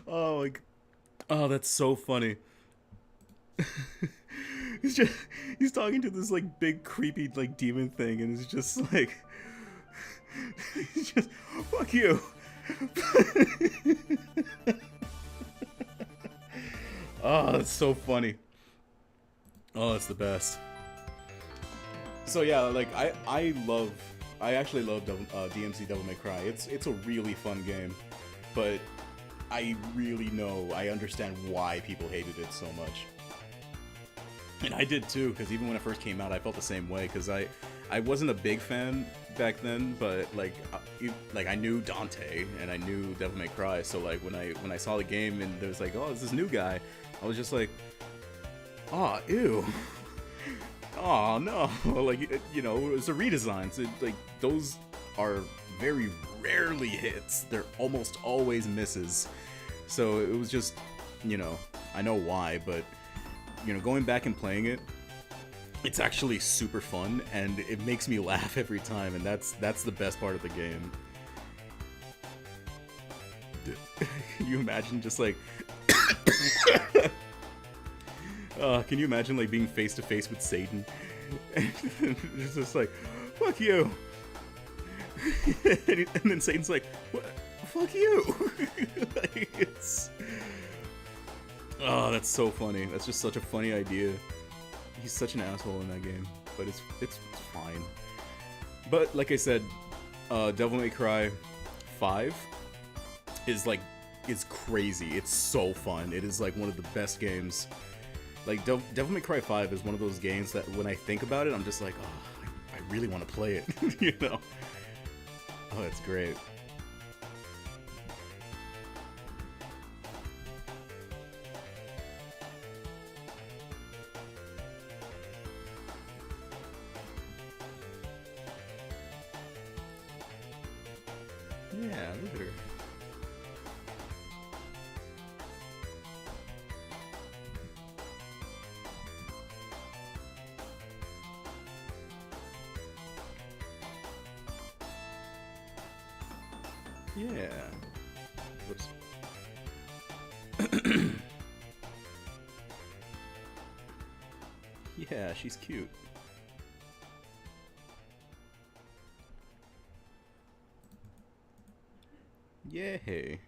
Oh my. Oh, that's so funny. He's talking to this like big creepy like demon thing, and it's just like he's just fuck you. Oh, that's so funny. Oh, it's the best. So yeah, like I actually love DMC Devil May Cry. It's a really fun game, but I understand why people hated it so much. And I did too, because even when it first came out, I felt the same way, because I wasn't a big fan back then, but like I knew Dante and I knew Devil May Cry, so like when I saw the game and there was like, oh, it's this new guy, I was just like, oh, ew. Oh no, like, you know, it's a redesign, so like those are very rarely hits. They're almost always misses. So it was just, you know, I know why, but you know, going back and playing it, it's actually super fun and it makes me laugh every time, and that's the best part of the game. Can you imagine just like can you imagine like being face to face with Satan? And it's just like, fuck you. And then Satan's like, what? Fuck you. Like, it's... Oh, that's so funny. That's just such a funny idea. He's such an asshole in that game, but it's fine. But like I said, Devil May Cry 5 is crazy. It's so fun. It is like one of the best games. Like Devil May Cry 5 is one of those games that when I think about it, I'm just like, oh, I really want to play it. You know? Oh, it's great. Yeah, look at her. Yeah. Whoops. Yeah, she's cute. Yay.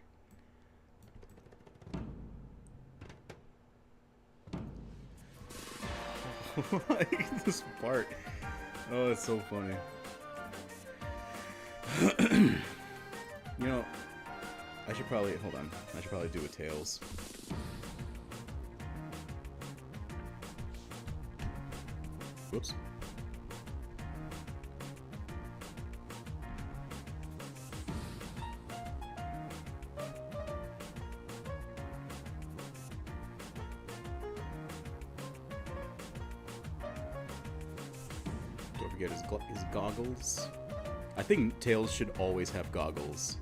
Like this part. Oh, it's so funny. You know, I should probably hold on. I should probably do a Tails. Whoops. Don't forget his goggles. I think Tails should always have goggles.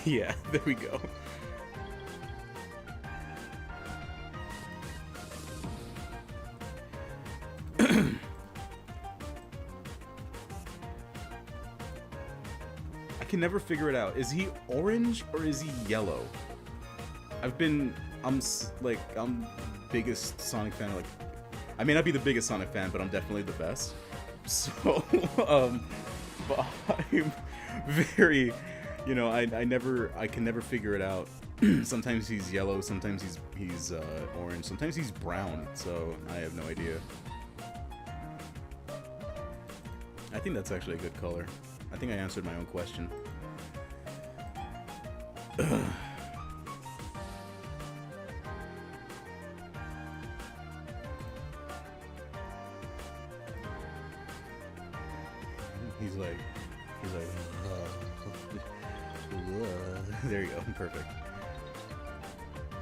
Yeah, there we go. I can never figure it out. Is he orange or is he yellow? I'm biggest Sonic fan. Like, I may not be the biggest Sonic fan, but I'm definitely the best. So, but I'm very, I can never figure it out. Sometimes he's yellow, sometimes he's orange, sometimes he's brown. So I have no idea. I think that's actually a good color. I think I answered my own question. He's like, there you go, perfect.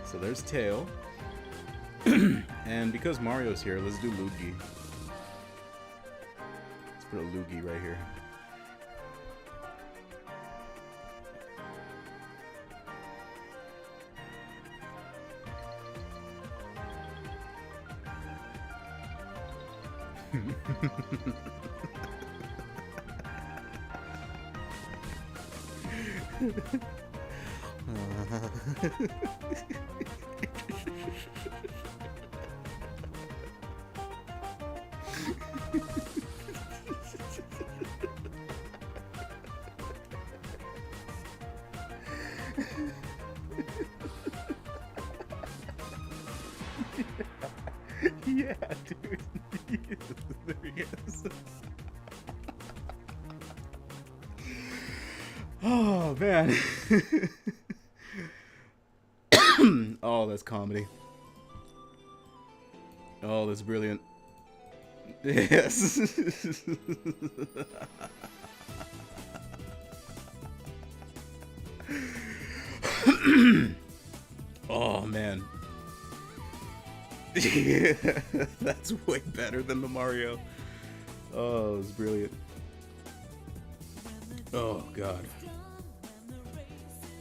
So there's Tail. And because Mario's here, let's do Luigi. Let's put a Luigi right here. Yeah, dude. There he is. Oh, man. Oh, that's comedy. Oh, that's brilliant. Yes. Oh, man. Yeah, that's way better than the Mario. Oh, it's brilliant. Oh, God.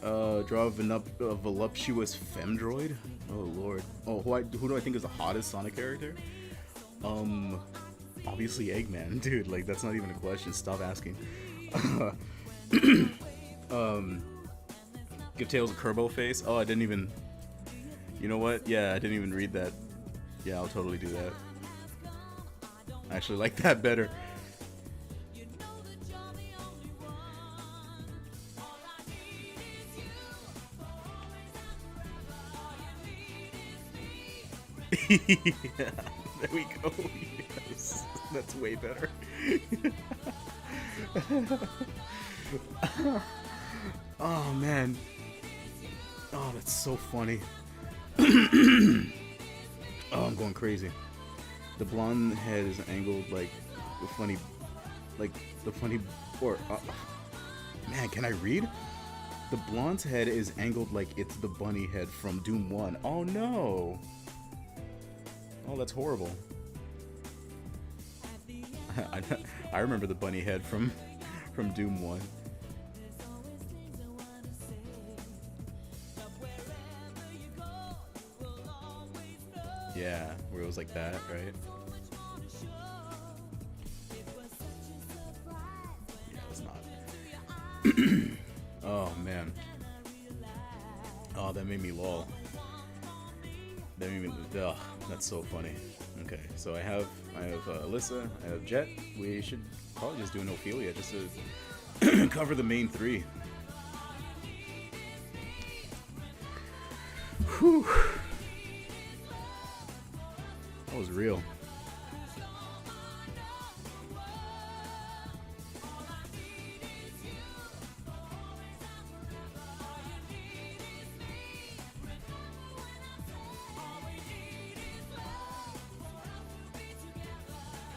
Draw a voluptuous femdroid? Oh, Lord. Oh, who do I think is the hottest Sonic character? Obviously Eggman. Dude, like, that's not even a question. Stop asking. Give Tails a Kerbo face? Oh, I didn't even... You know what? Yeah, I didn't even read that. Yeah, I'll totally do that. I actually like that better. Yeah, there we go. Yes, that's way better. Oh, man. Oh, that's so funny. Oh, I'm going crazy. The blonde head is angled like the funny, man, can I read? The blonde's head is angled like it's the bunny head from Doom 1. Oh no! Oh, that's horrible. I remember the bunny head from Doom 1. Yeah, where it was like that, right? Yeah, it was not. Oh, man. Oh, that made me lol. That made me... Ugh, that's so funny. Okay, so I have Alyssa, I have Jet. We should probably just do an Ophelia just to cover the main three. Whew. That was real.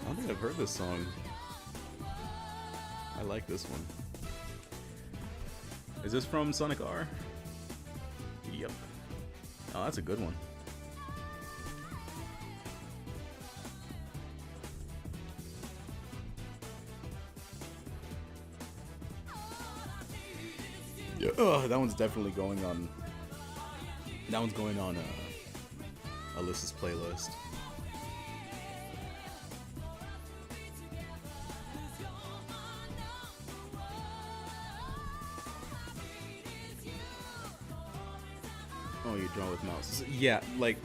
I don't think I've heard this song. I like this one. Is this from Sonic R? Yep. Oh, that's a good one. Yep. Oh, that one's definitely going on. That one's going on Alyssa's playlist. Oh, you draw with mouse. Yeah, like,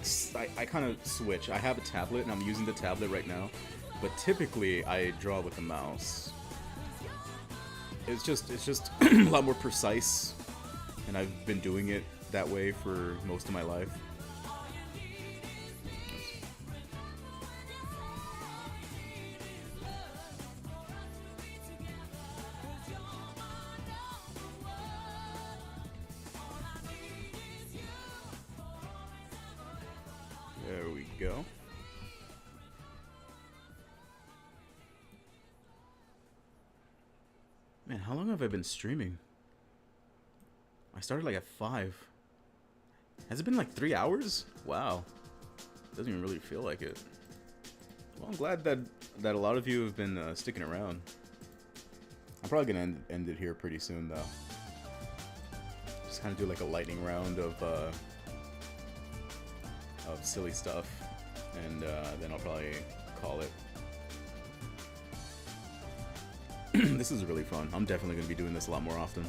I kind of switch. I have a tablet, and I'm using the tablet right now. But typically, I draw with the mouse. It's just a lot more precise. And I've been doing it that way for most of my life. There we go. Man, how long have I been streaming? I started like at 5. Has it been like 3 hours? Wow. Doesn't even really feel like it. Well, I'm glad that a lot of you have been sticking around. I'm probably gonna end it here pretty soon, though. Just kind of do like a lightning round of silly stuff, and then I'll probably call it. This is really fun. I'm definitely gonna be doing this a lot more often.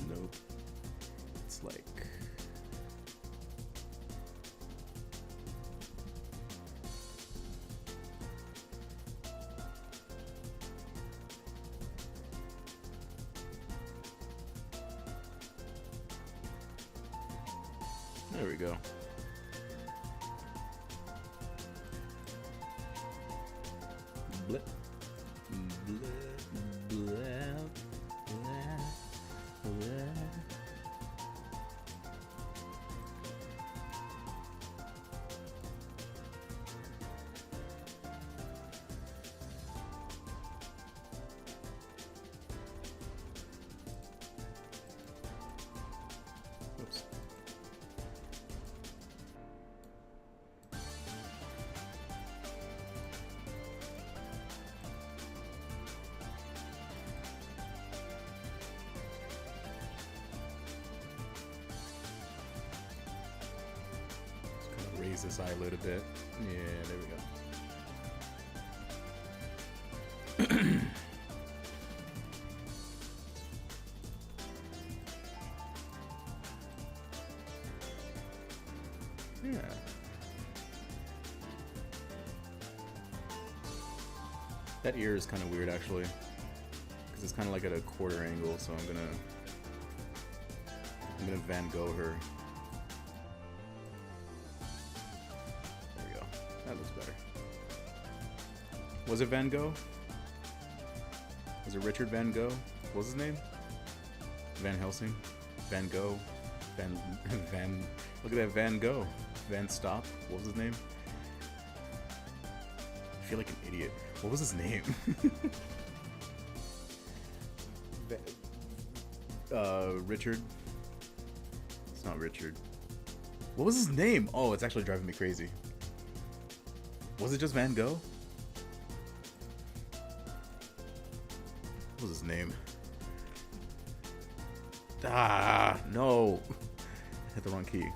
Nope. It's like... There we go. Blip. Blip. Blip. Blip. Blip. Oops. Raise this eyelid a bit. Yeah, there we go. Yeah. That ear is kind of weird, actually, because it's kind of like at a quarter angle. So I'm gonna Van Gogh her. That looks better. Was it Van Gogh? Was it Richard Van Gogh? What was his name? Van Helsing? Van Gogh? Van... Look at that, Van Gogh. Van Stop? What was his name? I feel like an idiot. What was his name? Richard? It's not Richard. What was his name? Oh, it's actually driving me crazy. Was it just Van Gogh? What was his name? Ah, no. I hit the wrong key.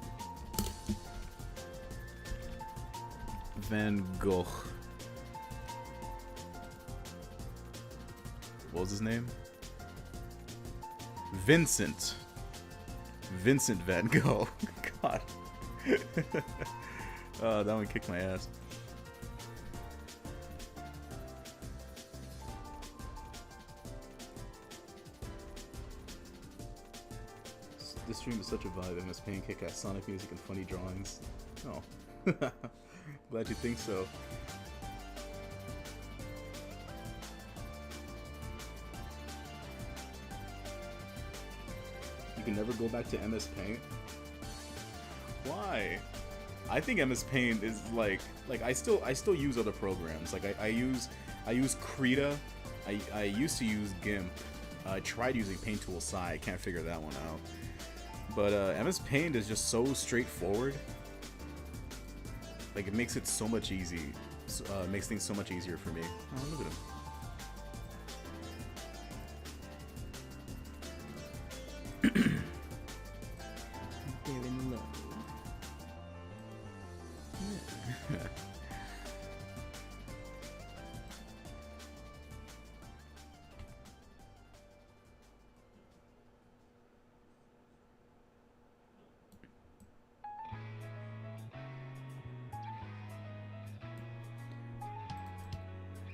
Van Gogh. What was his name? Vincent. Vincent Van Gogh. God. That one kicked my ass. This stream is such a vibe. MS Paint, kick-ass Sonic music, and funny drawings. Oh. Glad you think so. You can never go back to MS Paint? Why? I think MS Paint is like I still use other programs. Like I use Krita. I used to use GIMP. I tried using Paint Tool Sci. I can't figure that one out. But MS Paint is just so straightforward. like it makes it so much easy. Makes things so much easier for me. Oh, look at him.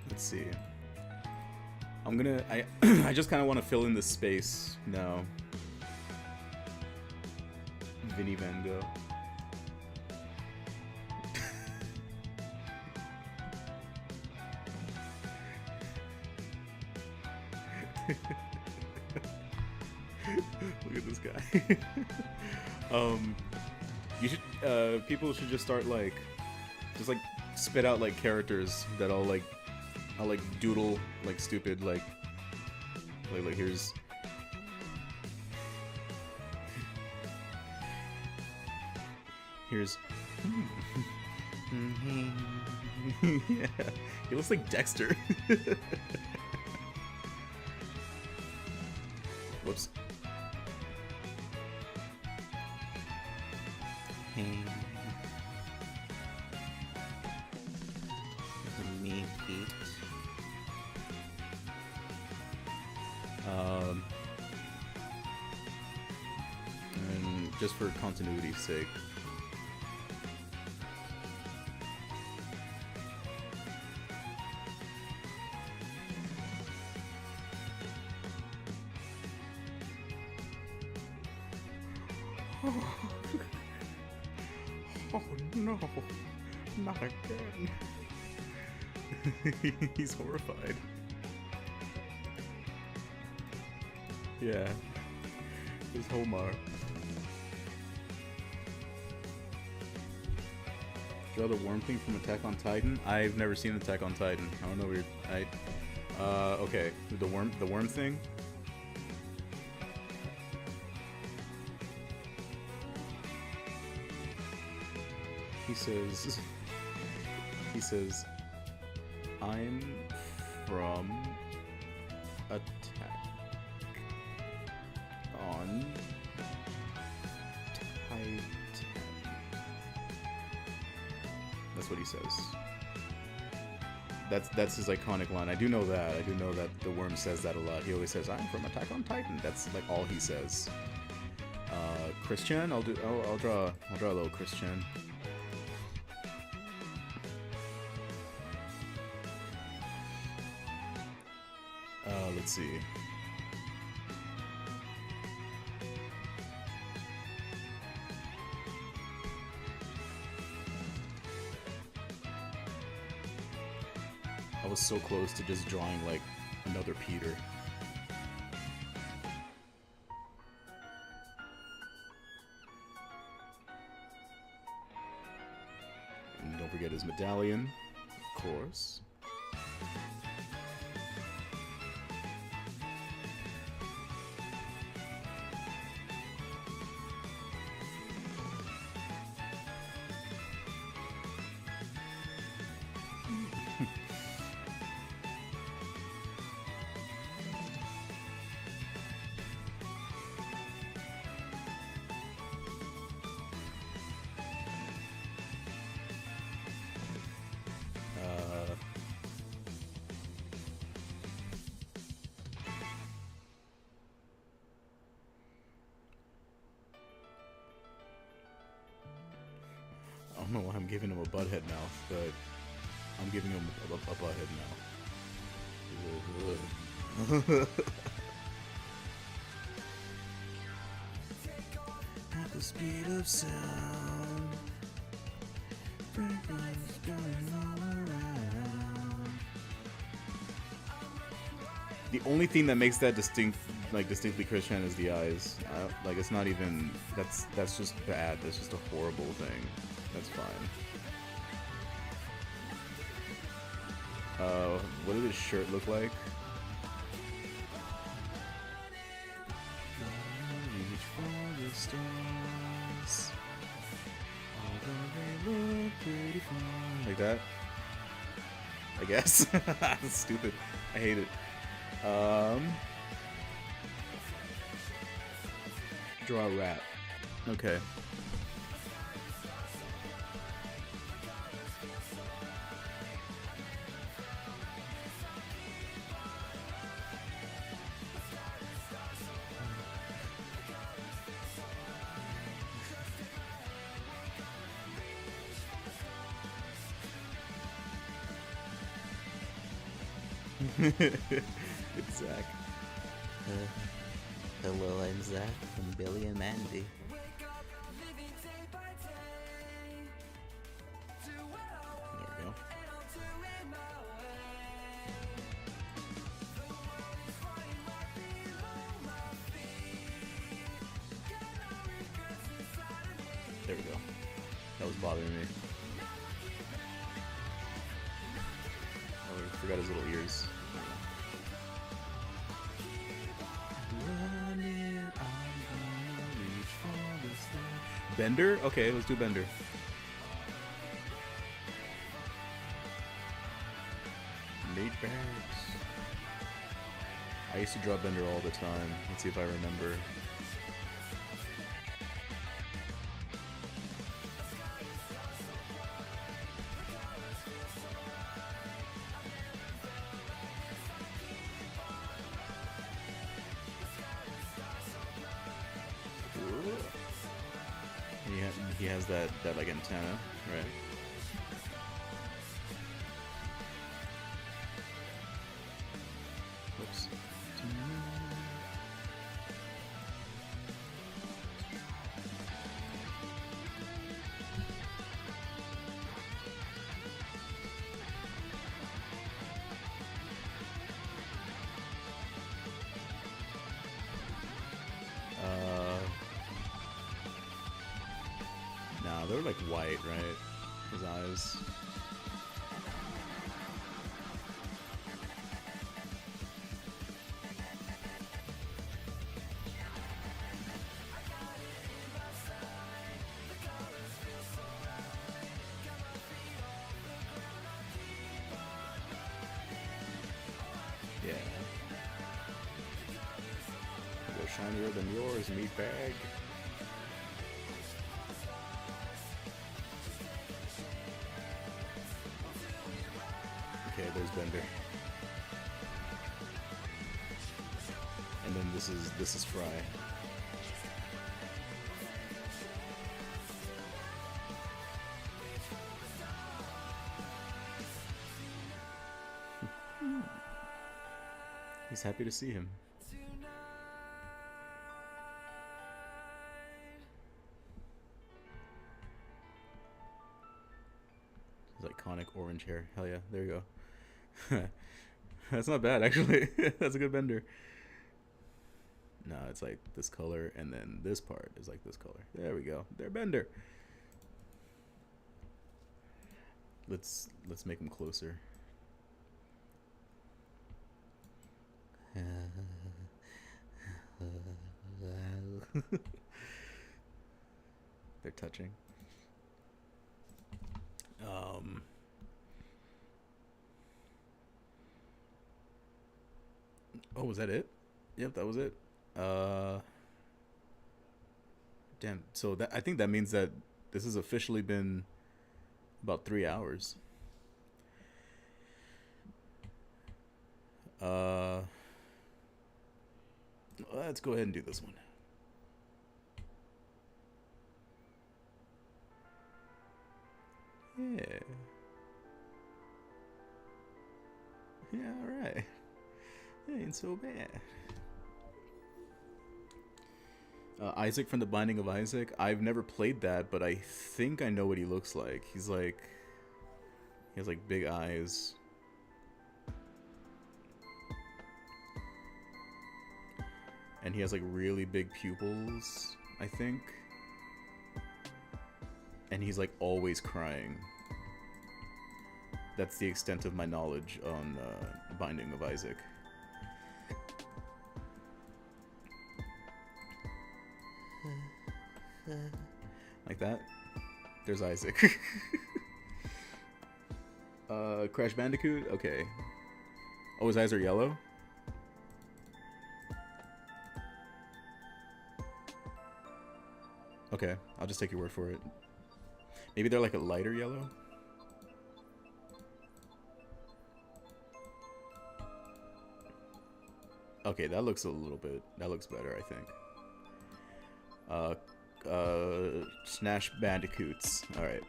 Let's see. I just kind of want to fill in the space now. Vinny Van Gogh. Look at this guy. You should, people should just start like, spit out like characters that I'll like doodle like stupid like here's yeah, he looks like Dexter. Whoops. And just for continuity's sake. Oh no, not again. He's horrified. Yeah. There's Homar. Draw the worm thing from Attack on Titan? I've never seen Attack on Titan. I don't know where okay. The worm thing? He says, I'm from Attack on Titan. That's what he says. That's his iconic line. I do know that. I do know that the worm says that a lot. He always says, I'm from Attack on Titan. That's like all he says. Christian? I'll draw a little Christian. Let's see. I was so close to just drawing like another Peter. And don't forget his medallion, of course. I don't know why I'm giving him a butthead mouth, but I'm giving him a butthead mouth. At the speed of sound, everything's going all around. The only thing that makes that distinctly Christian is the eyes. Like it's not even. That's just bad. That's just a horrible thing. That's fine. What did his shirt look like? Reach for the stars, although they look pretty far. Like that. I guess. That's stupid. I hate it. Draw a rat. Okay. It's Zach. Hello, I'm Zach from Billy and Mandy. There we go. There we go. That was bothering me. Oh, I forgot his little ears. Bender? Okay, let's do Bender. Meat bags. I used to draw Bender all the time. Let's see if I remember. He has that like antenna, right? Whoops. No, they're like white, right? His eyes. Yeah. Go shinier than yours, meat bag. Okay, there's Bender. And then this is Fry. He's happy to see him. His iconic orange hair. Hell yeah, there you go. That's not bad, actually. That's a good Bender. No, it's like this color, and then this part is like this color. There we go. They're Bender. Let's make them closer. They're touching. Oh, was that it? Yep, that was it. Damn. So that, I think that means that this has officially been about 3 hours. Let's go ahead and do this one. Yeah. Yeah, alright. Ain't so bad. Isaac from the Binding of Isaac. I've never played that, but I think I know what he looks like. He's like... He has like big eyes. And he has like really big pupils, I think. And he's like always crying. That's the extent of my knowledge on Binding of Isaac. Like that? There's Isaac. Crash Bandicoot? Okay. Oh, his eyes are yellow? Okay, I'll just take your word for it. Maybe they're like a lighter yellow? Okay, that looks that looks better, I think. Snash Bandicoots. Alright.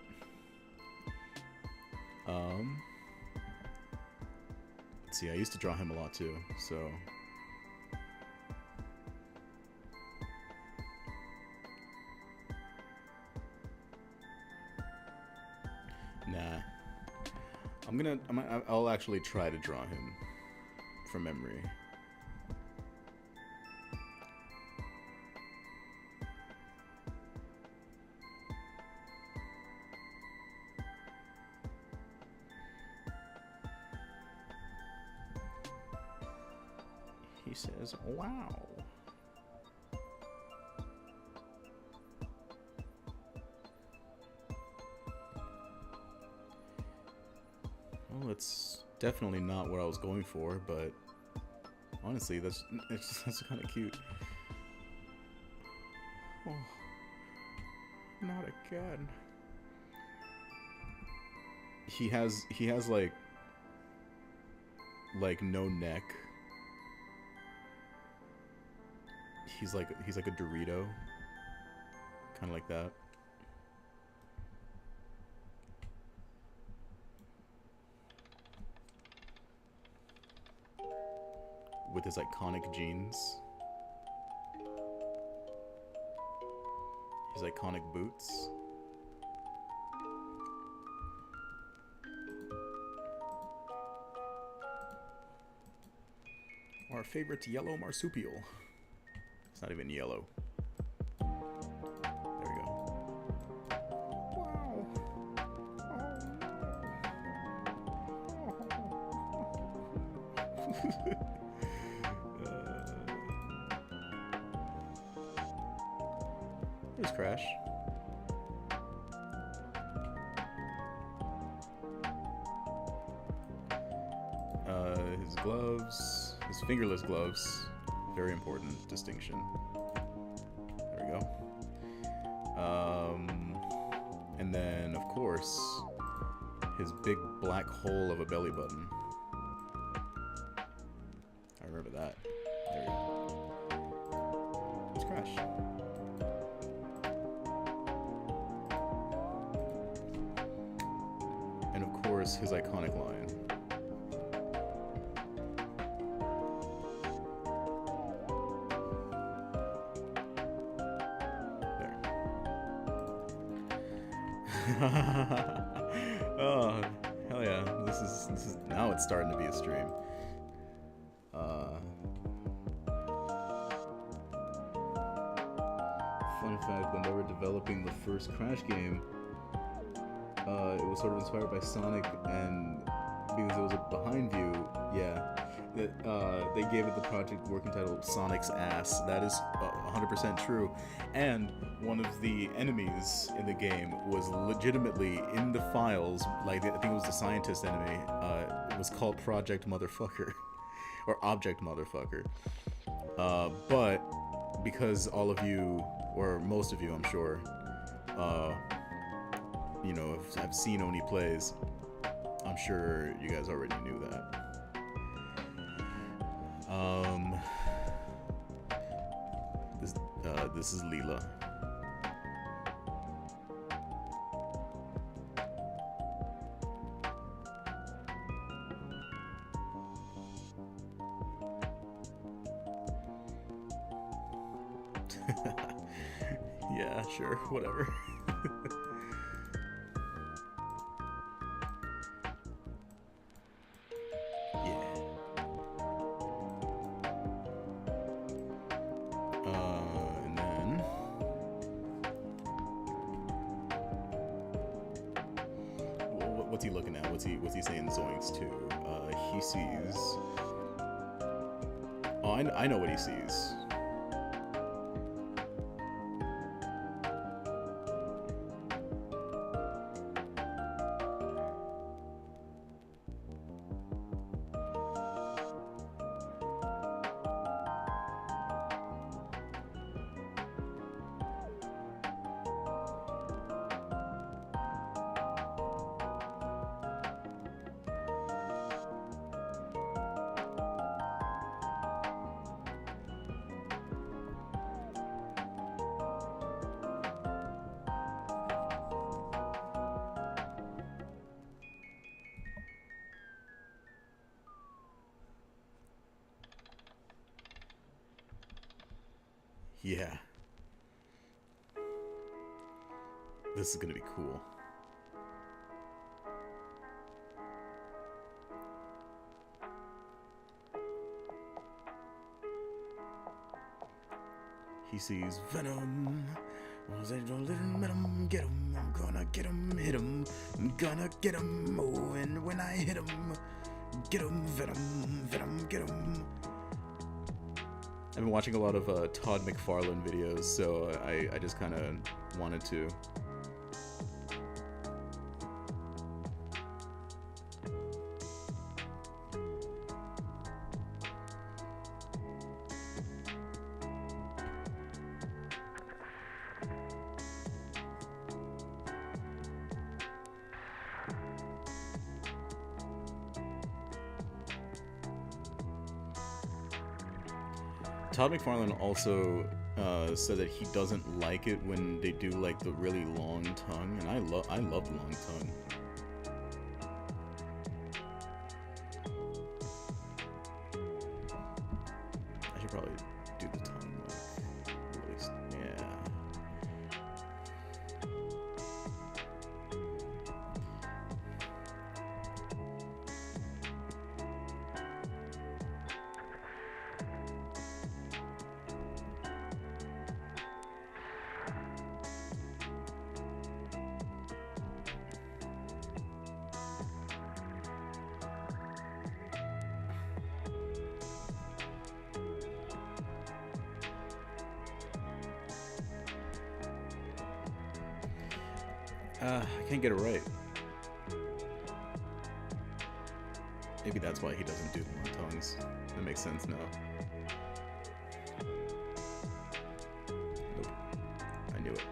Let's see, I used to draw him a lot too, so... Nah. I'll actually try to draw him from memory. He says, wow. Well, it's definitely not what I was going for, but honestly, that's kind of cute. Oh, not again. He has like no neck. He's like a Dorito, kind of like that. With his iconic jeans, his iconic boots. Our favorite yellow marsupial. It's not even yellow. There we go. Wow. There's Crash. His gloves, his fingerless gloves. Very important distinction. There we go. And then, of course, his big black hole of a belly button. I remember that. There we go. It's Crash. And of course, his iconic line. Oh, hell yeah. This is now it's starting to be a stream. Fun fact, when they were developing the first Crash game, it was sort of inspired by Sonic, and because it was a behind view, they gave it the project working title Sonic's Ass. That is 100% true. And one of the enemies in the game was legitimately in the files, like I think it was the scientist enemy, it was called Project Motherfucker, or Object Motherfucker. But because all of you, or most of you I'm sure, you know, have seen Oni Plays, I'm sure you guys already knew that. This is Leela. Yeah, sure, whatever. What's he looking at? What's he saying zoinks to? He sees... Oh, I know what he sees. Yeah. This is gonna be cool. He sees Venom. Was it a little venom? Get him. I'm gonna get him. Hit him. I'm gonna get him. Oh, and when I hit him, get him. Venom. Venom. Get him. I've been watching a lot of Todd McFarlane videos, so I just kind of wanted to. Todd McFarlane also said that he doesn't like it when they do like the really long tongue, and I love the long tongue. I should probably do the tongue like really, yeah. I can't get it right. Maybe that's why he doesn't do long tongues. That makes sense now. Nope. I knew it.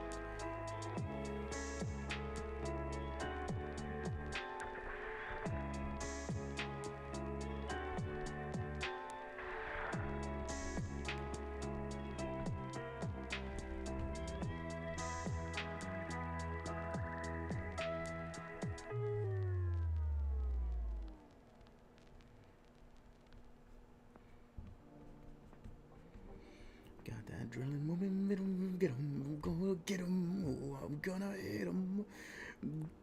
Got that adrenaline moving, get him, I'm gonna get him, oh, I'm gonna hit him,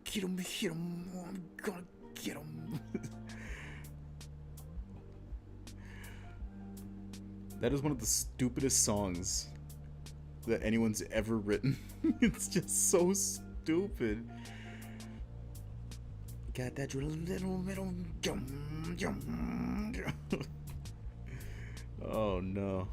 hit him, oh, I'm gonna get him. That is one of the stupidest songs that anyone's ever written. It's just so stupid. Got that adrenaline, oh no.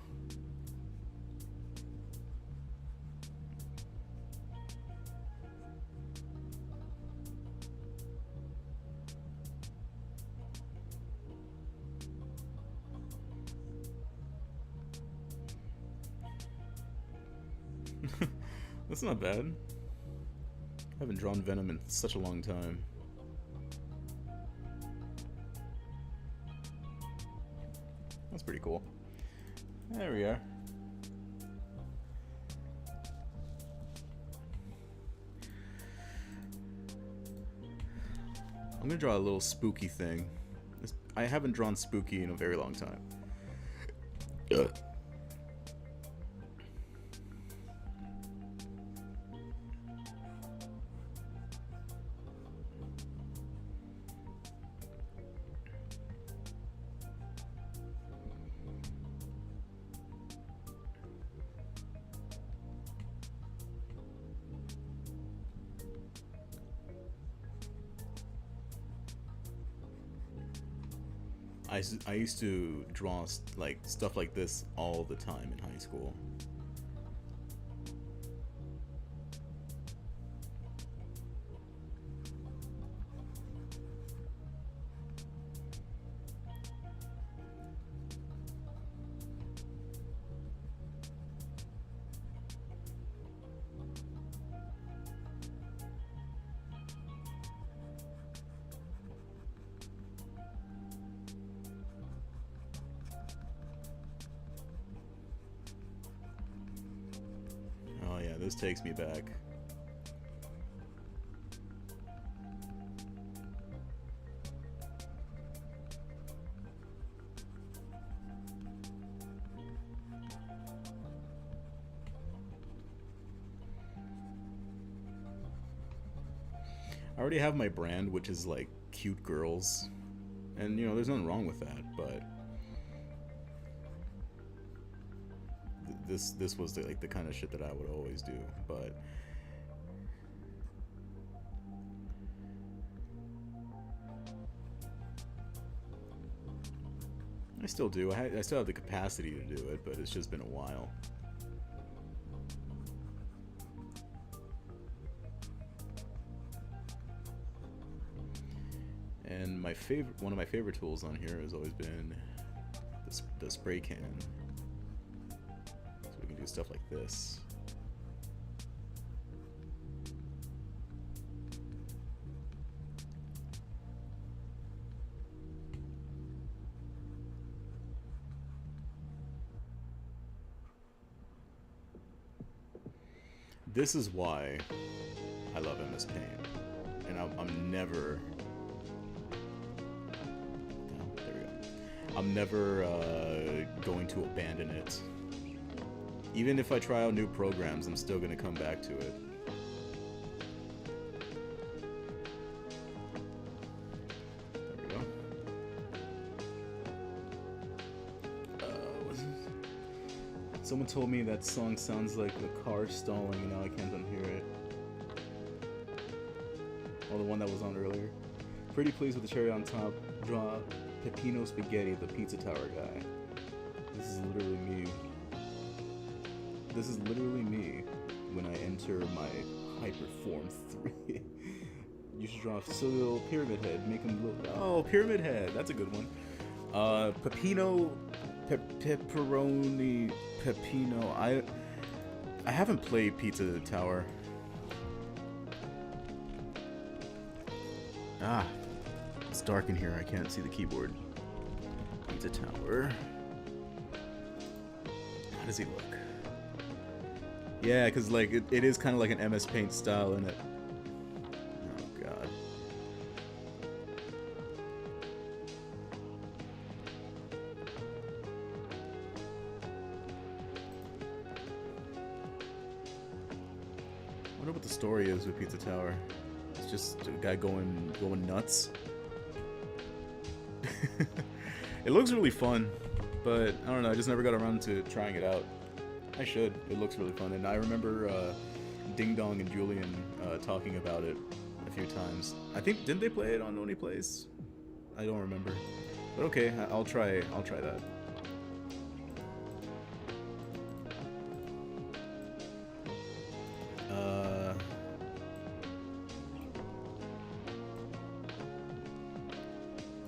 That's not bad. I haven't drawn Venom in such a long time. That's pretty cool. There we are. I'm gonna draw a little spooky thing. I haven't drawn spooky in a very long time. I used to draw like stuff like this all the time in high school. Oh yeah, this takes me back. I already have my brand, which is like cute girls, and you know, there's nothing wrong with that. But this was the, like the kind of shit that I would always do. But I still do. I still have the capacity to do it, but it's just been a while. And one of my favorite tools on here has always been the spray can. So we can do stuff like this. This is why I love MS Paint, and I'm never. Oh, there we go. I'm never going to abandon it. Even if I try out new programs, I'm still gonna come back to it. There we go. What's this? Someone told me that song sounds like a car stalling, and now I can't unhear it. Oh, the one that was on earlier. Pretty pleased with the cherry on top. Draw Peppino Spaghetti, the pizza tower guy. This is literally me. This is literally me when I enter my Hyperform 3. You should draw a Sicilian pyramid head. Make him look. Oh, pyramid head. That's a good one. Peppino. Pepperoni Peppino. I haven't played Pizza Tower. Ah, it's dark in here. I can't see the keyboard. Pizza Tower. How does he look? Yeah, because like it is kind of like an MS Paint style in it. Oh god. I wonder what the story is with Pizza Tower. It's just a guy going nuts. It looks really fun, but I don't know. I just never got around to trying it out. I should. It looks really fun, and I remember Ding Dong and Julian talking about it a few times. I think didn't they play it on Only Plays? I don't remember, but okay, I'll try that.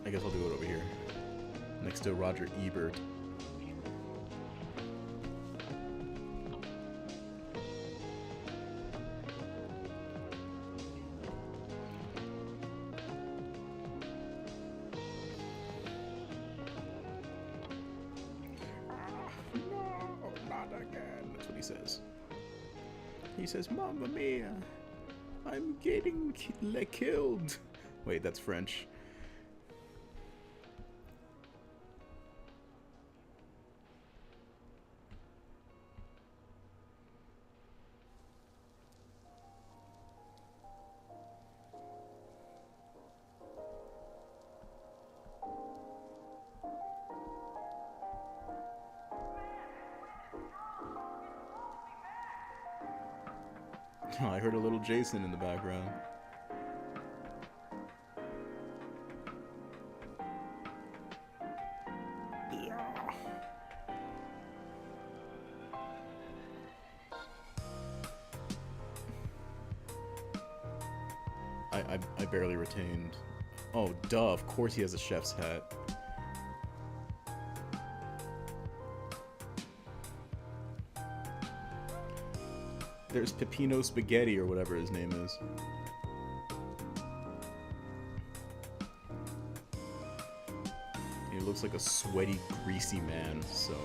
I guess I'll do it over here, next to Roger Ebert. He says, "Mamma mia, I'm getting killed." Wait, that's French. Oh, I heard a little Jason in the background. I barely retained. Oh, duh, of course he has a chef's hat. There's Peppino Spaghetti, or whatever his name is. He looks like a sweaty, greasy man, so...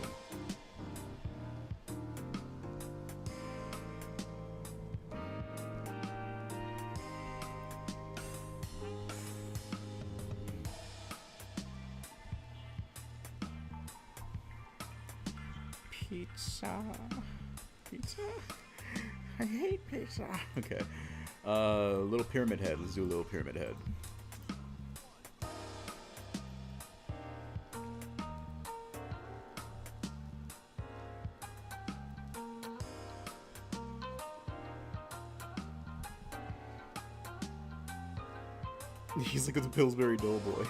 Pizza. Pizza? I hate pizza. Okay. Little pyramid head. Let's do a little pyramid head. He's like a Pillsbury Doughboy.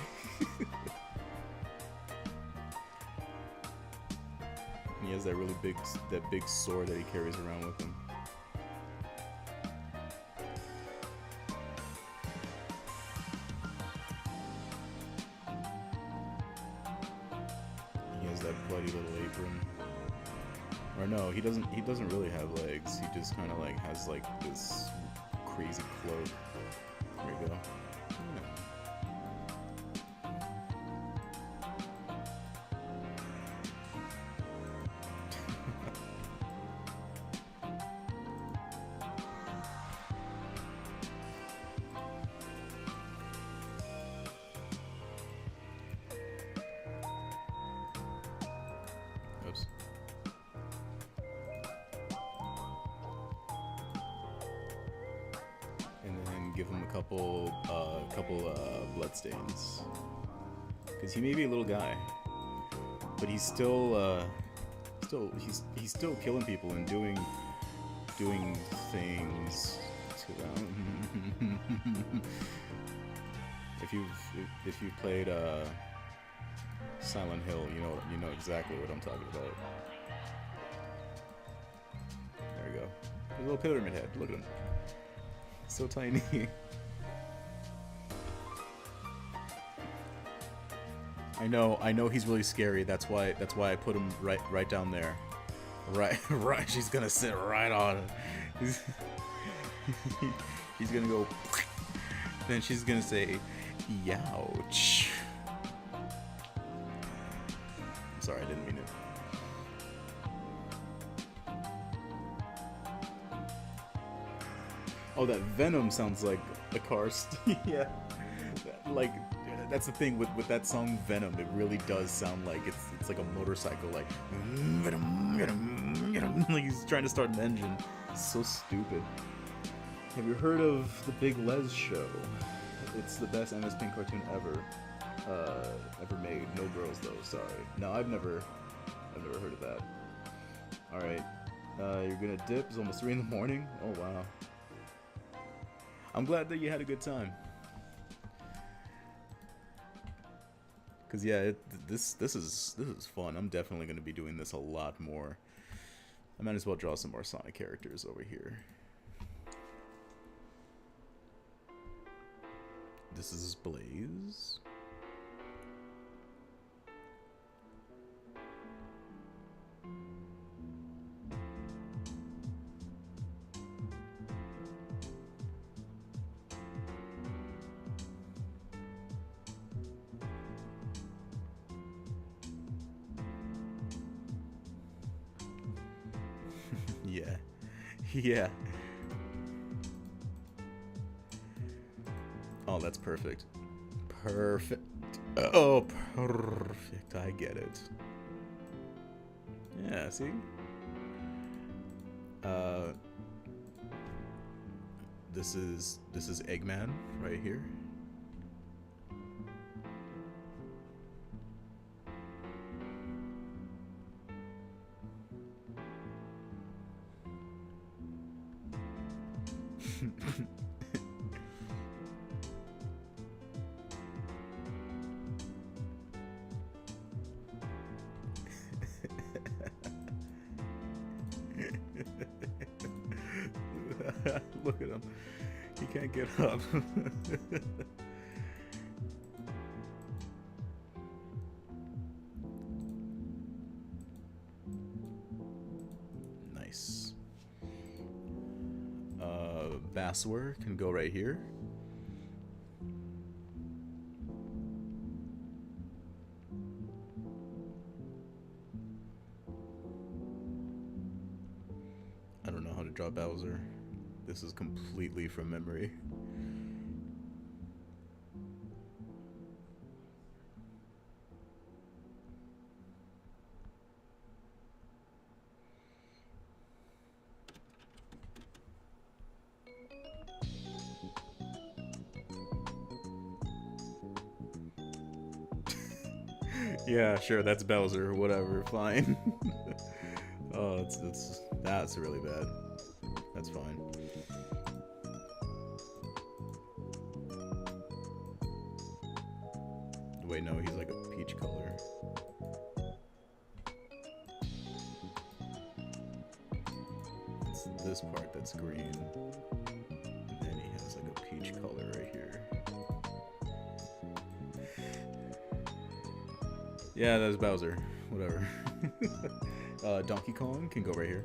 He has that really big sword that he carries around with him. He has that bloody little apron. Or no, he doesn't really have legs. He just kind of like has like this crazy cloak. There you go. Oops. And then give him a couple blood stains. Because he may be a little guy, but he's still he's still killing people and doing things to them. If you've played Silent Hill, you know exactly what I'm talking about. There we go. A little pyramid head. Look at him. So tiny. I know he's really scary. That's why I put him right down there. Right. She's gonna sit right on it. He's gonna go. Then she's gonna say, "Youch." I'm sorry, I didn't mean it. Oh, that Venom sounds like a car. Yeah, like that's the thing with that song Venom. It really does sound like it's like a motorcycle, like Venom, like he's trying to start an engine. It's so stupid. Have you heard of the Big Les Show? It's the best MS Paint cartoon ever made. No girls though. Sorry. No, I've never heard of that. All right, you're gonna dip. It's almost 3 in the morning. Oh wow. I'm glad that you had a good time. Cause yeah, this is fun. I'm definitely gonna be doing this a lot more. I might as well draw some more Sonic characters over here. This is Blaze. Yeah. Oh, that's perfect. Perfect. Oh, perfect. I get it. Yeah, see? This is Eggman right here. Look at him. He can't get up. Nice. Basswer can go right here. I don't know how to draw Bowser. This is completely from memory. Yeah, sure, that's Bowser. Whatever, fine. Oh, that's really bad. That's fine. Wait, no, he's like a peach color. It's this part that's green. And then he has like a peach color right here. Yeah, that's Bowser. Whatever. Donkey Kong can go right here.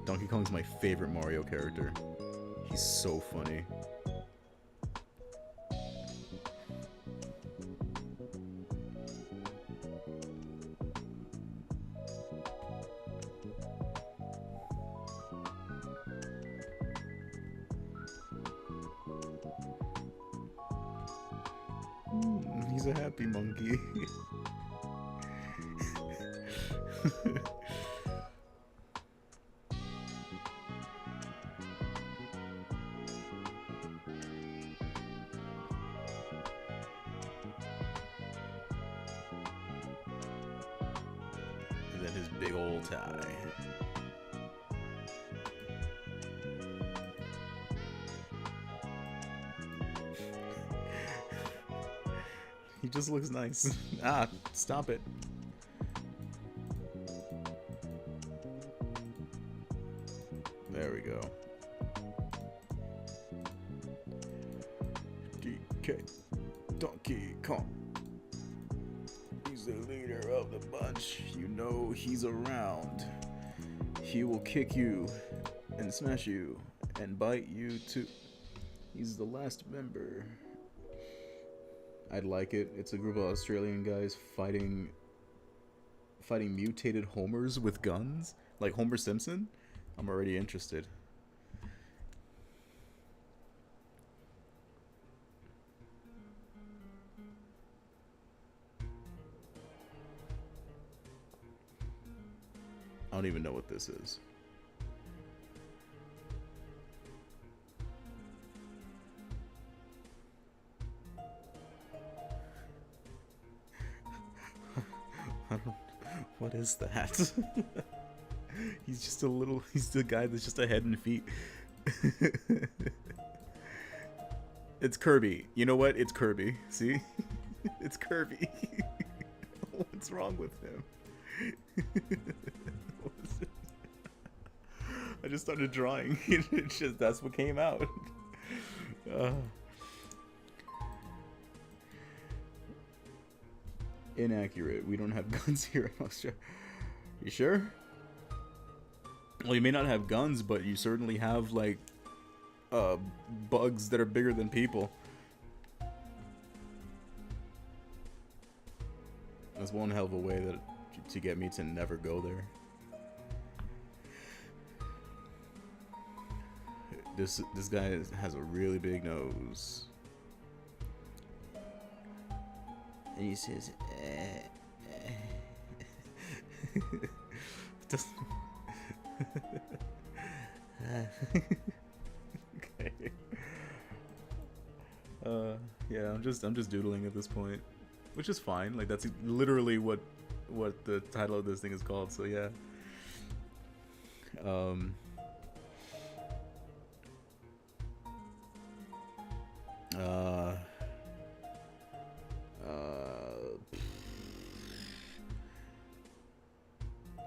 Donkey Kong's my favorite Mario character. He's so funny. He's a happy monkey. And then his big old tie. He just looks nice. Ah, stop it. There we go. DK Donkey Kong. He's the leader of the bunch. You know he's around. He will kick you and smash you and bite you too. He's the last member. I'd like it. It's a group of Australian guys fighting mutated Homers with guns, like Homer Simpson. I'm already interested. I don't even know what this is. What is that? He's just a little. He's the guy that's just a head and feet. It's Kirby. You know what? It's Kirby. See? It's Kirby. What's wrong with him? What is it? I just started drawing. It's just that's what came out. Inaccurate. We don't have guns here in Australia. You sure? Well, you may not have guns, but you certainly have, like, bugs that are bigger than people. That's one hell of a way to get me to never go there. This guy has a really big nose. And he says, Just okay. Yeah, I'm just doodling at this point, which is fine. Like that's literally what the title of this thing is called. So yeah.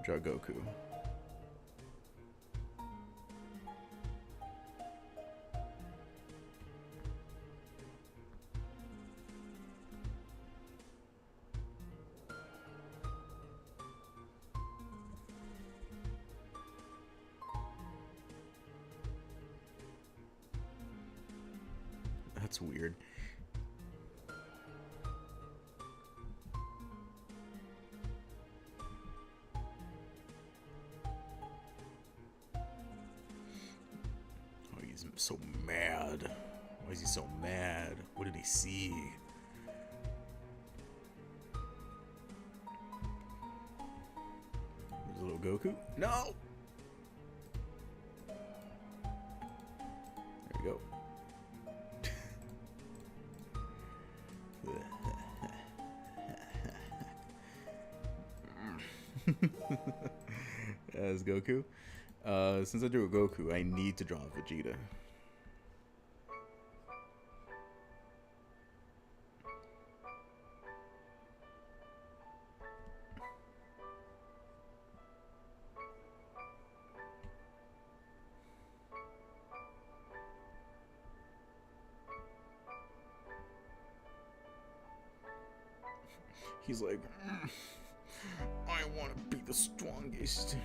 Draw Goku. That's weird. Oh, he's so mad. Why is he so mad? What did he see? There's a little Goku. No! There we go. As Goku. Since I drew a Goku, I need to draw a Vegeta. He's like, I want to be the strongest.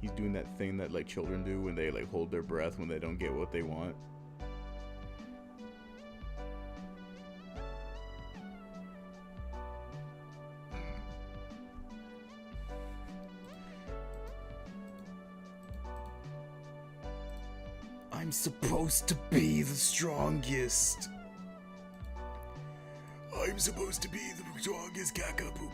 He's doing that thing that like children do when they like hold their breath when they don't get what they want. I'm supposed to be the strongest. I'm supposed to be the strongest Kakapoo.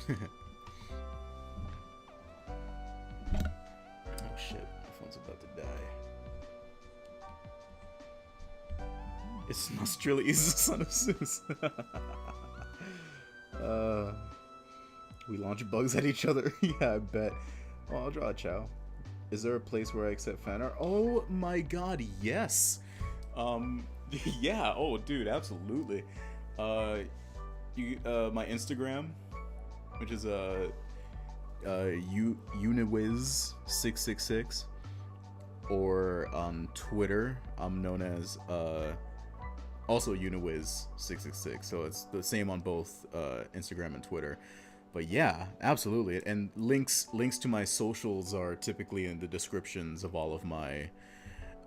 Oh shit, my phone's about to die. It's Nostrili's son of Zeus. We launch bugs at each other. Yeah, I bet. Oh, I'll draw a Chow. Is there a place where I accept fan art? Oh my god, yes. Yeah. Oh, dude, absolutely. My Instagram, which is Uniwiz666, or on Twitter, I'm known as also Uniwiz666. So it's the same on both Instagram and Twitter. But yeah, absolutely. And links to my socials are typically in the descriptions of all of my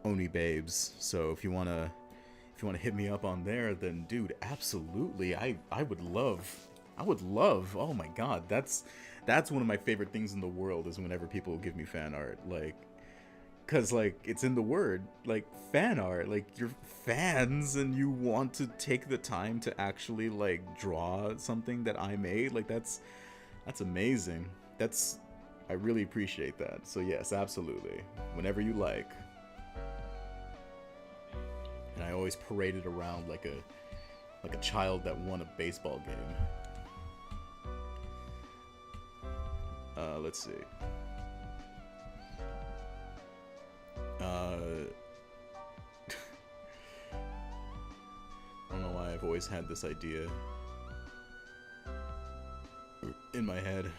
Oni babes. So if you wanna hit me up on there, then dude, absolutely. I would love. Oh my god, that's one of my favorite things in the world is whenever people give me fan art, like, cause like it's in the word, like fan art, like you're fans and you want to take the time to actually like draw something that I made, like that's amazing. I really appreciate that. So yes, absolutely, whenever you like. And I always parade it around like a child that won a baseball game. Let's see. I don't know why I've always had this idea in my head.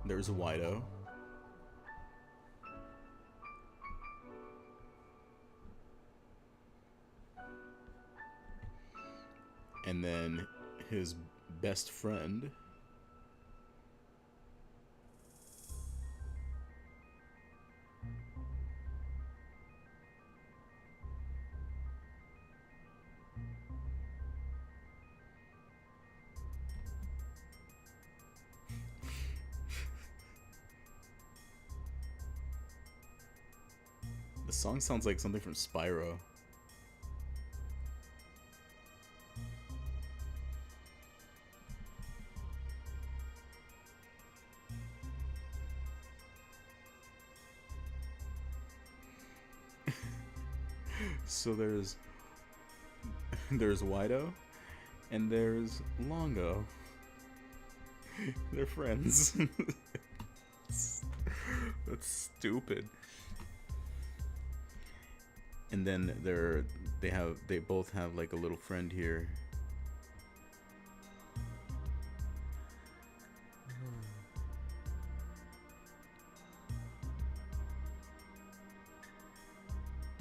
There's a Wido. And then his best friend. The song sounds like something from Spyro. So there's Wido and there's Longo. They're friends. That's stupid. And then they both have like a little friend here.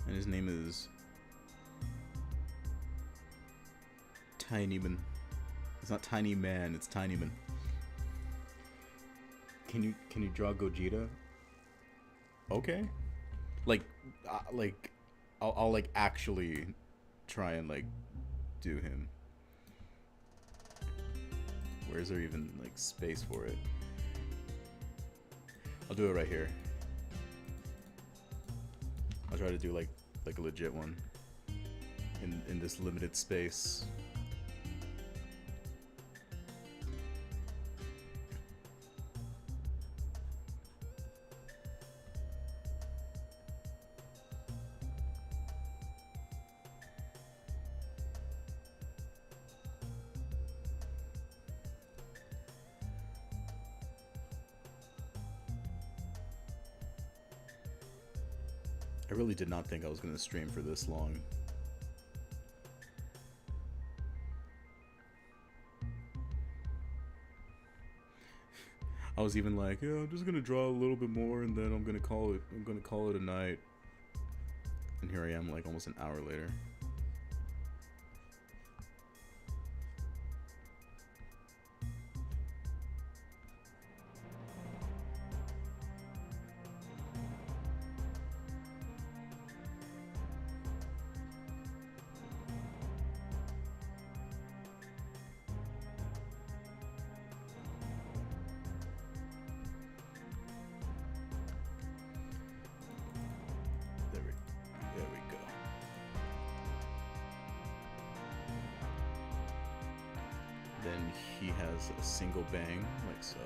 And his name is Tinyman. It's not Tiny Man, it's Tinyman. Can you draw Gogeta? okay. Like, I'll like actually try and like do him. Where is there even like space for it? I'll do it right here. I'll try to do like a legit one in this limited space. I really did not think I was going to stream for this long. I was even like, yeah, I'm just gonna draw a little bit more and then I'm gonna call it a night. And here I am like almost an hour later. There we go. Then he has a single bang, like so.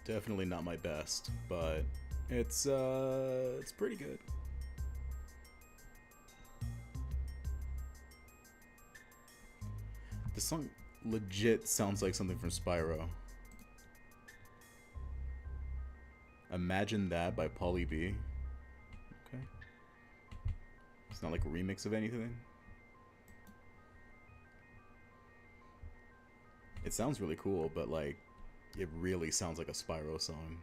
Definitely not my best, but it's pretty good. The song legit sounds like something from Spyro. Imagine That by Pauly B. Okay. It's not like a remix of anything. It sounds really cool, but like it really sounds like a Spyro song.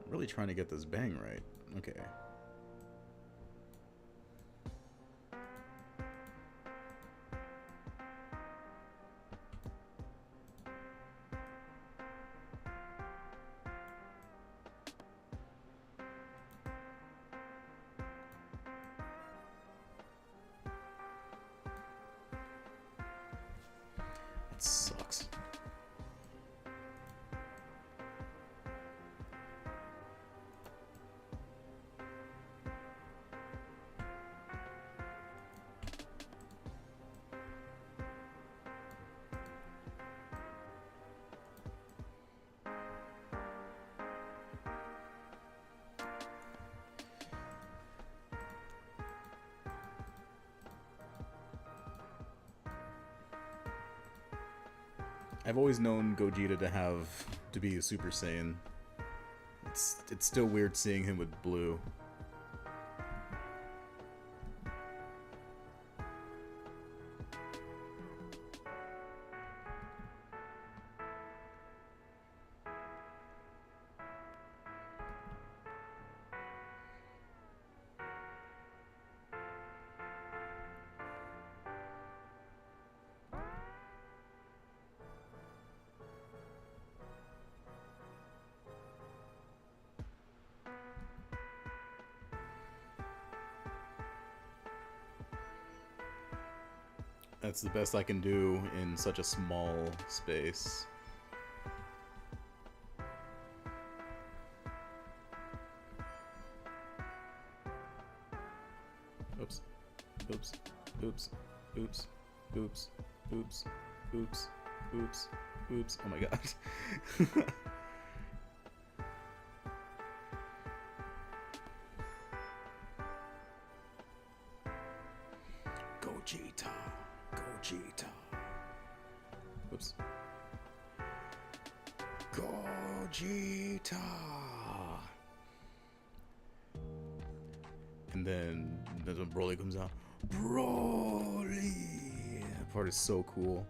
Really trying to get this bang right. Okay. It sucks. I've always known Gogeta to be a Super Saiyan. It's still weird seeing him with blue. That's the best I can do in such a small space. Oops. Oops. Oops. Oops. Oops. Oops. Oops. Oops. Oops. Oh my god. Gogeta. Gogeta. Oops. Gogeta. And then when Broly comes out. Broly! That part is so cool.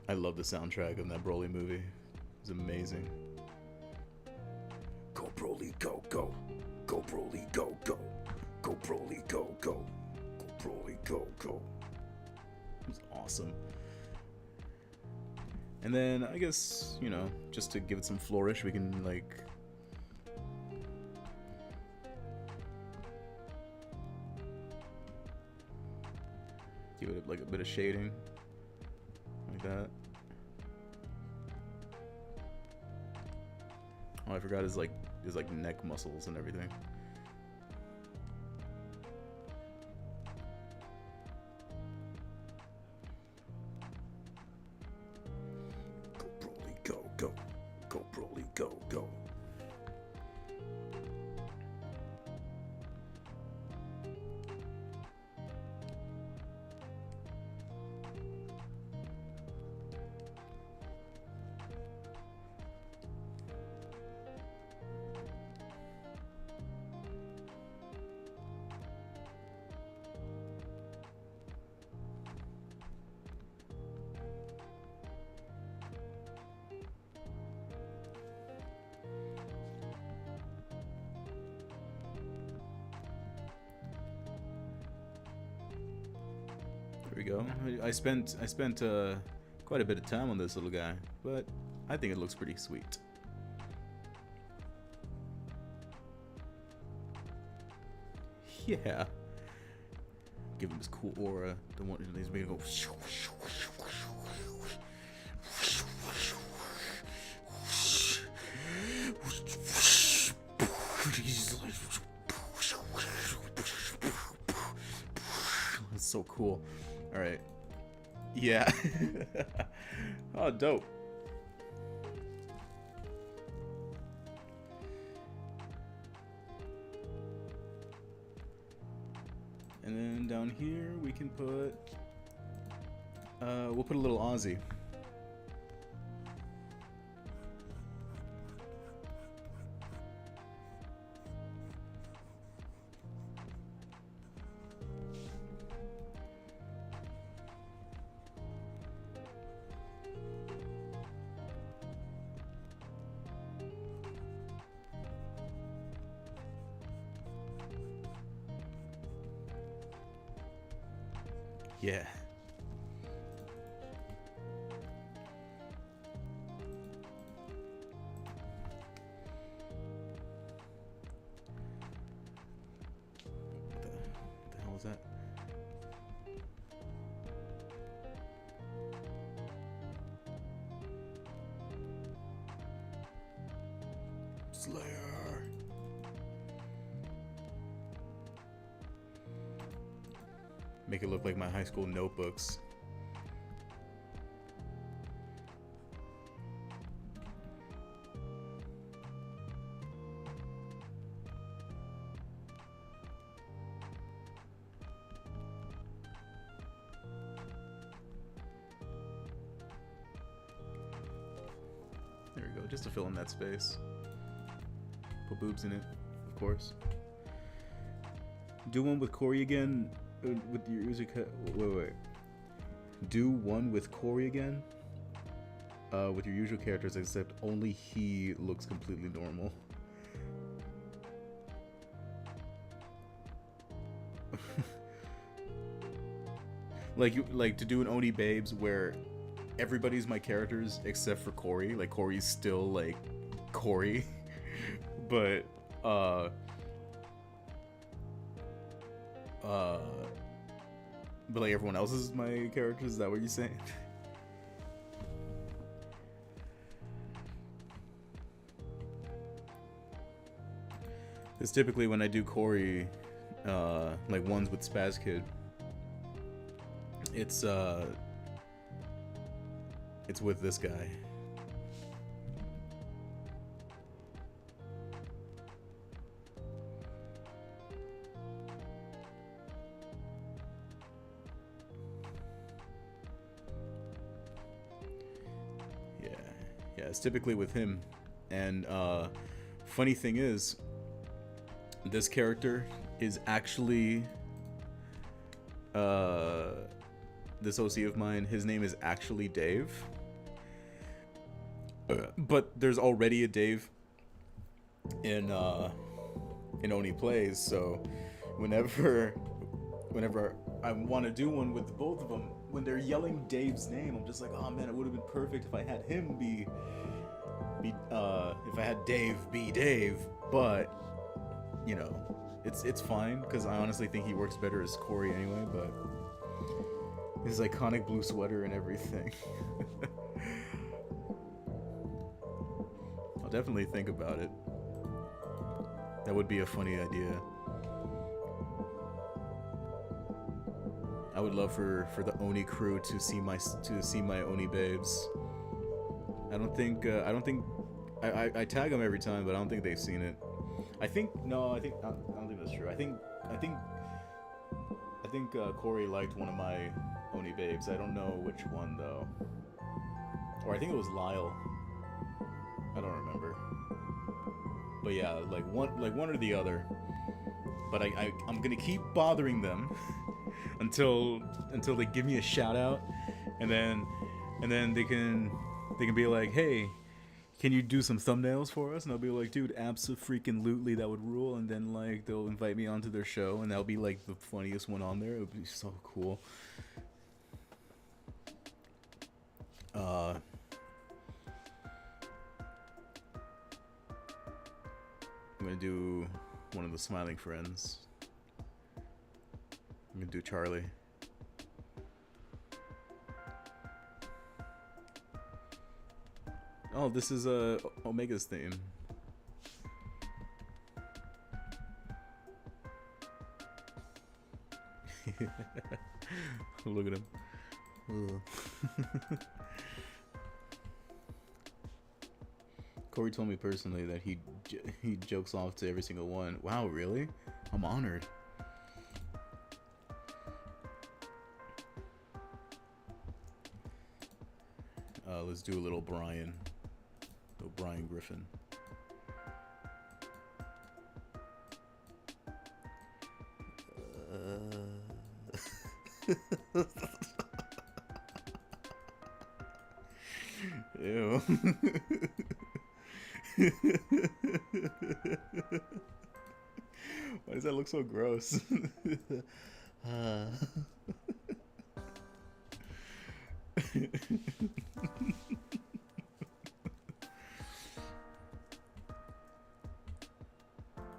I love the soundtrack of that Broly movie. It's amazing. Go Broly, go, go. Go Broly, go, go. Go Broly, go, go. Go Broly, go, go. It's awesome. And then I guess, you know, just to give it some flourish, we can like give it like a bit of shading, like that. Oh, I forgot his neck muscles and everything. Go Broly, go, go. Go Broly, go, go. There we go. I spent quite a bit of time on this little guy, but I think it looks pretty sweet. Yeah. Give him this cool aura. The one he's making go. That's so cool. All right. Yeah. Oh, dope. And then down here we can put, we'll put a little Aussie. Yeah. What the hell was that? Slayer. Make it look like my high school notebooks. There we go, just to fill in that space. Put boobs in it, of course. Do one with Corey again. With your user wait. Do one with Corey again. With your usual characters, except only he looks completely normal. like to do an Oni Babes where everybody's my characters except for Corey. Like Corey's still like Corey, but But like everyone else is my characters. Is that what you're saying? Because typically when I do Corey, like ones with Spaz Kid, it's with this guy. Yeah, it's typically with him. And funny thing is, this character is actually this OC of mine. His name is actually Dave, but there's already a Dave in Oni Plays. So whenever I want to do one with both of them, when they're yelling Dave's name, I'm just like, oh man, it would have been perfect if I had him be if I had Dave be Dave. But you know, it's fine because I honestly think he works better as Corey anyway. But his iconic blue sweater and everything. I'll definitely think about it. That would be a funny idea. I would love for the Oni crew to see my Oni babes. I tag them every time, but I don't think they've seen it. I don't think that's true. I think Corey liked one of my Oni babes. I don't know which one though. Or I think it was Lyle. I don't remember. But yeah, like one or the other. But I'm gonna keep bothering them until they give me a shout out, and then they can be like, hey, can you do some thumbnails for us? And I'll be like, dude, abso-freaking-lutely, that would rule. And then like they'll invite me onto their show, and that'll be like the funniest one on there. It would be so cool. I'm gonna do one of the smiling friends. I'm gonna do Charlie. Oh, this is Omega's theme. Look at him. Corey told me personally that he jokes off to every single one. Wow, really? I'm honored. Let's do a little Brian Griffin. Ew. Why does that look so gross?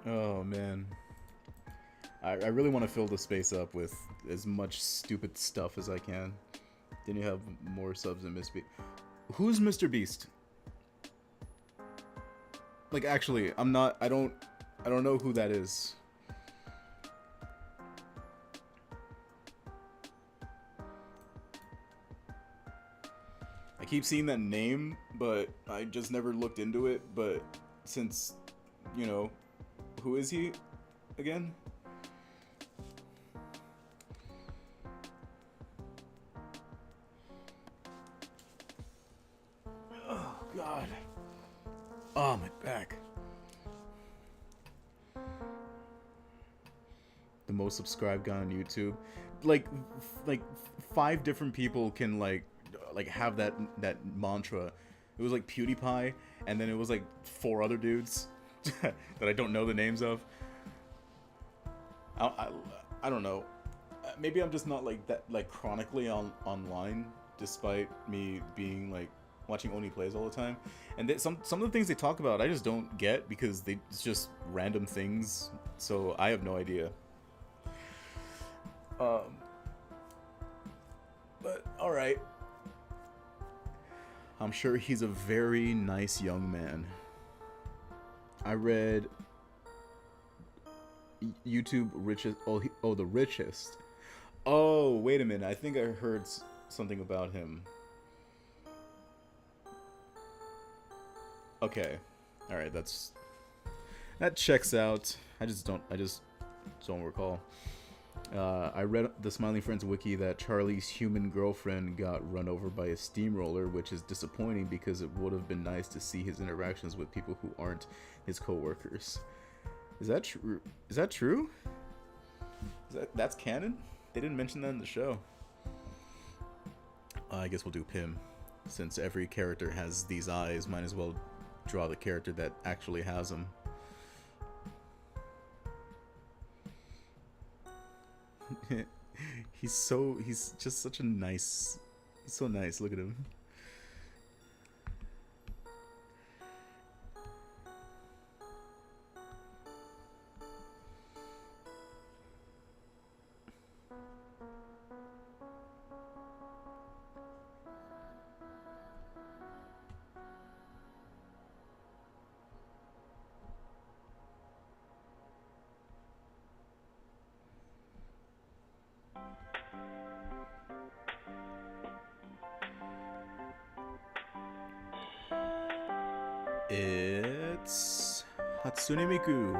Oh man, I really want to fill the space up with as much stupid stuff as I can. Then you have more subs than Mr. Beast. Who's Mr. Beast? Like, actually, I don't know who that is. I keep seeing that name, but I just never looked into it. But since, you know, who is he again? Oh God. Oh, my back. The most subscribed guy on YouTube. Like 5 different people can like have that mantra. It was like PewDiePie, and then it was like 4 other dudes that I don't know the names of. I don't know. Maybe I'm just not like that, like chronically online, despite me being like watching Oni Plays all the time. And some of the things they talk about I just don't get because it's just random things, so I have no idea. But all right. I'm sure he's a very nice young man. I read YouTube richest. Oh, the richest. Oh, wait a minute. I think I heard something about him. Okay. All right. That checks out. I just don't recall. I read the Smiling Friends wiki that Charlie's human girlfriend got run over by a steamroller, which is disappointing because it would have been nice to see his interactions with people who aren't his co-workers. Is that true? Is that true? That's canon? They didn't mention that in the show. I guess we'll do Pim. Since every character has these eyes, might as well draw the character that actually has them. He's just such a nice, he's so nice. Look at him. It's Hatsune Miku.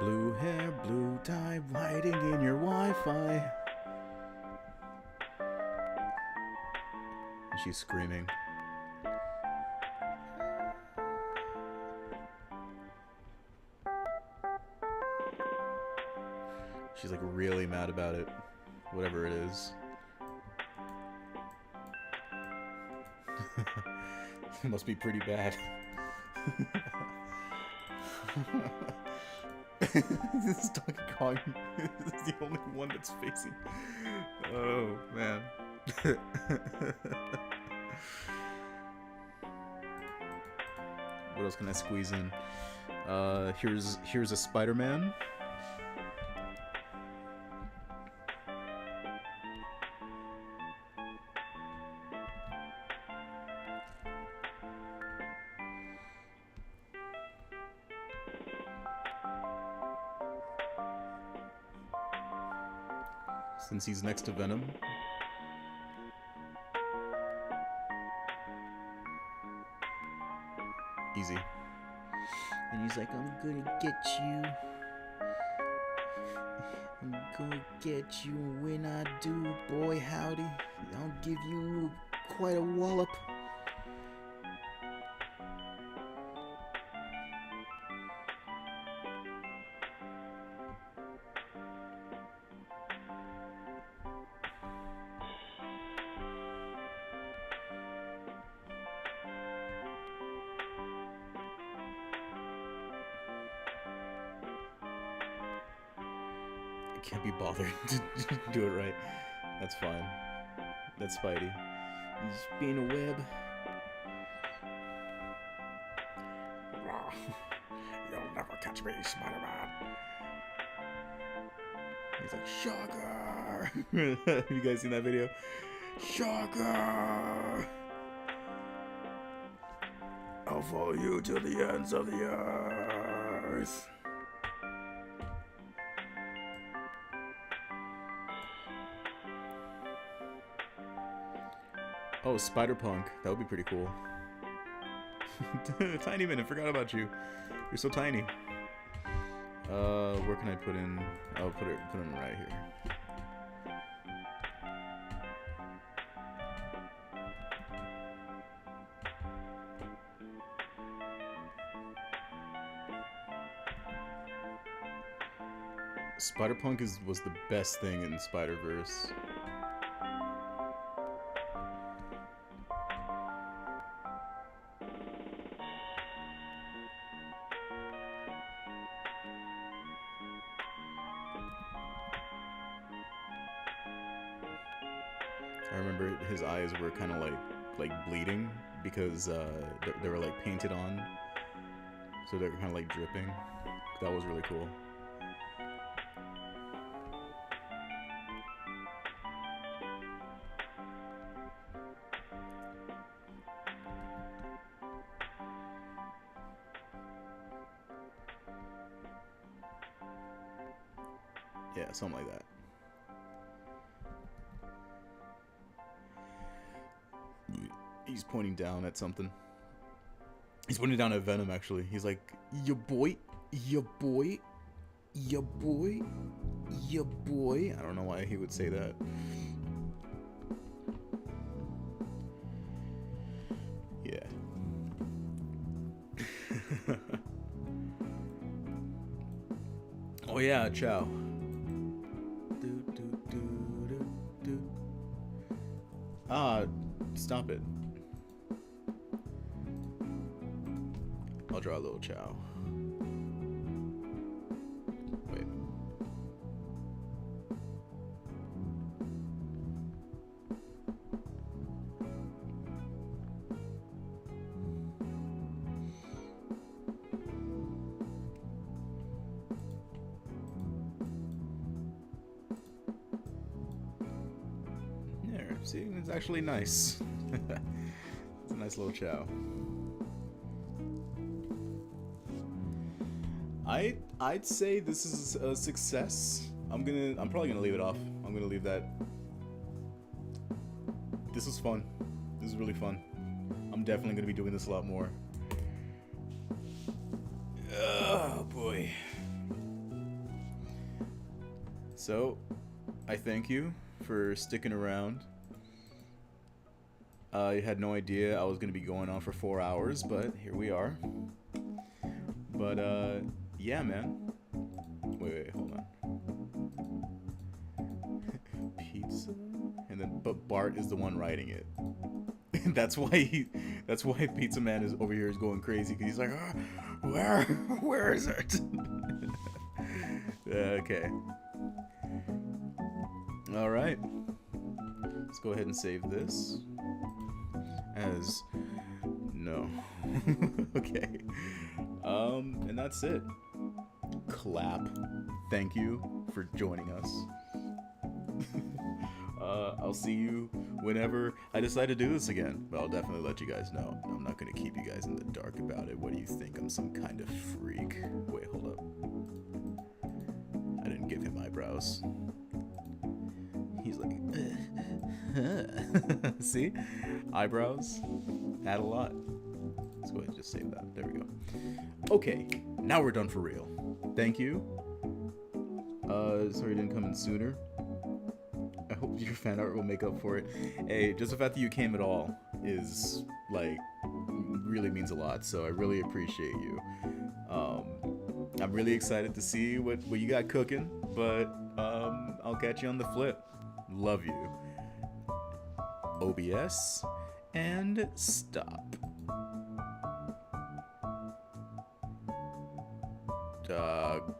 Blue hair, blue tie, writing in your Wi-Fi. And she's screaming. She's like really mad about it, whatever it is. It must be pretty bad. This Donkey Kong is the only one that's facing. Oh man. What else can I squeeze in? Here's a Spider-Man. Since he's next to Venom. Easy. And he's like, I'm gonna get you. I'm gonna get you. When I do, boy howdy, I'll give you quite a wallop. Can't be bothered to do it right. That's fine. That's Spidey. He's being a web. You'll never catch me, Spider-Man. He's like, Shocker! Have you guys seen that video? Shocker! I'll follow you to the ends of the earth. Oh, Spider-Punk. That would be pretty cool. Tiny Minute, forgot about you. You're so tiny. Where can I put in? I'll put him right here. Spider-Punk was the best thing in Spider-Verse. I remember his eyes were kind of like like bleeding because they were like painted on, so they're kind of like dripping. That was really cool. Yeah, something like that. He's pointing down at something. He's pointing down at Venom, actually. He's like, "Ya boy, ya boy, ya boy, ya boy." I don't know why he would say that. Yeah. Oh yeah, ciao. Stop it. I'll draw a little chow. Wait. There, see, it's actually nice. It's a nice little chow. I'd say this is a success. I'm probably gonna leave it off. I'm gonna leave that. This was fun. This is really fun. I'm definitely gonna be doing this a lot more. Oh boy. So, I thank you for sticking around. I had no idea I was gonna be going on for 4 hours, but here we are. But yeah, man. Wait, hold on. Pizza, and then but Bart is the one writing it. That's why Pizza Man is over here is going crazy, because he's like, oh, where is it? Okay. All right. Let's go ahead and save this as no. Okay. And that's it. Clap. Thank you for joining us. I'll see you whenever I decide to do this again, but I'll definitely let you guys know. I'm not gonna keep you guys in the dark about it. What do you think? I'm some kind of freak. Wait, hold up. I didn't give him eyebrows. He's like, see? Eyebrows add a lot. Let's go ahead and just save that. There we go. Okay, now we're done for real. Thank you. Sorry you didn't come in sooner. I hope your fan art will make up for it. Hey, just the fact that you came at all is, like, really means a lot, so I really appreciate you. I'm really excited to see what you got cooking, but I'll catch you on the flip. Love you. OBS and stop.